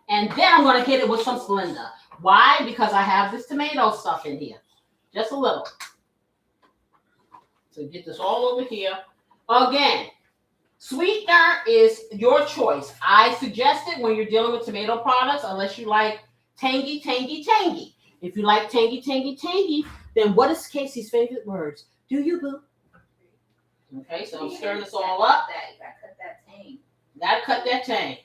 And then I'm going to hit it with some Splenda. Why? Because I have this tomato stuff in here. Just a little. So get this all over here. Again, sweetener is your choice. I suggest it when you're dealing with tomato products, unless you like tangy, tangy, tangy. If you like tangy, tangy, tangy, then what is Casey's favorite words? Do you, boo? Okay, so I'm stirring this all up. You gotta cut that tang. Gotta cut that tang.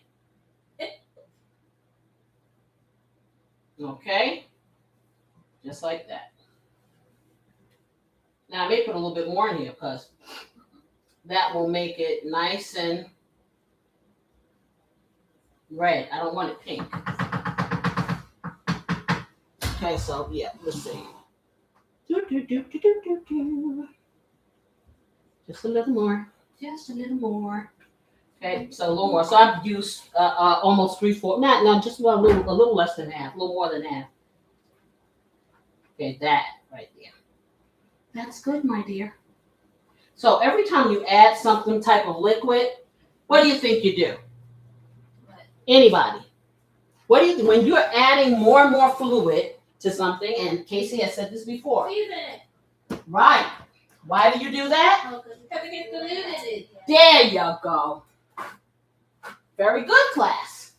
Okay, just like that. Now I may put a little bit more in here because that will make it nice and red. I don't want it pink. Okay, so yeah, let's see. Just a little more. Just a little more. Okay, so a little more. So I've used almost 3/4. No, just about a little less than half. A little more than half. Okay, that right there. That's good, my dear. So every time you add something type of liquid, what do you think you do? What? Anybody? What do you think when you're adding more and more fluid to something? And Casey has said this before. Season it. Right. Why do you do that? Oh, because it gets diluted. There you go. Very good, class.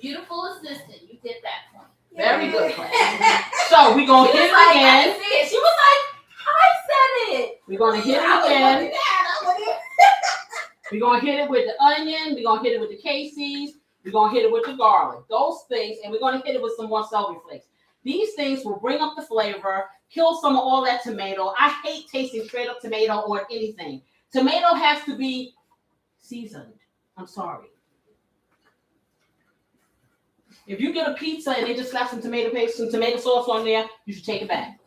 Beautiful assistant. You did that point. Very good, class. So we're gonna hit it again. She was like, I said it. We're gonna hit it again. We're gonna hit it with the onion. We're gonna hit it with the Casey's. We're gonna hit it with the garlic. Those things, and we're gonna hit it with some more celery flakes. These things will bring up the flavor, kill some of all that tomato. I hate tasting straight up tomato on anything. Tomato has to be seasoned. I'm sorry. If you get a pizza and they just slap some tomato paste, some tomato sauce on there, you should take it back.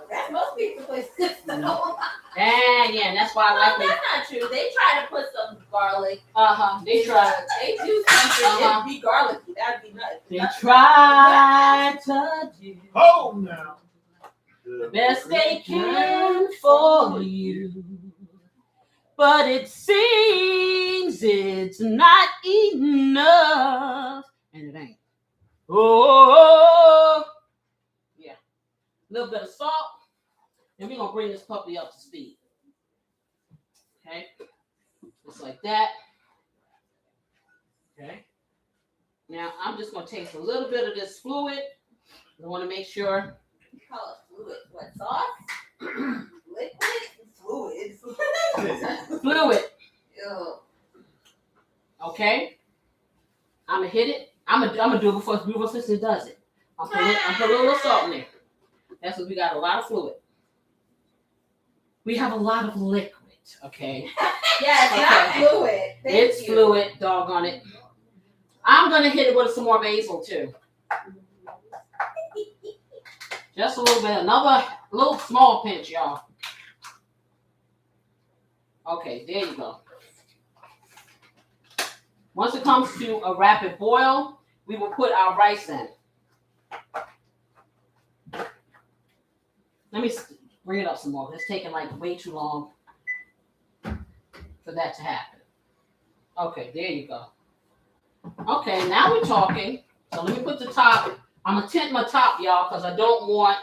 That's most pizza places. Yeah, and that's why I like it. That's not true. They try to put some garlic. They try. They do something. It'd be garlicky. That'd be nuts. They try to do Oh, now. the best they can for you. But it seems it's not enough. And it ain't. Oh, yeah. A little bit of salt. And we're going to bring this puppy up to speed. Okay. Just like that. Okay. Now, I'm just going to taste a little bit of this fluid. I want to make sure. You call it fluid. What, sauce? Liquid? Fluid. Fluid. Ew. Okay. I'm going to hit it. I'm gonna do it before sister does it. I'm put a little salt in there. That's what we got, a lot of fluid. We have a lot of liquid, okay? Yeah, it's not fluid. It's fluid, doggone it. I'm gonna hit it with some more basil too. Just a little bit, another little small pinch, y'all. Okay, there you go. Once it comes to a rapid boil, we will put our rice in. Let me bring it up some more. It's taking like way too long for that to happen. Okay, there you go. Okay, now we're talking. So let me put the top. I'm going to tint my top, y'all, because I don't want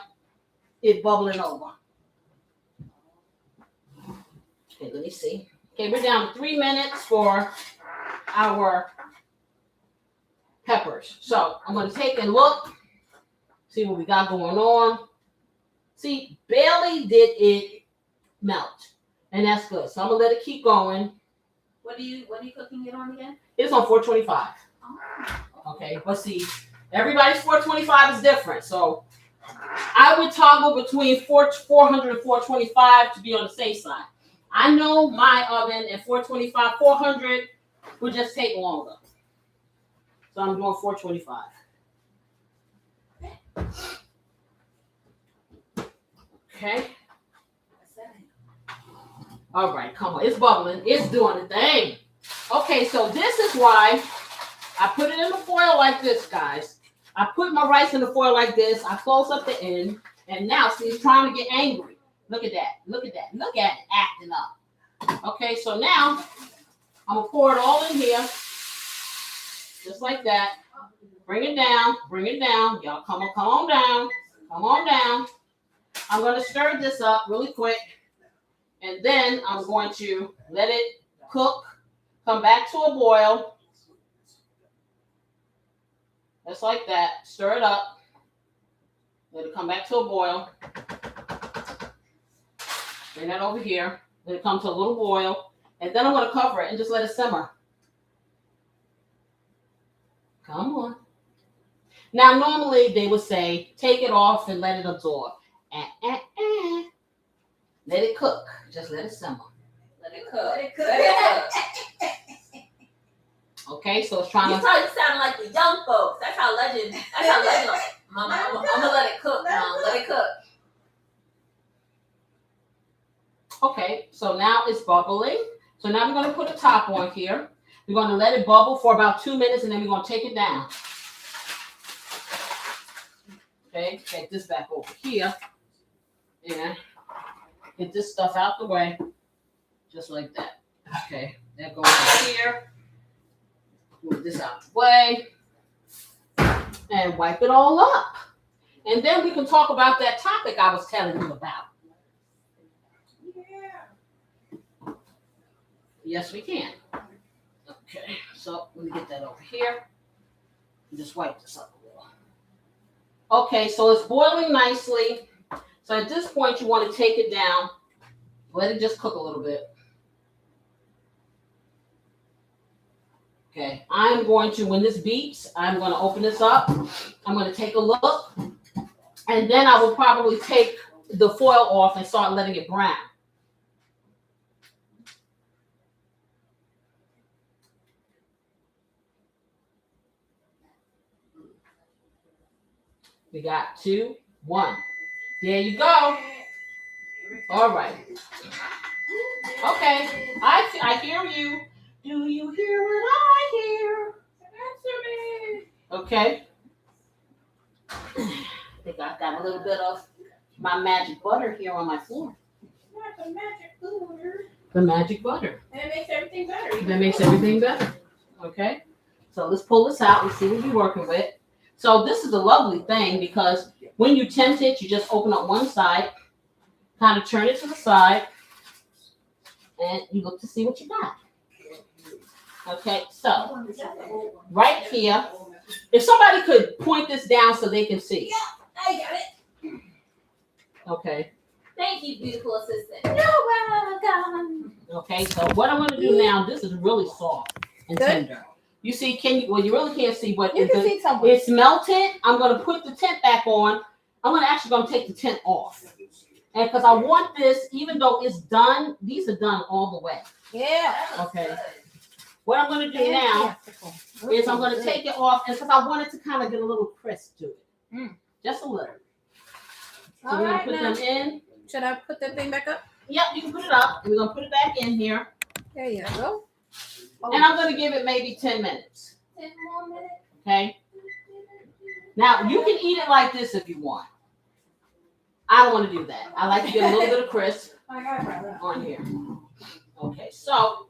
it bubbling over. Okay, let me see. Okay, we're down to 3 minutes for our peppers. So I'm going to take and look, see what we got going on. See, barely did it melt, and that's good. So I'm going to let it keep going. What are you cooking it on again? It's on 425. Oh, Okay, but see, everybody's 425 is different. So I would toggle between 400 and 425 to be on the safe side. I know my oven at 425, 400 would just take longer. So I'm doing 425. Okay. All right, come on. It's bubbling. It's doing the thing. Okay, so this is why I put it in the foil like this, guys. I put my rice in the foil like this. I close up the end. And now, see, it's trying to get angry. Look at that. Look at that. Look at it acting up. Okay, so now I'm going to pour it all in here. Just like that. Bring it down. Bring it down. Y'all come on down. Come on down. I'm going to stir this up really quick. And then I'm going to let it cook. Come back to a boil. Just like that. Stir it up. Let it come back to a boil. Bring that over here. Let it come to a little boil. And then I'm going to cover it and just let it simmer. Come on. Now, normally they would say, take it off and let it absorb. Let it cook. Just let it simmer. Let it cook. Let it cook. Let it cook. Okay, so it's trying to. You sound like the young folks. That's how legend. That's how legend. I'm gonna let it cook, Mom. Let it cook. Okay, so now it's bubbling. So now we're going to put a top on here. We're going to let it bubble for about 2 minutes, and then we're going to take it down. Okay, take this back over here. And get this stuff out the way. Just like that. Okay, that goes here. Move this out the way. And wipe it all up. And then we can talk about that topic I was telling you about. Yeah. Yes, we can. Okay, so let me get that over here. And just wipe this up a little. Okay, so it's boiling nicely. So at this point, you want to take it down. Let it just cook a little bit. Okay, I'm going to, when this beeps, I'm going to open this up. I'm going to take a look. And then I will probably take the foil off and start letting it brown. We got 2, 1. There you go. All right. Okay, I hear you. Do you hear what I hear? Answer me. Okay. I think I got a little bit of my magic butter here on my floor. Not the magic butter. The magic butter. And it makes everything better. That makes everything better. Okay. So let's pull this out and see what we're working with. So this is a lovely thing because when you tempt it, you just open up one side, kind of turn it to the side, and you look to see what you got. Okay, so right here, if somebody could point this down so they can see. Yeah, I got it. Okay. Thank you, beautiful assistant. You're welcome. Okay, so what I'm going to do now, this is really soft and tender. You see, well, you really can't see, but You can see something. it's melted. I'm going to put the tent back on. I'm actually going to take the tent off. And because I want this, even though it's done, these are done all the way. Yeah. Okay. What I'm going to do now is I'm going to take it off, and because I want it to kind of get a little crisp to it. Just a little. So All we're going right, to put now. them in. Should I put that thing back up? Yep, you can put it up. And we're going to put it back in here. There you go. And I'm going to give it maybe 10 minutes. 10 more minutes. Okay? Now, you can eat it like this if you want. I don't want to do that. I like to get a little bit of crisp on here. Okay, so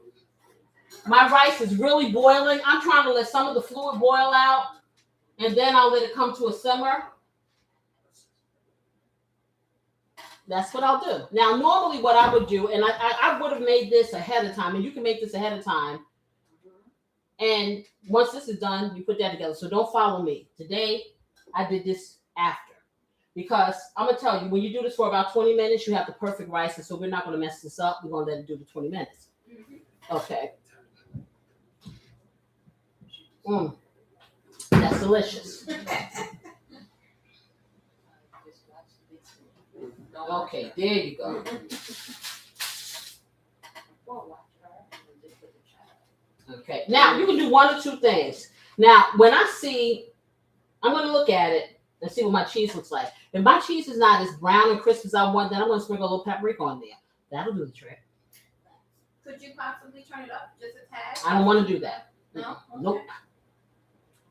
my rice is really boiling. I'm trying to let some of the fluid boil out, and then I'll let it come to a simmer. That's what I'll do. Now, normally what I would do, and I would have made this ahead of time, and you can make this ahead of time. And once this is done, you put that together. So don't follow me. Today, I did this after. Because I'm going to tell you, when you do this for about 20 minutes, you have the perfect rice. And so we're not going to mess this up. We're going to let it do the 20 minutes. Okay. That's delicious. Okay, there you go. Okay, now you can do one or two things. Now, when I see, I'm going to look at it and see what my cheese looks like. If my cheese is not as brown and crisp as I want, then I'm going to sprinkle a little paprika on there. That'll do the trick. Could you possibly turn it up just a tad? I don't want to do that. No? Okay. Nope.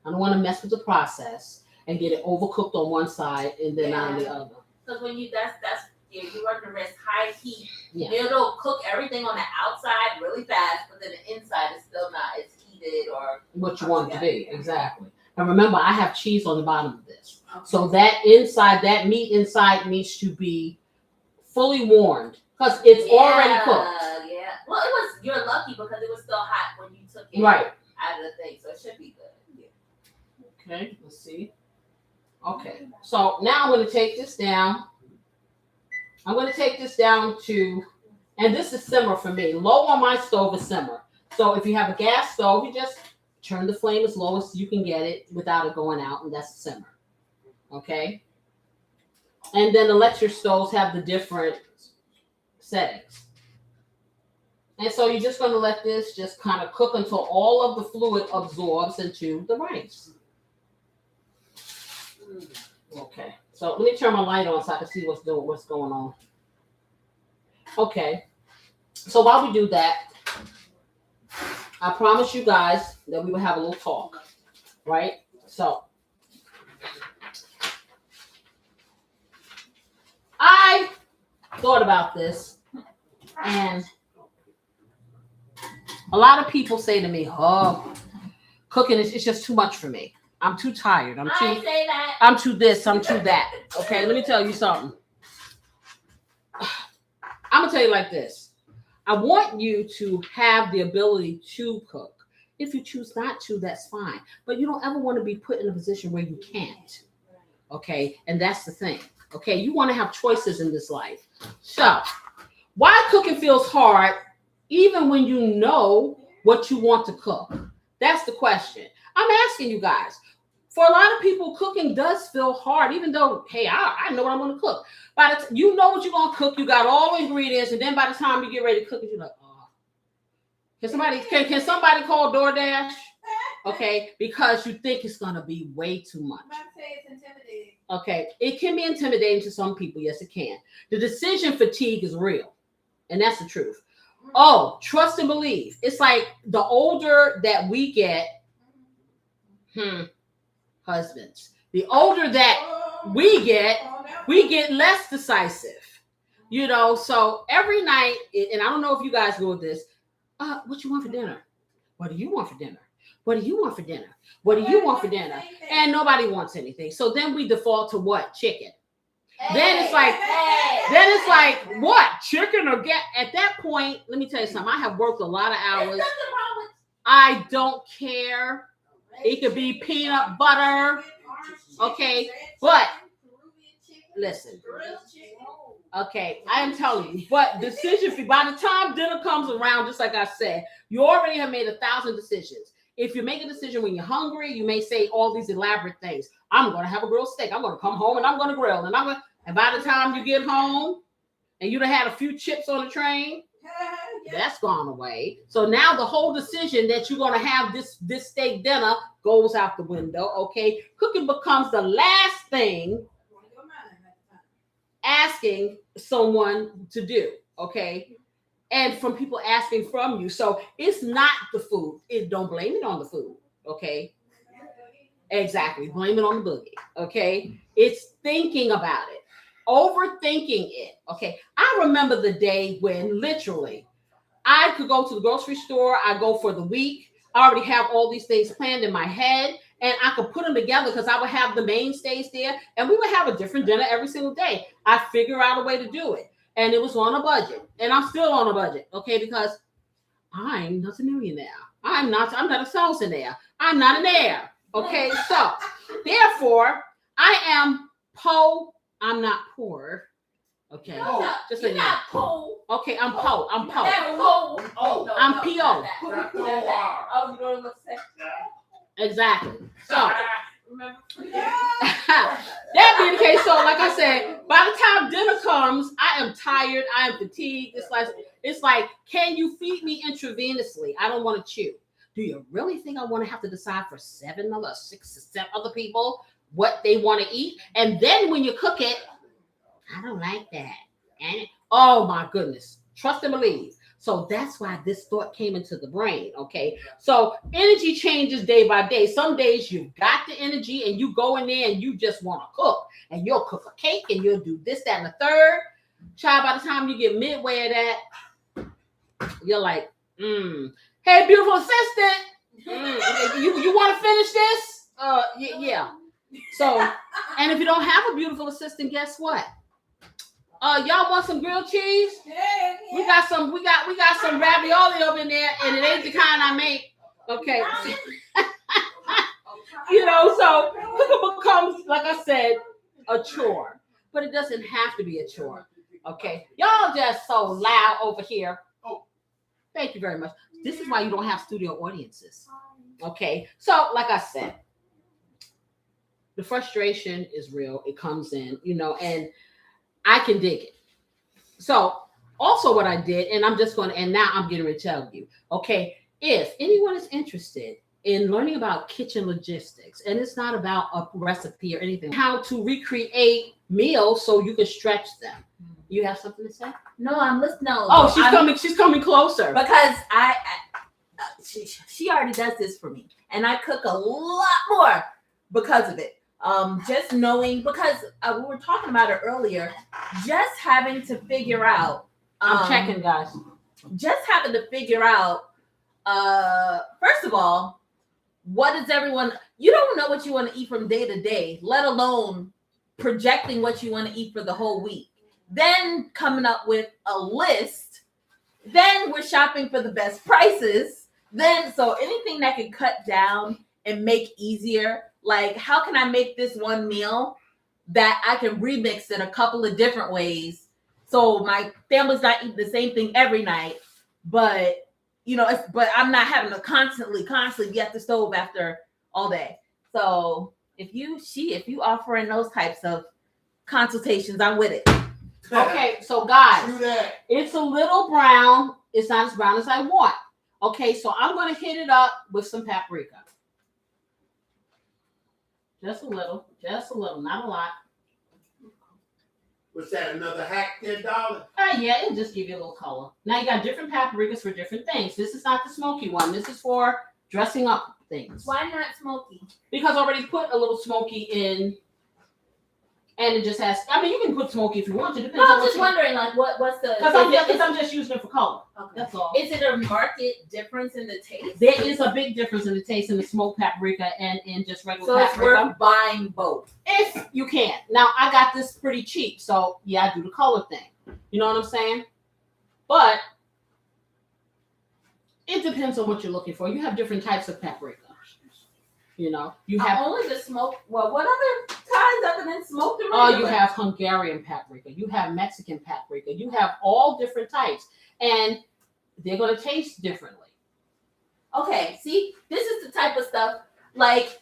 I don't want to mess with the process and get it overcooked on one side and then on the other. Because when you you work the rest high heat. Yeah. It'll cook everything on the outside really fast, but then the inside is still not as heated or What you want it to be, exactly. And remember, I have cheese on the bottom of this. Okay. So that meat inside needs to be fully warmed because it's already cooked. Yeah. Well, you're lucky because it was still hot when you took it Right. out of the thing, so it should be good. Yeah. Okay, let's see. Okay, so now I'm going to take this down. I'm going to take this down to, and this is simmer for me. Low on my stove is simmer. So if you have a gas stove, you just turn the flame as low as you can get it without it going out, and that's simmer. Okay? And then electric stoves have the different settings. And so you're just going to let this just kind of cook until all of the fluid absorbs into the rice. Okay, so let me turn my light on so I can see what's going on. Okay, so while we do that, I promised you guys that we would have a little talk, right? So I thought about this, and a lot of people say to me, "Oh, cooking is it's just too much for me. I'm too tired. I'm too this, I'm too that." Okay, let me tell you something. I'm gonna tell you like this. I want you to have the ability to cook. If you choose not to, that's fine. But you don't ever want to be put in a position where you can't. Okay, and that's the thing. Okay, you want to have choices in this life. So, why cooking feels hard, even when you know what you want to cook? That's the question. I'm asking you guys. For a lot of people, cooking does feel hard, even though, hey, I know what I'm going to cook. You know what you're going to cook. You got all the ingredients, and then by the time you get ready to cook it, you're like, oh. Can somebody call DoorDash? Okay, because you think it's going to be way too much. I'm about to say it's intimidating. Okay, it can be intimidating to some people. Yes, it can. The decision fatigue is real, and that's the truth. Oh, trust and believe. It's like the older that we get, husbands. The older that we get less decisive. You know, so every night, and I don't know if you guys go with this, what you want for dinner? What do you want for dinner? What do you want for dinner? What do you want for dinner? And nobody wants anything. So then we default to what? Chicken. Then it's like, what? Chicken or get? At that point, let me tell you something. I have worked a lot of hours. I don't care. It could be peanut butter. Okay, but listen. Okay, I am telling you, but decision by the time dinner comes around, just like I said, you already have made 1,000 decisions. If you make a decision when you're hungry, you may say all these elaborate things. I'm going to have a grilled steak. I'm going to come home and I'm going to grill. And by the time you get home and you done had a few chips on the train, that's gone away. So now the whole decision that you're going to have this steak dinner goes out the window. Okay, cooking becomes the last thing asking someone to do. Okay, and from people asking from you. So it's not the food. Don't blame it on the food. Okay, exactly. Blame it on the boogie. Okay, it's thinking about it, overthinking it. Okay, I remember the day when literally I could go to the grocery store. I go for the week. I already have all these things planned in my head, and I could put them together because I would have the mainstays there, and we would have a different dinner every single day. I figure out a way to do it, and it was on a budget, and I'm still on a budget, okay? Because I'm not a millionaire. I'm not a thousandaire. I'm not an heir, okay? So therefore, I am I'm not poor. Okay, just so you know. Po. Okay, I'm po. I'm po. I'm P.O. Oh, you know what I'm saying? Exactly. So That being the case, so like I said, by the time dinner comes, I am tired. I am fatigued. It's like, can you feed me intravenously? I don't want to chew. Do you really think I want to have to decide for 6 or 7 other people what they want to eat? And then when you cook it, I don't like that. And oh my goodness, trust and believe. So that's why this thought came into the brain. Okay. So energy changes day by day. Some days you've got the energy and you go in there and you just want to cook, and you'll cook a cake and you'll do this, that, and the third. Child, by the time you get midway of that, you're like, hey, beautiful assistant, you want to finish this? Yeah. So, and if you don't have a beautiful assistant, guess what? Y'all want some grilled cheese? Yeah. We got some ravioli over in there, and it ain't the kind I make. Okay. So cooking becomes, like I said, a chore. But it doesn't have to be a chore. Okay. Y'all just so loud over here. Oh, thank you very much. This is why you don't have studio audiences. Okay. So, like I said, the frustration is real. It comes in, and I can dig it. So also what I did, and now I'm getting ready to tell you, okay, if anyone is interested in learning about kitchen logistics, and it's not about a recipe or anything, how to recreate meals so you can stretch them. You have something to say? No, I'm listening. No, oh, she's coming closer. Because she already does this for me, and I cook a lot more because of it. Just knowing, because we were talking about it earlier, just having to figure out. I'm checking, guys. Just having to figure out, first of all, what does everyone, you don't know what you want to eat from day to day, let alone projecting what you want to eat for the whole week. Then coming up with a list. Then we're shopping for the best prices. Then, so anything that can cut down and make easier. Like, how can I make this one meal that I can remix in a couple of different ways so my family's not eating the same thing every night, but but I'm not having to constantly be at the stove after all day. So if you offering those types of consultations, I'm with it. Okay, so guys, it's a little brown. It's not as brown as I want. Okay, so I'm going to hit it up with some paprika. Just a little, not a lot. Was that another hack there, darling? Yeah, it'll just give you a little color. Now you got different paprikas for different things. This is not the smoky one. This is for dressing up things. Why not smoky? Because I already put a little smoky in, and it just has. I mean, you can put smoky if you want to. Depends on I'm just wondering, like, what's the? Because I'm just using it for color. Okay. That's all. Is it a market difference in the taste? There is a big difference in the taste in the smoked paprika and in just regular paprika. So it's worth buying both. If you can. Now, I got this pretty cheap, so yeah, I do the color thing. You know what I'm saying? But it depends on what you're looking for. You have different types of paprika. You have only the smoke. Well, what other kinds other than smoked? You have Hungarian paprika. You have Mexican paprika. You have all different types, and they're going to taste differently. Okay, see, this is the type of stuff like.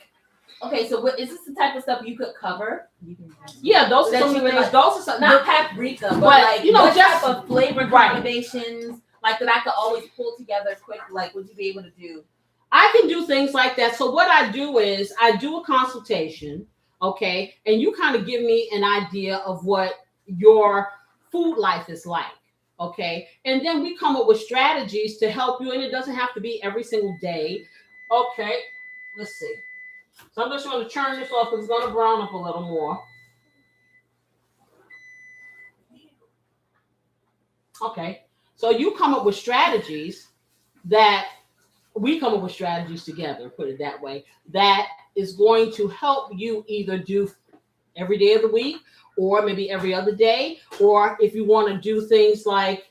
Okay, so is this the type of stuff you could cover? Yeah, those are some of the things. Those are some, not paprika, but like what type of flavor combinations like that I could always pull together quick. Like, would you be able to do? I can do things like that. So what I do is I do a consultation, okay, and you kind of give me an idea of what your food life is like, okay, and then we come up with strategies to help you, and it doesn't have to be every single day. Okay, let's see. So I'm just going to turn this off because it's going to brown up a little more. Okay, so you come up with strategies that we come up with strategies together, put it that way, that is going to help you either do every day of the week or maybe every other day, or if you want to do things like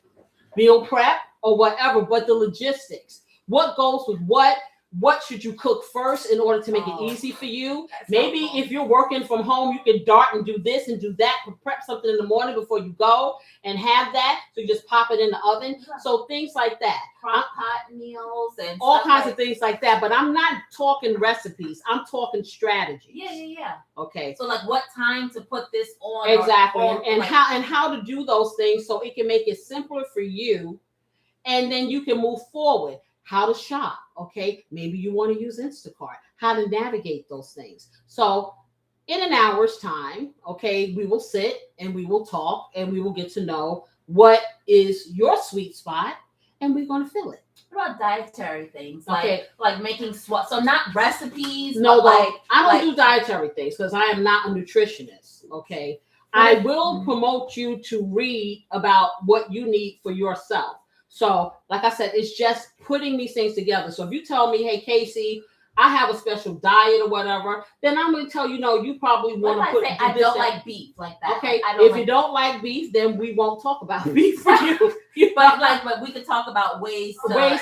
meal prep or whatever, but the logistics, what goes with what, what should you cook first in order to make it Oh, easy for you. that's Maybe helpful. if you're working from home, you can dart and do this and do that, prep something in the morning before you go and have that. So you just pop it in the oven. So things like that. Crock pot meals and All stuff kinds like, of things like that. But I'm not talking recipes. I'm talking strategies. Yeah. Okay. So like what time to put this on? Exactly. Or and like, how to do those things so it can make it simpler for you, and then you can move forward. How to shop, okay? Maybe you want to use Instacart. How to navigate those things. So in an hour's time, okay, we will sit and we will talk and we will get to know what is your sweet spot, and we're going to fill it. What about dietary things? Okay. Like making swap. So not recipes. No, but like I don't do dietary things because I am not a nutritionist, okay? I will promote you to read about what you need for yourself. So, like I said, it's just putting these things together. So if you tell me, hey, Casey, I have a special diet or whatever, then I'm going to tell you, no, you probably want to put. I don't like beef like that. Okay, If you don't like beef, then we won't talk about beef for you. but we could talk about ways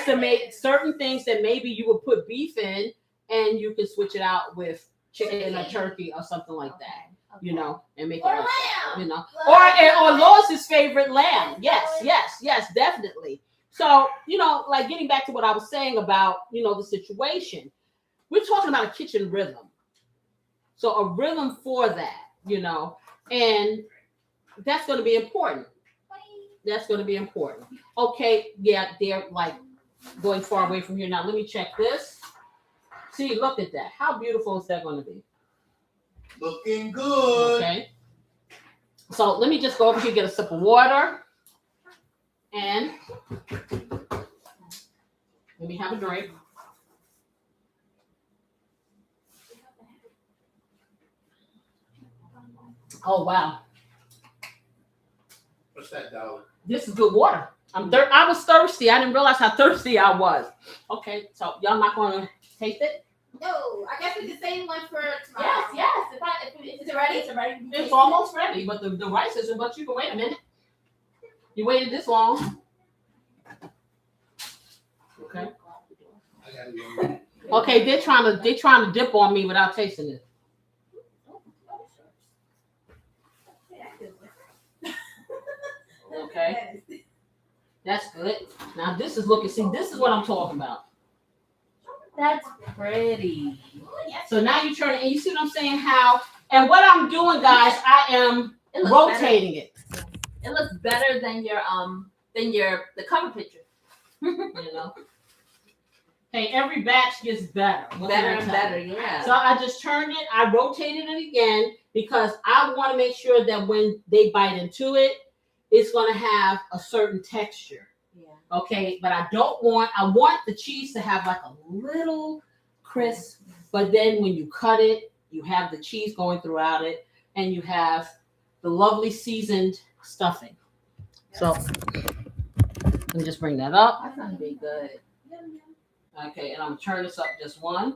to make certain things that maybe you would put beef in, and you can switch it out with chicken or turkey or something like that. Okay. You know, and make Or it, lamb. you know, or Lois's favorite lamb. Yes, definitely. So, you know, like getting back to what I was saying about, you know, the situation, we're talking about a kitchen rhythm. So a rhythm for that, you know, and that's going to be important. That's going to be important. Okay, yeah, they're like going far away from here. Now, let me check this. See, look at that. How beautiful is that going to be? Looking good. Okay. So let me just go over here, get a sip of water. And let me have a drink. Oh, wow. What's that, dollar? This is good water. I was thirsty. I didn't realize how thirsty I was. Okay, so y'all not going to taste it? No, I guess we can save one for tomorrow. Yes. Is it ready? It's almost ready, but the rice isn't. But you can wait a minute. You waited this long. Okay. I gotta go. Okay, they're trying to dip on me without tasting it. Okay, that's good. Now this is looking. See, this is what I'm talking about. That's pretty. So now you turn it, and you see what I'm saying? How and what I'm doing, guys? I am rotating it. It looks better than the cover picture. You know. Hey, every batch gets better. Better and better, yeah. So I just turned it. I rotated it again because I want to make sure that when they bite into it, it's going to have a certain texture. Yeah. Okay, but I want the cheese to have like a little crisp, but then when you cut it, you have the cheese going throughout it, and you have the lovely seasoned stuffing. So let me just bring that up. That's gonna be good. Okay, and I'm gonna turn this up just one.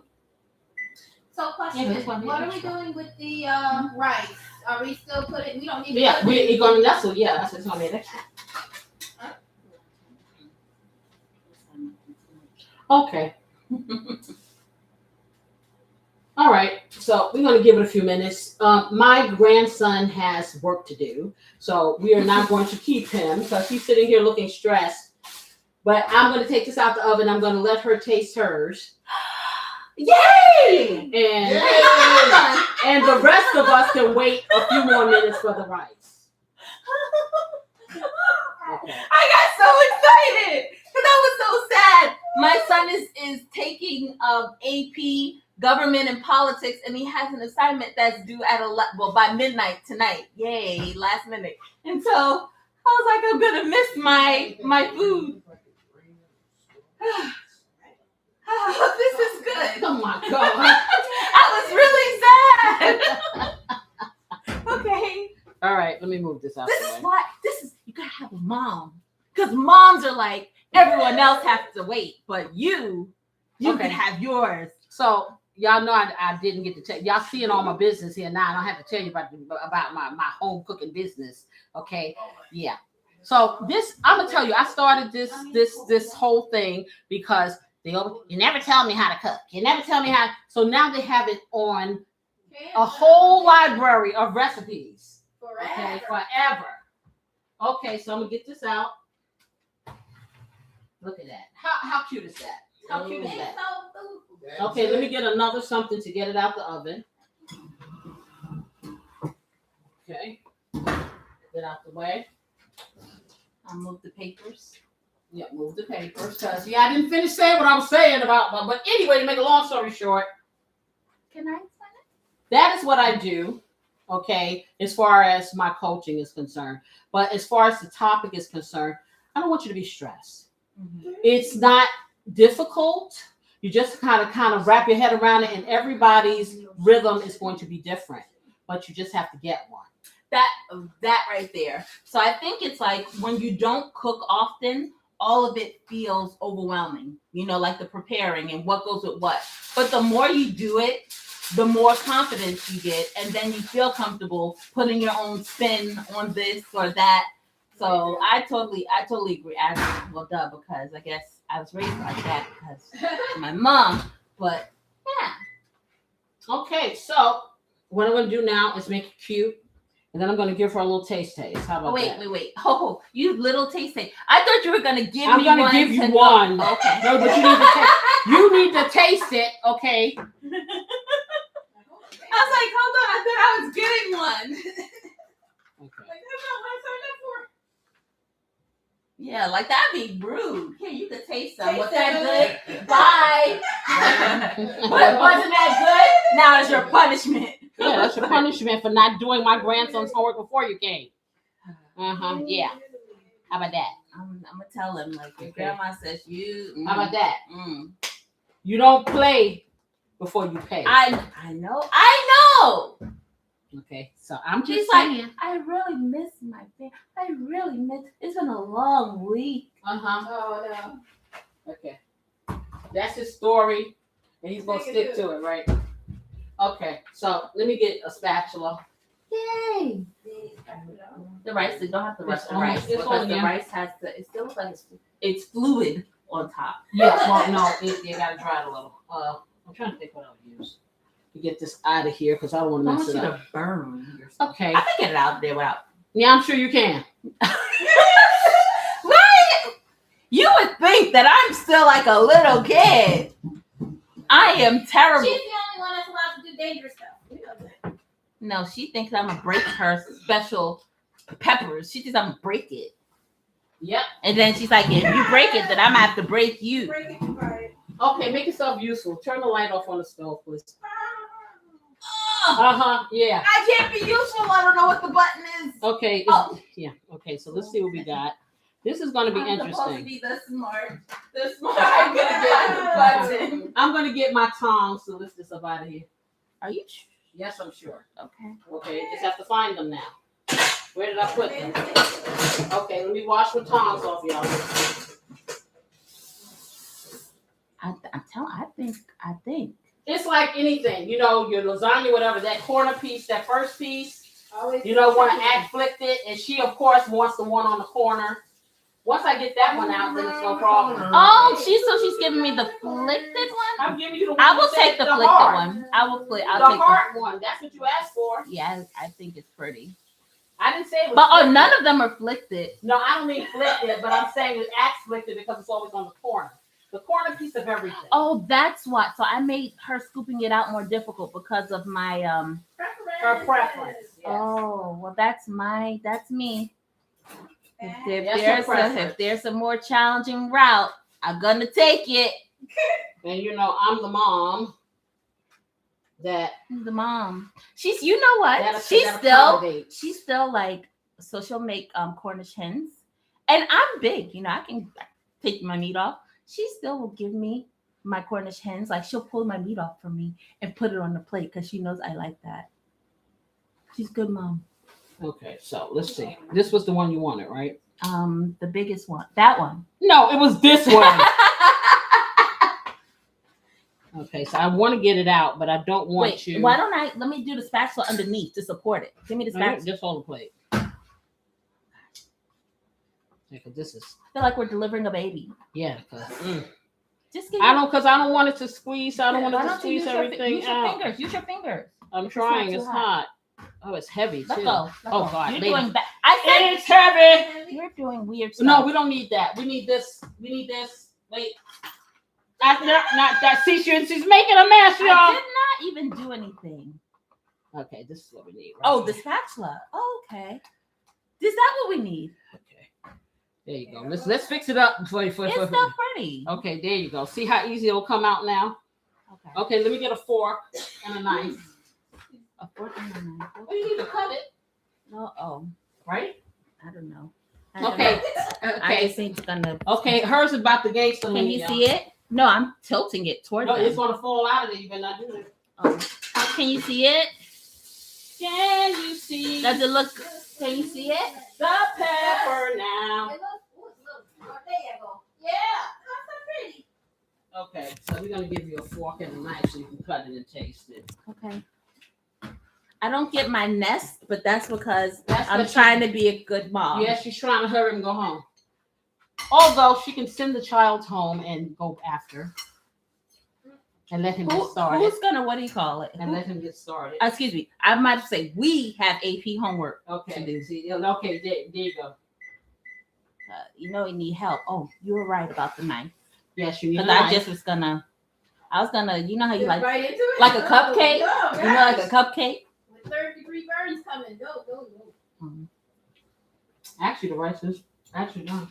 So question, Yeah, this one here. what are we doing with the rice? Are we still putting, we don't need to Yeah, put we're gonna nestle. Yeah, that's what's gonna be next. Okay. All right, so we're going to give it a few minutes. My grandson has work to do, so we are not going to keep him because he's sitting here looking stressed. But I'm going to take this out the oven. I'm going to let her taste hers. Yay! And the rest of us can wait a few more minutes for the rice. Okay. I got so excited because that was so sad. My son is taking AP Government and Politics, and he has an assignment that's due at by midnight tonight. Yay! Last minute, and so I was like, I'm gonna miss my food. Oh, this is good. Oh my God. I was really sad. Okay. All right, let me move this out. This is why you gotta have a mom, because moms are like everyone else has to wait, but you can have yours. So y'all know I didn't get to tell y'all seeing all my business here now. I don't have to tell you about my home cooking business. Okay, yeah. So this I'm gonna tell you, I started this whole thing because You never tell me how to cook. You never tell me how. So now they have it on a whole library of recipes. Okay, forever. Okay, so I'm gonna get this out. Look at that. How cute is that? How cute is that? Okay, let me get another something to get it out the oven. Okay. Get out the way. I'll move the papers. Yeah, move the papers. Cause I didn't finish saying what I was saying about. But anyway, to make a long story short, Can I explain it? that is what I do. Okay, as far as my coaching is concerned, but as far as the topic is concerned, I don't want you to be stressed. Mm-hmm. It's not difficult. You just kind of wrap your head around it, and everybody's rhythm is going to be different. But you just have to get one. That right there. So I think it's like when you don't cook often, all of it feels overwhelming. You know, like the preparing and what goes with what. But the more you do it, the more confidence you get, and then you feel comfortable putting your own spin on this or that. So I totally agree. Because I guess I was raised like that because of my mom. But yeah. Okay, so what I'm going to do now is make it cute, and then I'm going to give her a little taste. How about that? Wait. Oh, you little taste. I thought you were going to give I'm me going one. to give you one. Okay. No, but you need to taste it, okay? I was like, hold on, I thought I was getting one. Okay. Like, that's not what I signed up for. Yeah, like that'd be rude. Here, you could taste some. Was Taste that it. good? Bye. Wasn't that good? Now it's your punishment. Yeah, that's your punishment for not doing my grandson's homework before you came. Yeah. How about that? I'm gonna tell him like your grandma says you. How about that? Mm. You don't play before you pay. I know. Okay, so I'm She's just like, saying. I really miss my family. I really miss. It's been a long week. Oh no. Okay. That's his story, and he's gonna stick to it, right? Okay, so let me get a spatula. Yay! The rice, you don't have to rush It's the rice almost- it's because on the here. rice has to. It still looks like it's fluid on top. Yes, well, no, you gotta dry it a little. I'm trying to think what I would use to get this out of here because I don't want I to want mess you it up. to burn yourself. Okay. I can get it out there without. Yeah, I'm sure you can. You would think that I'm still like a little kid. I am terrible. She's the only one that's allowed to do dangerous stuff. We know that. No, she thinks I'm gonna break her special peppers. She thinks I'm gonna break it. Yep. And then she's like, if you break it, then I'm gonna have to break you. Break it, right. Okay, make yourself useful. Turn the light off on the stove, please. Oh, Yeah. I can't be useful. I don't know what the button is. Okay. Oh. Yeah. Okay. So let's see what we got. This is going to be I'm supposed to interesting. be the smart. I'm gonna get the button. I'm going to get my tongs to lift this up out of here. Are you sure? Yes, I'm sure. Okay. Okay. Just have to find them now. Where did I put them? Okay. Let me wash my tongs off, y'all. I think. It's like anything, you know, your lasagna, whatever, that corner piece, that first piece, Always you know, want to act flipped it, and she, of course, wants the one on the corner. Once I get that one out, then it's no problem. Oh, she's giving me the flipped one. I'm giving you the one. I will that take says the flipped heart. one. I'll The take heart one. That's what you asked for. Yeah, I think it's pretty. I didn't say it was. But flipped. none of them are flipped. No, I don't mean flipped it, but I'm saying it acts flipped it because it's always on the corner. The corner piece of everything. Oh, that's why. So I made her scooping it out more difficult because of my Her preference. Yes. Oh, well, that's me. That's her If there's a more challenging route, I'm gonna take it. And you know, I'm the mom that. The mom. She's. You know what? that She's accommodates. still like. So she'll make Cornish hens, and I'm big. You know, I can take my meat off. She still will give me my Cornish hens. Like she'll pull my meat off from me and put it on the plate because she knows I like that. She's a good mom. Okay, so let's see. This was the one you wanted, right? The biggest one. That one. No, it was this one. Okay, so I want to get it out, but I don't want Wait, you. why don't let me do the spatula underneath to support it. Give me the No, spatula. just hold the plate. Yeah, 'cause this is I feel like we're delivering a baby. yeah. Just give I don't want it to squeeze. I don't want it Why to don't you squeeze use everything use your out. fingers. Use your fingers. I'm It's trying. not It's too hot. Oh, it's heavy too. Let go. Let Oh go. God, You're ladies. doing bad. I said It's heavy. you're doing weird stuff. No, we don't need that. We need this. We need this. Wait. Not that. See, she's making a mess, y'all. I did not even do anything. Okay, this is what we need. Right Oh, here. the spatula. Oh, okay. Is that what we need? Okay. There you go. Let's fix it up before It's not pretty. Okay, there you go. See how easy it'll come out now? Okay. Okay, let me get a fork and a knife. A fork and a knife. Oh, you need to cut it, No, oh, right? I don't know. Okay. I Okay. just think it's gonna. Okay, hers is about the gangster. Can you see it? No, I'm tilting it toward No, them. it's gonna fall out of there. You better not do it. Oh. Can you see it? Can you see Does it look? Can you see it? the pepper now? It looks, oh, there you go. Yeah, that's so pretty. Okay, so we're gonna give you a fork and a knife so you can cut it and taste it. Okay. I don't get my nest, but that's because That's I'm what trying to be a good mom. Yeah, she's trying to hurry and go home. Although she can send the child home and go after. And let him get started. Who's gonna? What do you call it? And let him get started. Excuse me. I might say we have AP homework. Okay. See, okay, there you go. You know, you need help. Oh, you were right about the knife. Yes, you need Because a I knife. just was gonna. I was gonna. You know how you Get like right into it. like a cupcake? Go, You know, like a cupcake. With 3rd-degree burns coming. Go. Actually, the rice is actually done.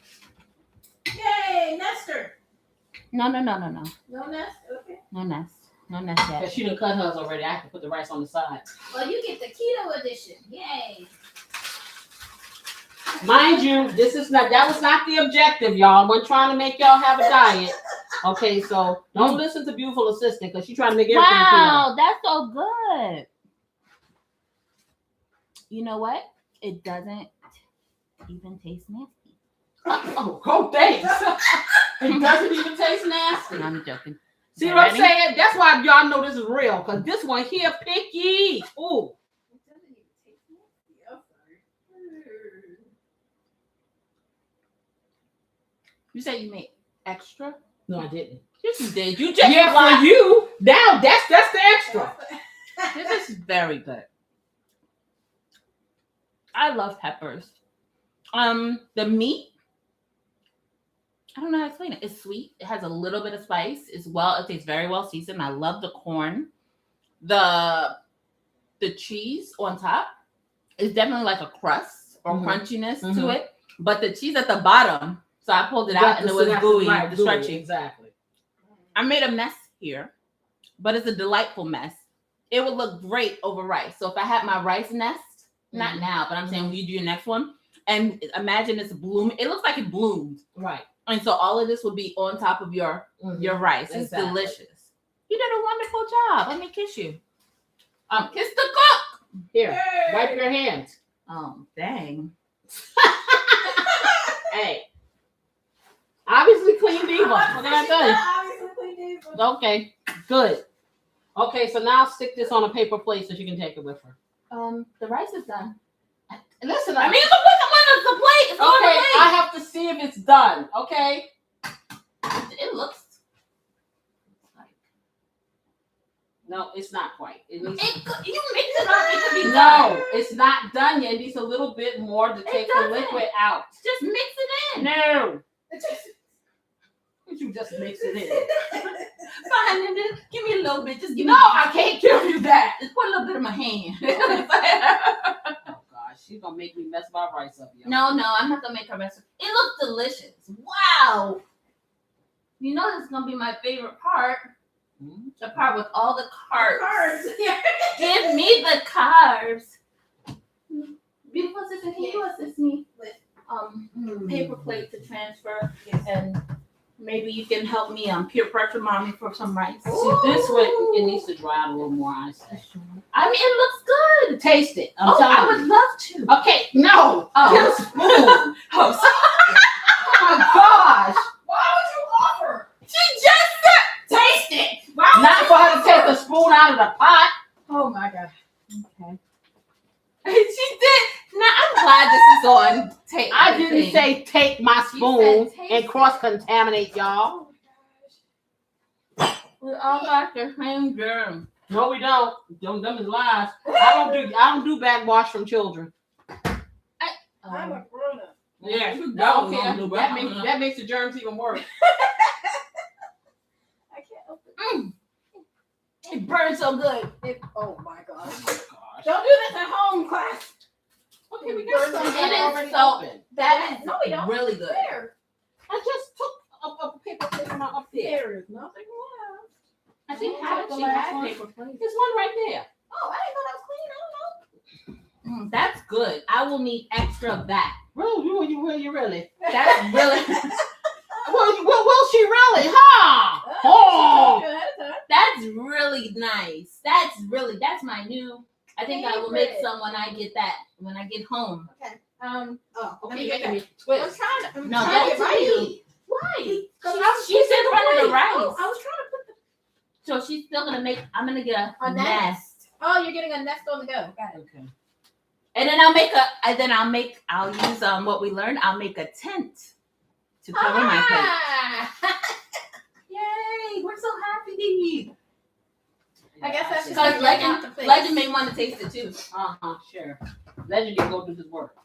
Yay, Nestor. No. No nest? Okay. No nest. No nest Because yet. she done cut hers already. I can put the rice on the side. Well, you get the keto edition. Yay. Mind you, that was not the objective, y'all. We're trying to make y'all have a diet. Okay, so don't listen to Beautiful Assistant because she's trying to make everything Wow, that's so good. You know what? It doesn't even taste nasty. Oh, thanks. It doesn't even taste nasty. No, I'm joking. See Okay, what I'm ready? saying? That's why y'all know this is real. Because this one here, picky. Ooh. It doesn't even taste nasty. I'm sorry. You said you made extra? No, I didn't. Yes, you did. You just Yeah, lied. for you. Now that's the extra. This is very good. I love peppers. The meat, I don't know how to explain it. It's sweet. It has a little bit of spice. It tastes very well seasoned. I love the corn. The cheese on top is definitely like a crust or crunchiness to it. But the cheese at the bottom, so I pulled it out and it was gooey, stretchy. Exactly. I made a mess here, but it's a delightful mess. It would look great over rice. So if I had my rice nest, not now, but I'm saying when you do your next one, and imagine it's blooming. It looks like it bloomed. Right. And so all of this would be on top of your rice. It's Exactly. delicious. You did a wonderful job. Let me kiss you. Kiss the cook. Here, wipe your hands. Oh, dang. Hey. Obviously clean diva. What can I tell you? Obviously, clean diva. Okay, good. Okay, so now stick this on a paper plate so she can take it with her. The rice is done. Listen, I mean, look at the plate. It's on the okay, plate. I have to see if it's done. Okay. It looks. No, it's not quite. It needs. You mix it up. It could be No, done. it's not done yet. It needs a little bit more to take the doesn't. liquid out. Just mix it in. No. It just- You just mix it in. Fine, and then give me a little bit. Just give No, me. I can't give you that. Just put a little bit of my hand. Oh gosh, she's gonna make me mess my rice up, y'all. No, I'm not gonna make her mess. It looks delicious. Wow. You know this is gonna be my favorite part. The part with all the carbs. Carbs. Yeah. Give me the carbs. Beautiful assistant, can you assist me with paper plate to transfer? And maybe you can help me peer pressure mommy for some rice. See, this way it needs to dry out a little more, I say. I mean, it looks good. Taste it. I'm I telling would love to. you. Okay, no. Oh. Get a spoon. Oh my gosh. Why would you offer? She just said, Taste it. Why would Not you for her to offer? take the spoon out of the pot. Oh my god. okay. She did. Now I'm glad this is on tape. I didn't say take my You spoon said taste and it. cross contaminate y'all. We all got the same germ. No, we don't. Them is lies. I don't do backwash from children. I'm a grown up. Yeah, No, okay. no, That makes the germs even worse. I can't open It burns so good. it. Oh my gosh. Gosh. Don't do this at home, class. Okay, we got some It that is already so- open. That is No, we don't. really good. There. I just took a paper plate from up there. There is nothing left. I think Oh, how the she last had one. paper plate. There's one right there. Oh, I didn't know that was clean. I don't know. That's good. I will need extra of that. Really? You really? That's really Will she really? Huh? Oh. Good ahead of time. that's really nice. That's my new. I think I will make Favorite. some when I get home. Okay. Oh, Let okay. me You're get making me I'm twist. trying to. I'm No, trying to that's get me. ready. Why? She's in front of the rice. Oh, I was trying to put the. So she's still gonna make. I'm gonna get a A nest. nest. Oh, you're getting a nest on the go. Got it. Okay. And then I'll use what we learned. I'll make a tent to cover my plate. Ah! Yay! We're so happy. I guess that's just Because like out the place. Legend may want to taste it too. Sure. Legend can go do his work.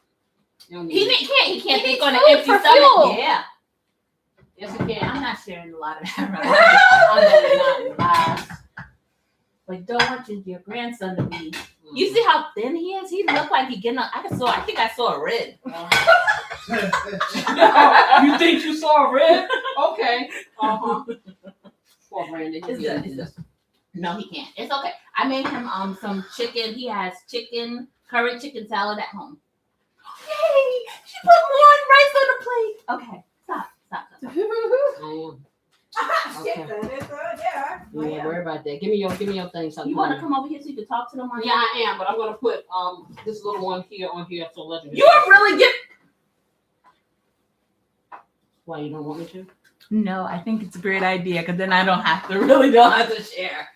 You don't need He it. can't He think needs on an food empty for stomach. fuel. Yeah. Yes, he can. I'm not sharing a lot of that right I know you're not. Lies. But don't want your grandson to be. You see how thin he is? He looked like he getting up. I think I saw a rib. You think you saw a rib? Okay. Uh-huh. Poor Brandon. It's good. It's good. No, he can't. It's okay. I made him some chicken. He has curry chicken salad at home. Yay! She put more rice on the plate. Okay, stop. I am. Shit, Okay. that is, yeah. You ain't worry about that. Give me your thing. Something. You want to come over here so you can talk to them? Yeah, I am, but I'm gonna put this little one here on here so Legend. You are really get. Why you don't want me to? No, I think it's a great idea because then I don't have to share.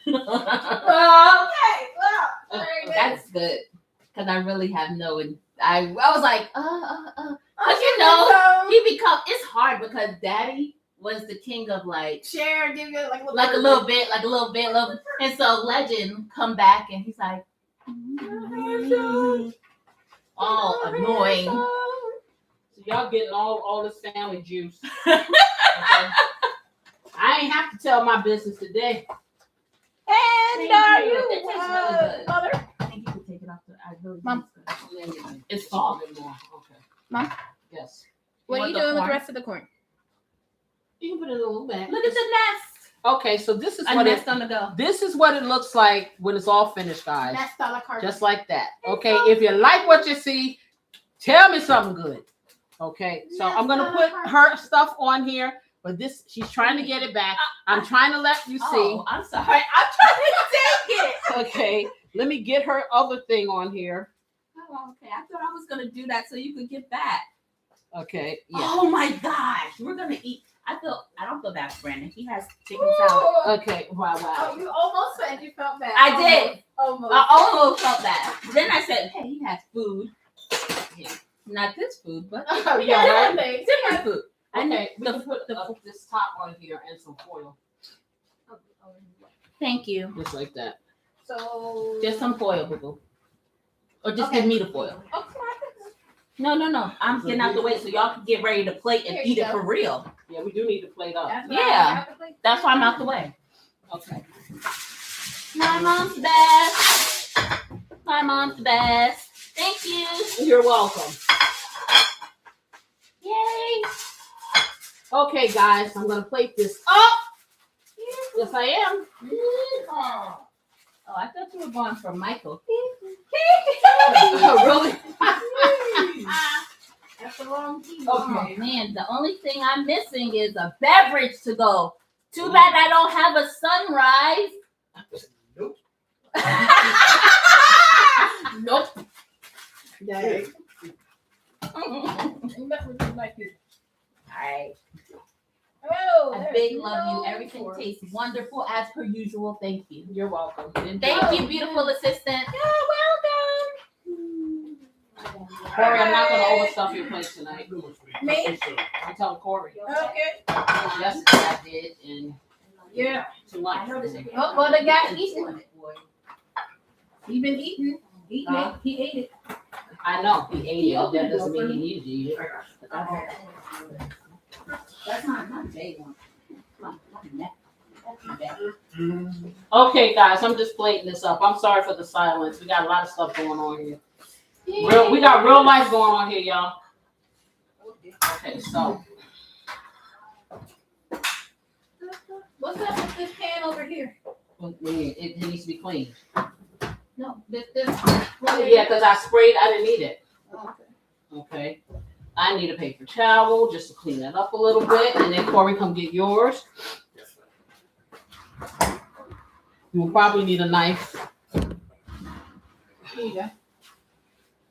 Okay, well, very good. That's good because I really have no. I was like, Oh, you know, so it's hard because Daddy was the king of like share, give you like a little bit, and so Legend come back and he's like, all annoying. So y'all getting all this family juice. Okay. I ain't have to tell my business today. And Thank are you. you, It tastes really good. mother? I think you can take it off. I really Mom. think it's good. It's soft. more. Okay. Mom? Yes. What are want you the doing with corn? the rest of the corn? You can put it a little back. Look at the nest. Okay, so this is A what nest on the go. this is what it looks like when it's all finished, guys. That's a la carte. Just like that. Okay, if you like what you see, tell me something good. Okay, so Yes, I'm gonna put her stuff on here, but this she's trying to get it back. I'm trying to let you see. Oh, I'm sorry. I'm trying to take it. Okay, let me get her other thing on here. Oh, okay. I thought I was gonna do that so you could get back. Okay, yeah. Oh my gosh, we're gonna eat. I don't feel bad for Brandon. He has chicken salad. Ooh. Okay, wow. Oh, you almost said you felt bad. I did. Almost. I almost felt bad. Then I said, "Hey, he has food. Yeah. Not this food, but Oh, Yeah, yeah, right? right. different food." Okay, we the- can put this top on here and some foil, Thank you. just like that. So Just some foil, boo. Or just Okay. give me the foil. Okay. No. I'm getting out the way so y'all can get ready to plate and Here you eat it go. for real. Yeah, we do need to plate up. That's Yeah. That's why I'm out the way. Okay. My mom's the best. My mom's the best. Thank you. You're welcome. Yay. Okay, guys, I'm gonna plate this up. Yes, I am. Oh, I thought you were going for Michael. Really? That's the wrong key. Oh man, the only thing I'm missing is a beverage to go. Too bad I don't have a sunrise. Nope. Nope. Dang. Alright. Oh, A there's big love you. no Everything fork. tastes wonderful as per usual. Thank you. You're welcome. Thank you, beautiful assistant. Corey, I'm not gonna overstuff your plate tonight. Me? I'm telling Corey. Okay. Yesterday I did, and Yeah. To lunch. I noticed it. Oh, well, the guy eating. He been eating. He ate it. I know he ate it. That doesn't mean he needed to eat it. That's not Jay one. Okay, guys, I'm just plating this up. I'm sorry for the silence. We got a lot of stuff going on here. We got real life going on here, y'all. Okay, so What's up with this pan over here? it needs to be clean. No, this. Yeah, because I sprayed. I didn't need it. Oh, okay. Okay. I need a paper towel just to clean that up a little bit, and then Corey, come get yours. You will probably need a knife. Here you go.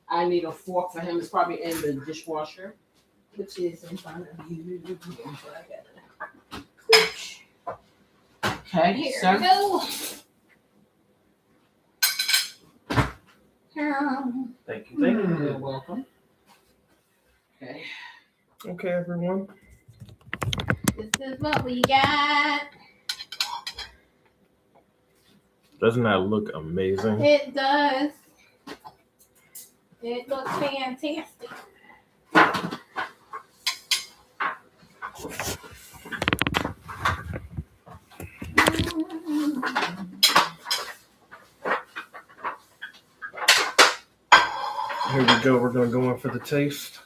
I need a fork for him. It's probably in the dishwasher. Which is in front of you. Okay, Here sir. we go. Thank you. Thank you. You're welcome. Okay. Okay, everyone. This is what we got. Doesn't that look amazing? It does. It looks fantastic. Here we go. We're gonna go in for the taste.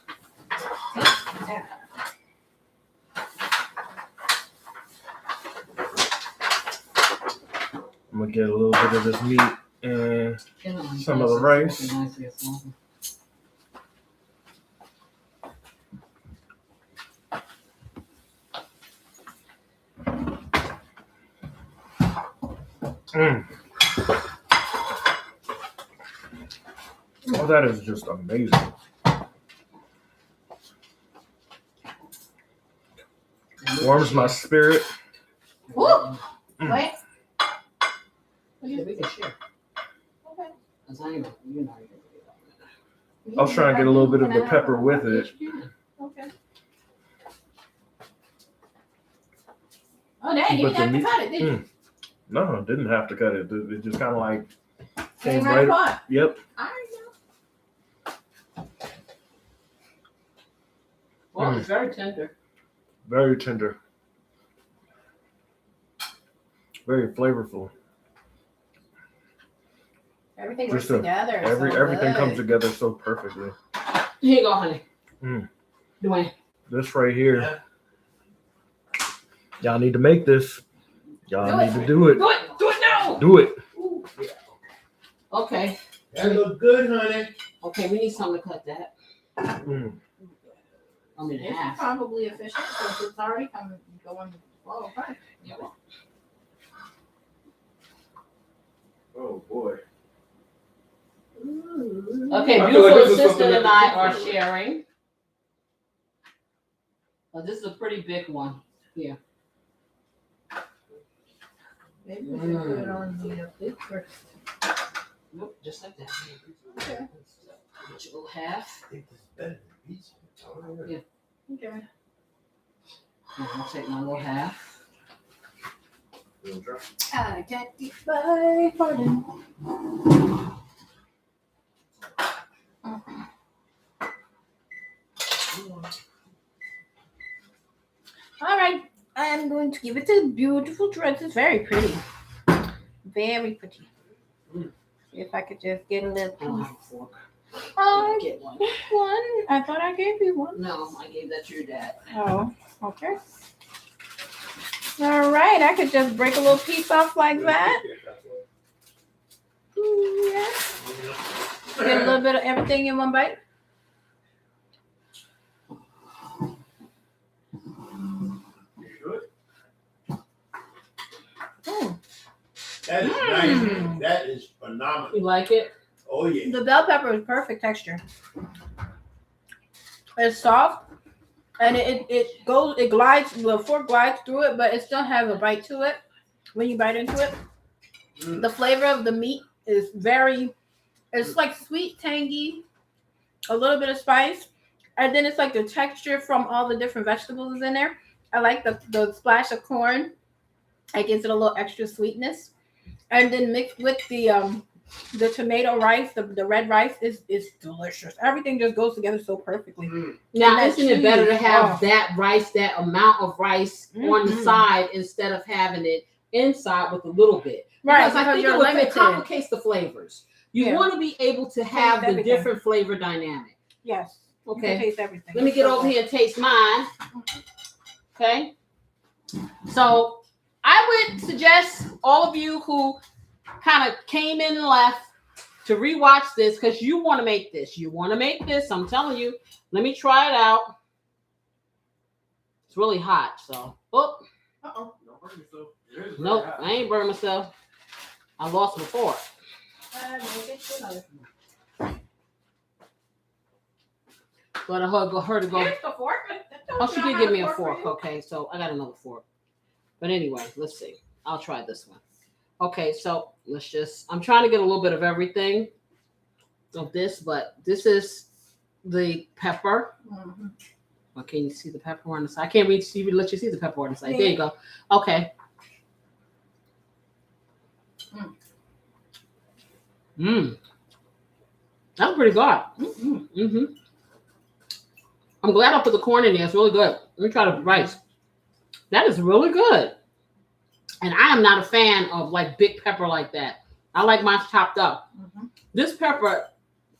I'm gonna get a little bit of this meat and some of the rice. Oh, that is just amazing. Warms my spirit. Woo! Wait. We can share. Okay. Cause I ain't, you know. I was trying to get a little bit of the pepper with it. Okay. Oh, dang, you But didn't have the to cut it, did you? No, I didn't have to cut it. It just kind of like Came right apart. Yep. I know. Well, it's very tender. Very tender. Very flavorful. Everything works Just together. Everything comes together so perfectly. Here you go, honey. Mm. Dwayne. This right here. Y'all need to make this. Y'all need to do it. Do it. Do it now. Do it. Ooh. Okay. That look good, honey. Okay, we need something to cut that. Mm. I mean, It's half. probably efficient because it's already going slow. Okay. Oh boy. Okay, I feel like beautiful this is assistant something and that I are the people- sharing. Oh, this is a pretty big one. Here. Maybe we should put it on the plate first. Nope, just like that. Okay. Get your little half. I think this is better than pizza. Okay. And I'll take my little half. You wanna try? I can't eat my pardon. All right, I'm going to give it a beautiful dress. It's very pretty. Very pretty. If I could just get a little I don't piece. have a fork. Oh, Get one. one. I thought I gave you one. No, I gave that to your dad. Oh, okay. All right, I could just break a little piece off like that. Yeah. Get a little bit of everything in one bite. Mm. That is nice. That is phenomenal. You like it? Oh yeah. The bell pepper is perfect texture. It's soft and it glides, the fork glides through it, but it still has a bite to it when you bite into it. The flavor of the meat is it's like sweet, tangy, a little bit of spice, and then it's like the texture from all the different vegetables in there. I like the splash of corn It gives it a little extra sweetness. And then mixed with the tomato rice, the red rice is delicious. Everything just goes together so perfectly. Now, And isn't it better to have cheese, that rice, that amount of rice on the Mhm. side instead of having it inside with a little bit? Right, Because I because think you're it limited. complicates the flavors. You Yeah. want to be able to have the everything. different flavor dynamic. Yes. You can Okay. taste everything. Let me get over here and taste mine. Okay. So I would suggest all of you who kind of came in and left to rewatch this because you want to make this. You want to make this. I'm telling you. Let me try it out. It's really hot. So, Uh-oh. Don't burn yourself. It is very nope, hot. I ain't burned myself. I lost before. But I heard it go. Here's the fork. Oh, she did give me a fork. Okay, so I got another fork. But anyway, let's see. I'll try this one. Okay, so let's just, I'm trying to get a little bit of everything of this, but this is the pepper. Mm-hmm. Oh, can you see the pepper on the side? I can't let you see the pepper on the side. There you go. Okay. That's pretty good. Mm-hmm. I'm glad I put the corn in there. It's really good. Let me try the rice. That is really good. And I am not a fan of like big pepper like that. I like mine chopped up. Mm-hmm. This pepper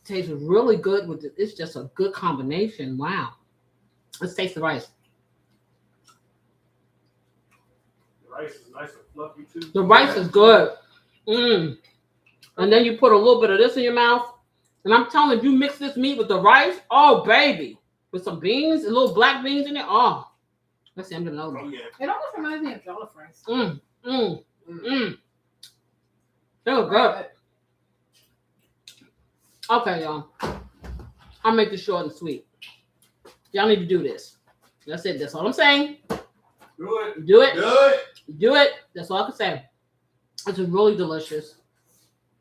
tastes really good with it. It's just a good combination. Wow. Let's taste the rice. The rice is nice and fluffy too. The rice is good. And then you put a little bit of this in your mouth. And I'm telling you, mix this meat with the rice. Oh, baby. With some beans, a little black beans in it. Oh. Let's see, I'm doing another one. It almost reminds me of jollof rice. They're good. Okay, y'all. I'll make this short and sweet. Y'all need to do this. That's it. That's all I'm saying. Do it. Do it. Do it. Do it. That's all I can say. It's really delicious.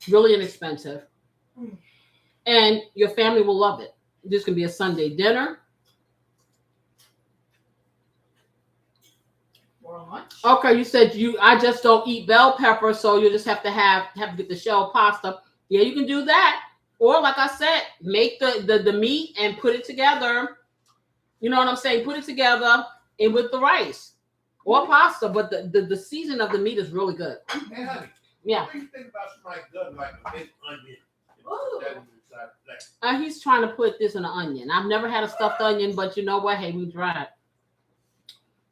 Really inexpensive. And your family will love it. This can be a Sunday dinner. Or lunch. Okay, you said I just don't eat bell pepper, so you just have to get the shell pasta. Yeah, you can do that. Or like I said, make the meat and put it together. You know what I'm saying? Put it together and with the rice or pasta, but the season of the meat is really good. Hey, honey. Yeah. What do you think about somebody done like a big onion? Ooh. That inside the plate? He's trying to put this in an onion. I've never had a stuffed onion, but you know what? Hey, we tried.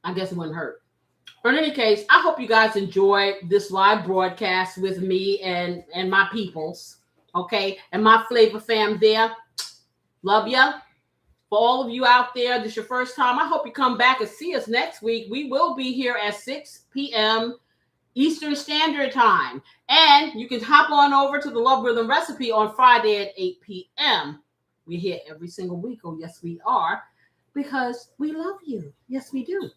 I guess it wouldn't hurt. But in any case, I hope you guys enjoyed this live broadcast with me and my peoples. Okay, and my flavor fam there. Love ya. For all of you out there, this is your first time. I hope you come back and see us next week. We will be here at 6 p.m. Eastern Standard Time. And you can hop on over to the Love Rhythm Recipe on Friday at 8 p.m. We're here every single week. Oh, yes, we are. Because we love you. Yes, we do.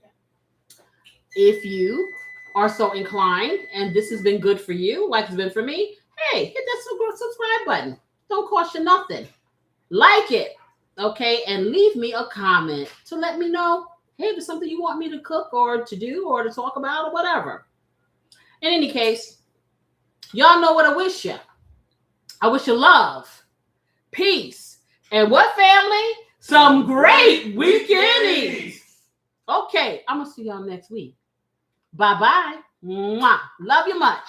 If you are so inclined and this has been good for you, like it's been for me, hey, hit that subscribe button. Don't cost you nothing. Like it, okay? And leave me a comment to let me know, hey, if there's something you want me to cook or to do or to talk about or whatever. In any case, y'all know what I wish you. I wish you love, peace, and what, family? Some great weekendings. Okay, I'm going to see y'all next week. Bye-bye. Mwah. Love you much.